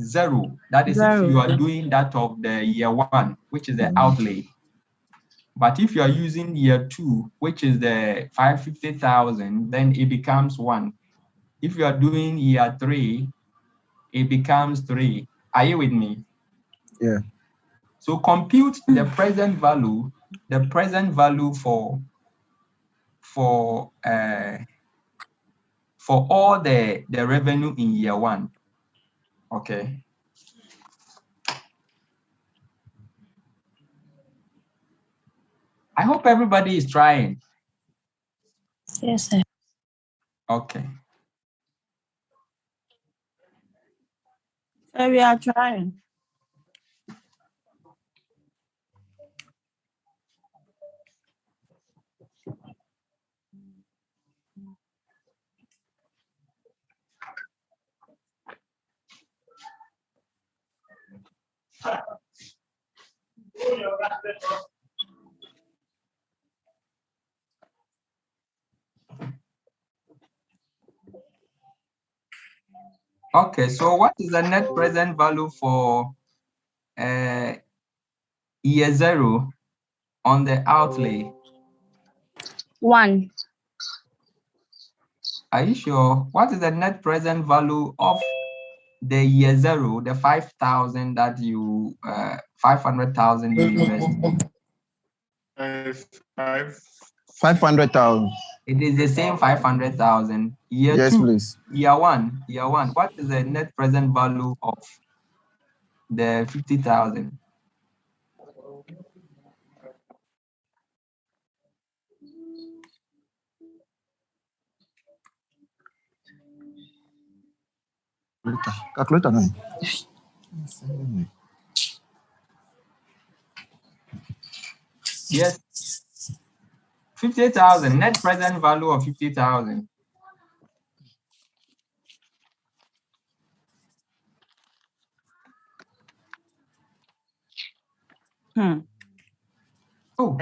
0. That is if you are doing that of the year 1, which is the outlay. But if you are using year 2, which is the 550,000, then it becomes 1. If you are doing year 3, it becomes 3. Are you with me? Yeah. So compute the present value, for all the revenue in year 1. Okay. I hope everybody is trying. Yes, sir. Okay. So we are trying. Okay, so what is the net present value for year 0 on the outlay? 1. Are you sure? What is the net present value of the year 0, the 5,000 that you 500,000 you invest? 500,000. It is the same 500,000. Year Yes, 2, please. year 1. What is the net present value of the 50,000? Calculator. Yes, 50,000. Net present value of 50,000. Oh,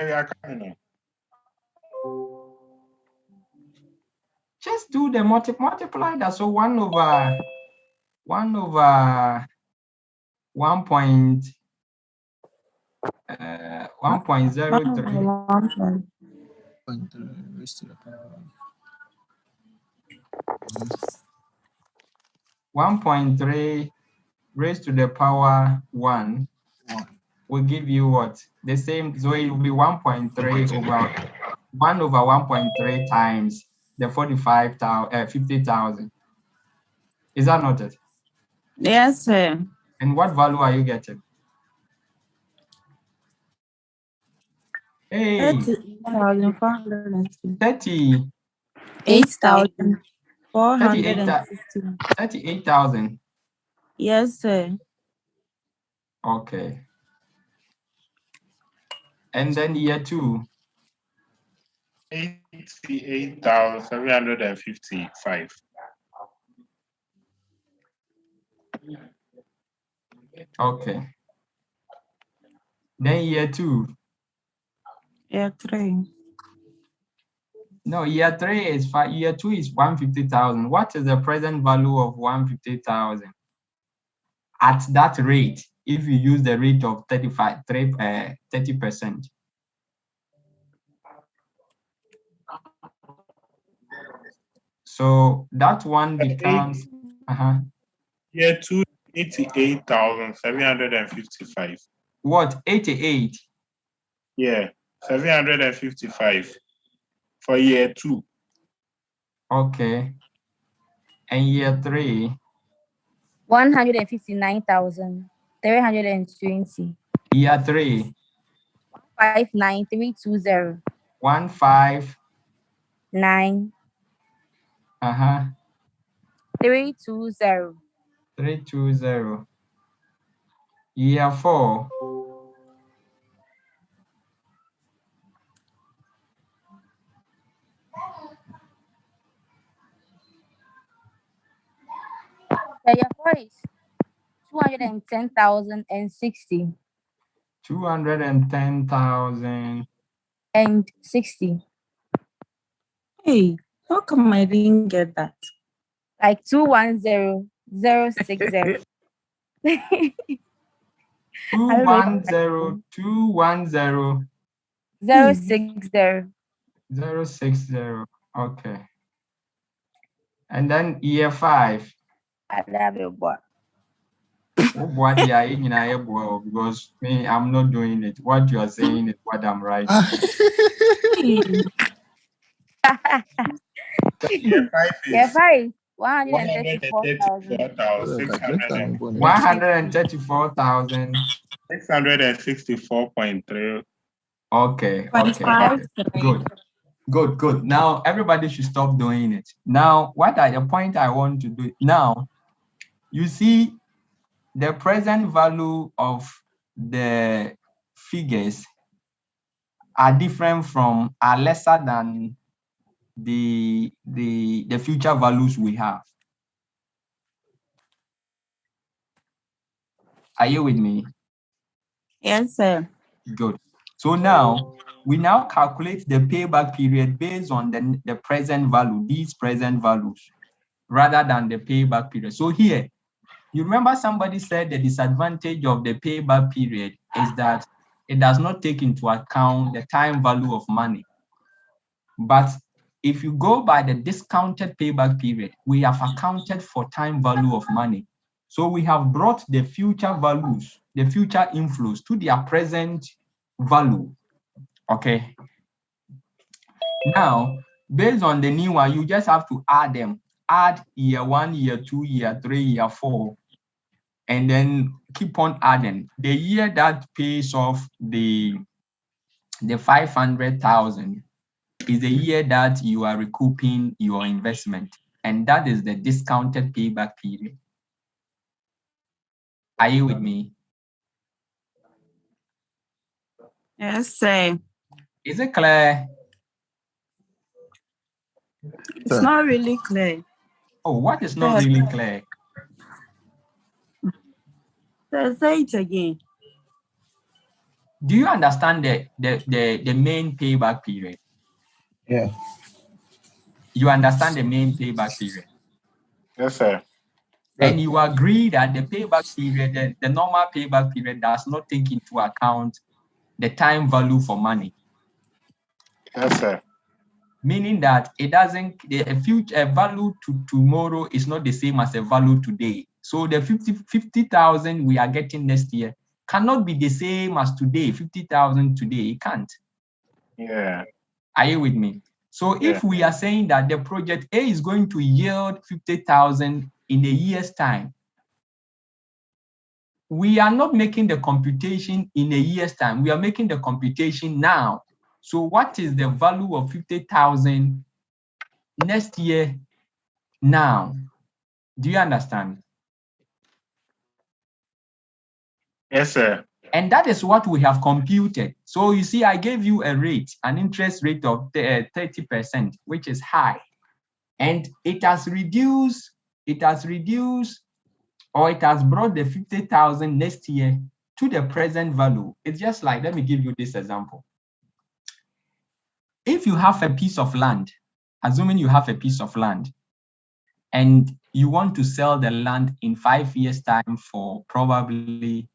just do the multiply that. So 1 over 1.03 1.3 raised to the power 1 will give you what? The same, so it will be 1.3 over 1 over 1.3 times the 50,000. Is that not it? Yes, sir. And what value are you getting? Hey, 38,450. 38,000. Yes, sir. Okay. And then year 2. 88,755. Okay. Then year 2. Year 3. No, year 3 is 5. Year 2 is 150,000. What is the present value of 150,000 at that rate? If you use the rate of 30%. So that one becomes Year 2, 88,755. What? 88? Yeah, 755 for year 2. Okay. And year 3? 159,320. Year 3? 159,320. 159. 320. 320. Year 4? 210,060. 210,000. And 60. Hey, how come I didn't get that? Like 210,060. 210, 210. 060. 060. Okay. And then year 5. Because me, I'm not doing it. What you are saying is what I'm writing. Year 5 Year is 5. 134,600. 134,000. 664.3. Okay. Good. Now everybody should stop doing it. Now, what are the point I want to do now? You see, the present value of the figures are different are lesser than the future values we have. Are you with me? Yes, sir. Good. So now we calculate the payback period based on the present value, these present values. rather than the payback period. So here, you remember somebody said the disadvantage of the payback period is that it does not take into account the time value of money. But if you go by the discounted payback period, we have accounted for time value of money. So we have brought the future values, the future inflows to their present value. Okay. Now, based on the new one, you just have to add them. Add year 1, year 2, year 3, year 4, and then keep on adding. The year that pays off the 500,000 is the year that you are recouping your investment, and that is the discounted payback period. Are you with me? Yes, sir. Is it clear? It's not really clear. Oh, what is not really clear? Say it again. Do you understand the main payback period? Yeah. You understand the main payback period? Yes, sir. And you agree that the payback period, the normal payback period, does not take into account the time value for money. Yes, sir. Meaning that it doesn't, the future value to tomorrow is not the same as a value today. So the 50,000 we are getting next year cannot be the same as today. 50,000 today, it can't. Yeah. Are you with me? So if we are saying that the project A is going to yield 50,000 in a year's time, we are not making the computation in a year's time. We are making the computation now. So what is the value of 50,000 next year now? Do you understand? Yes, sir. And that is what we have computed. So you see, I gave you a rate, an interest rate of 30%, which is high. And it has reduced, or it has brought the 50,000 next year to the present value. It's just like, let me give you this example. If you have a piece of land, assuming you have a piece of land, and you want to sell the land in 5 years' time for probably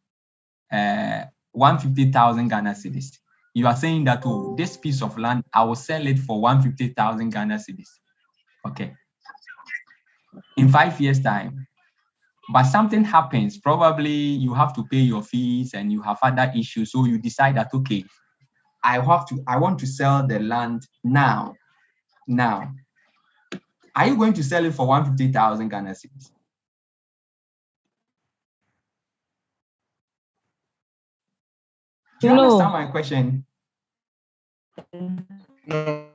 150,000 Ghana cedis. You are saying that, oh, this piece of land, I will sell it for 150,000 Ghana cedis. Okay. In 5 years' time. But something happens. Probably you have to pay your fees and you have other issues. So you decide that, okay, I want to sell the land now. Now, are you going to sell it for 150,000 Ghana cedis? Do you understand my question? No.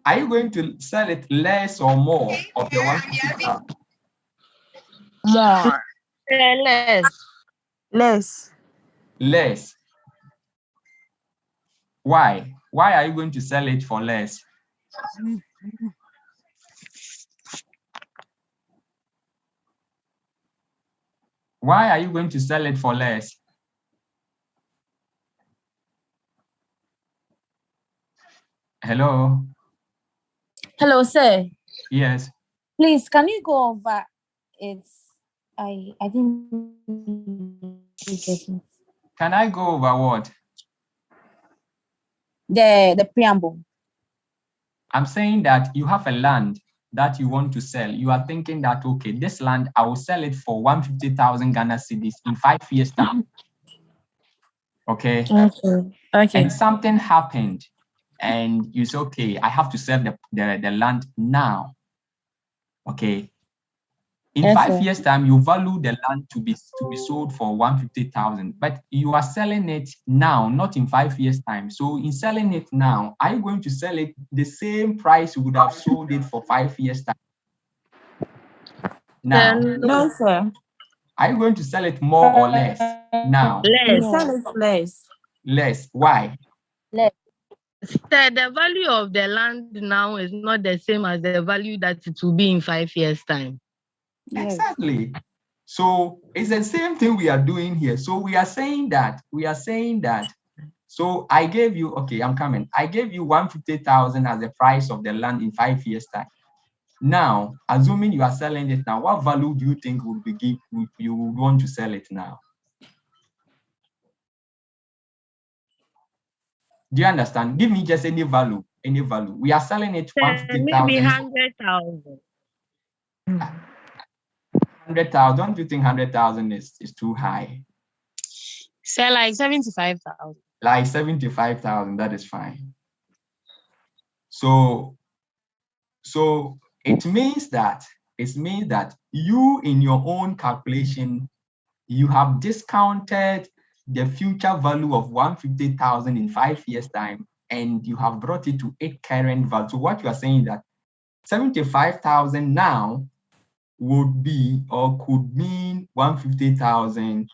Are you going to sell it less or more of the 150,000? More. Less. Why? Why are you going to sell it for less? Why are you going to sell it for less? Hello? Hello, sir. Yes. Please, can you go over it? I didn't get it. Can I go over what? The preamble. I'm saying that you have a land that you want to sell. You are thinking that, okay, this land, I will sell it for 150,000 Ghana cedis in 5 years' time. Okay? Okay. And something happened and you say, okay, I have to sell the land now. Okay? In 5 years' time, you value the land to be sold for 150,000, but you are selling it now, not in 5 years' time. So in selling it now, are you going to sell it the same price you would have sold it for 5 years' time? Now, No, sir. are you going to sell it more or less now? Less. Less. Less. Why? Less. The value of the land now is not the same as the value that it will be in 5 years' time. Exactly. So it's the same thing we are doing here. So we are saying that. So I gave you, okay, I'm coming. I gave you 150,000 as the price of the land in 5 years' time. Now, assuming you are selling it now, what value do you think you would want to sell it now? Do you understand? Give me just any value. Any value. We are selling it 150,000. Maybe 100,000. 100,000. Don't you think 100,000 is too high? Say like 75,000. Like 75,000. That is fine. So it means that you, in your own calculation, you have discounted the future value of 150,000 in 5 years' time, and you have brought it to its current value. So what you are saying is that 75,000 now would be or could mean 150,000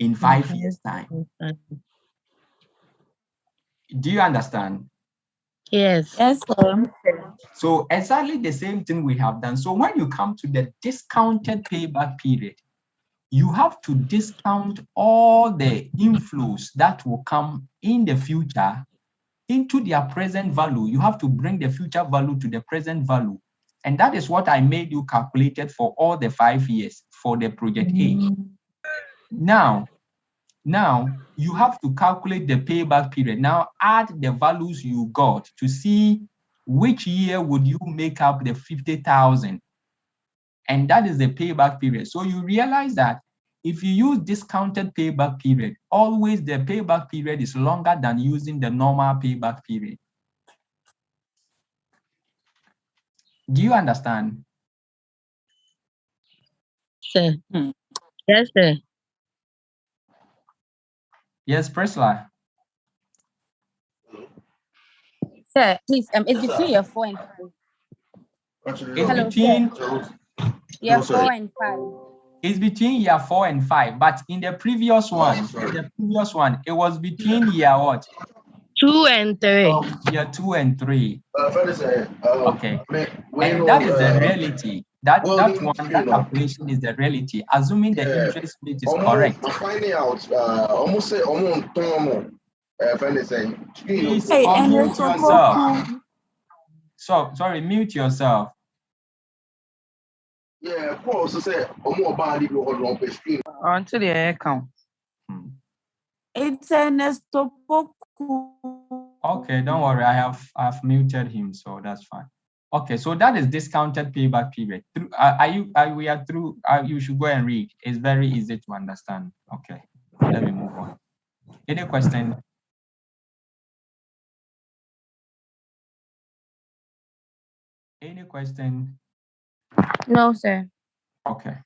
in 5 years' time. Do you understand? Yes. Yes, sir. So exactly the same thing we have done. So when you come to the discounted payback period, you have to discount all the inflows that will come in the future into their present value. You have to bring the future value to the present value. And that is what I made you calculated for all the 5 years for the project A. Now, you have to calculate the payback period. Now add the values you got to see which year would you make up the 50,000. And that is the payback period. So you realize that if you use discounted payback period, always the payback period is longer than using the normal payback period. Do you understand? Sir. Yes, sir. Yes, Priscilla. Sir, please, it's between year 4 and 5. It's Hello, between year 4 and 5. It's between year 4 and 5, but in the previous one, it was between year what? 2 and 3. Year 2 and 3. Okay. And that is the reality. That calculation is the reality, assuming the interest rate is correct. Finding out, almost say, Please unmute yourself. So, sorry, mute yourself. Yeah, of course. Say, Until the account. It's an estopoku. Okay, don't worry. I've muted him, so that's fine. Okay, so that is discounted payback period. We are through. You should go and read. It's very easy to understand. Okay, let me move on. Any question? Any question? No, sir. Okay.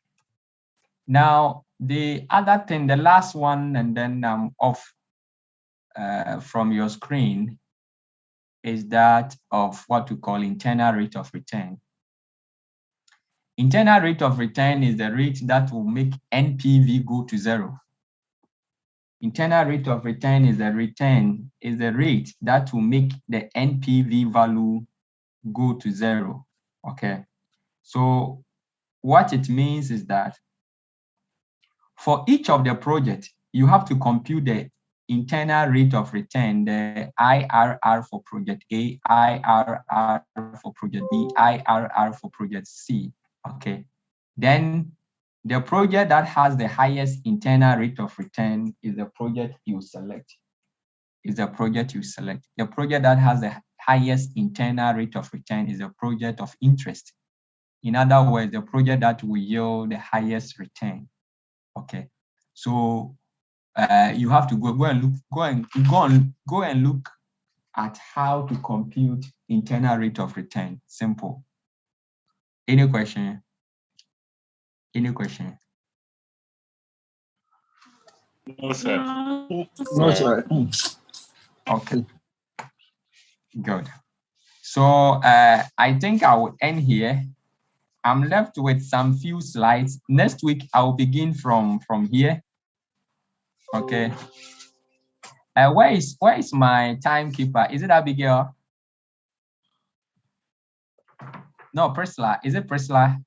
Now, the other thing, the last one, and then off from your screen, is that of what we call internal rate of return. Internal rate of return is the rate that will make NPV go to 0. Internal rate of return is the rate that will make the NPV value go to 0. Okay. So what it means is that for each of the projects, you have to compute the internal rate of return, the IRR for project A, IRR for project B, IRR for project C. Okay. Then the project that has the highest internal rate of return is the project you select. The project that has the highest internal rate of return is a project of interest. In other words, the project that will yield the highest return. Okay. So you have to go and look at how to compute internal rate of return. Simple. Any question? Any question? No, sir. No, sir. Okay. Good. So I think I will end here. I'm left with some few slides. Next week, I'll begin from here. Okay. Where is my timekeeper? Is it Abigail? No, Priscilla. Is it Priscilla?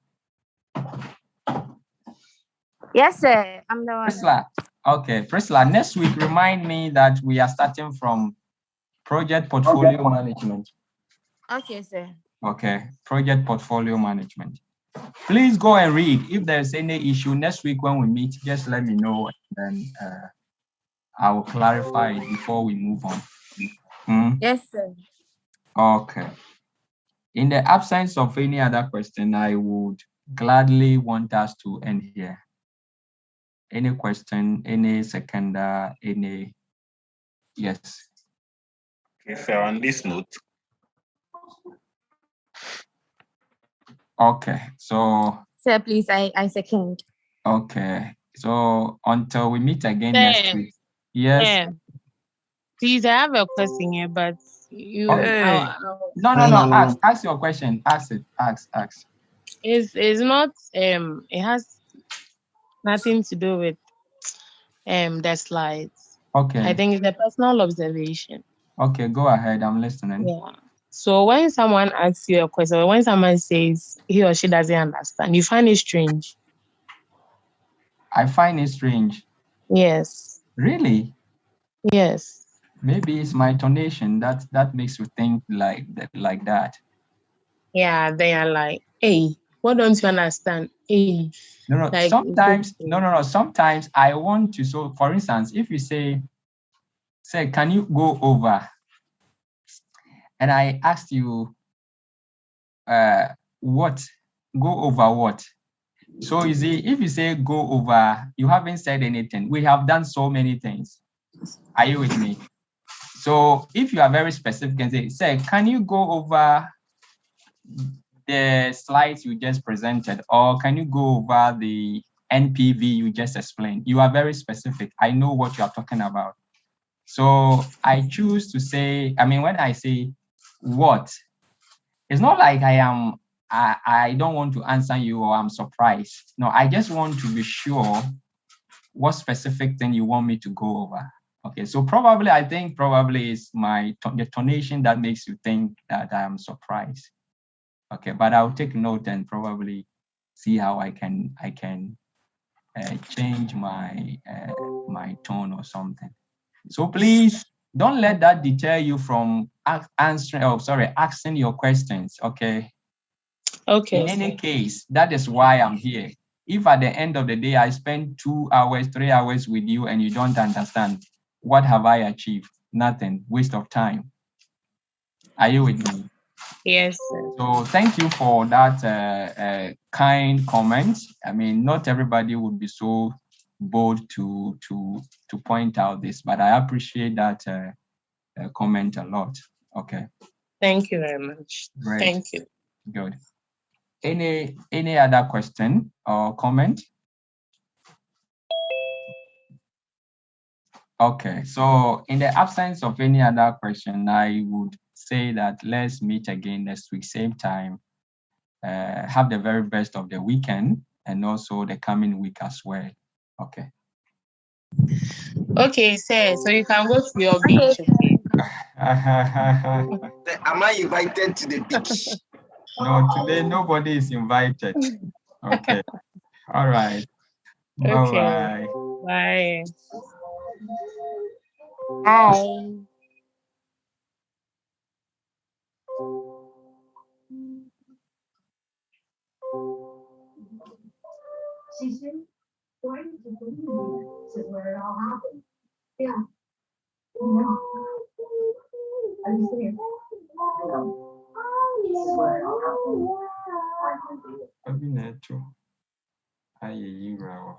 Yes, sir. I'm the one. Priscilla. Okay, Priscilla. Next week, remind me that we are starting from project portfolio management. Okay, sir. Okay, project portfolio management. Please go and read. If there's any issue next week when we meet, just let me know, and then I will clarify it before we move on. Yes, sir. Okay. In the absence of any other question, I would gladly want us to end here. Any question, any seconder, any? Yes. Okay, so on this note. Okay, so. Sir, please, I second. Okay, so until we meet again next week. Yes. Yeah. Please, I have a question here, but you. Hey. No. Ask your question. Ask it. Ask. It's not. It has nothing to do with the slides. Okay. I think it's a personal observation. Okay, go ahead. I'm listening. Yeah. So when someone asks you a question, or when someone says he or she doesn't understand, you find it strange. I find it strange. Yes. Really? Yes. Maybe it's my tonation that makes you think like that. Yeah, they are like, hey, what don't you understand? Hey. No. Like, sometimes, no. Sometimes I want to. So, for instance, if you say, can you go over? And I asked you, what? Go over what? So you see, if you say go over, you haven't said anything. We have done so many things. Are you with me? So if you are very specific and say, can you go over the slides you just presented, or can you go over the NPV you just explained? You are very specific. I know what you are talking about. So I choose to say, when I say what, it's not like I don't want to answer you or I'm surprised. No, I just want to be sure what specific thing you want me to go over. Okay, so I think it's the tonation that makes you think that I'm surprised. Okay, but I'll take note and probably see how I can change my tone or something. So please don't let that deter you from asking your questions. Okay. Okay. In any case, that is why I'm here. If at the end of the day I spend 2 hours, 3 hours with you and you don't understand, what have I achieved? Nothing. Waste of time. Are you with me? Yes, sir. So thank you for that kind comment. Not everybody would be so bold to point out this, but I appreciate that comment a lot. Okay. Thank you very much. Great. Thank you. Good. Any other question or comment? Okay, so in the absence of any other question, I would say that let's meet again next week, same time. Have the very best of the weekend and also the coming week as well. Okay. Okay, sir. So you can go to your beach. Okay. Am I invited to the beach? No, today nobody is invited. Okay. All right. Okay. Bye-bye. Bye. Bye. She's been going to believe me to where it all happened. Yeah. No. I just think no. This is where it all happened. Abi na eto aye yi ra wa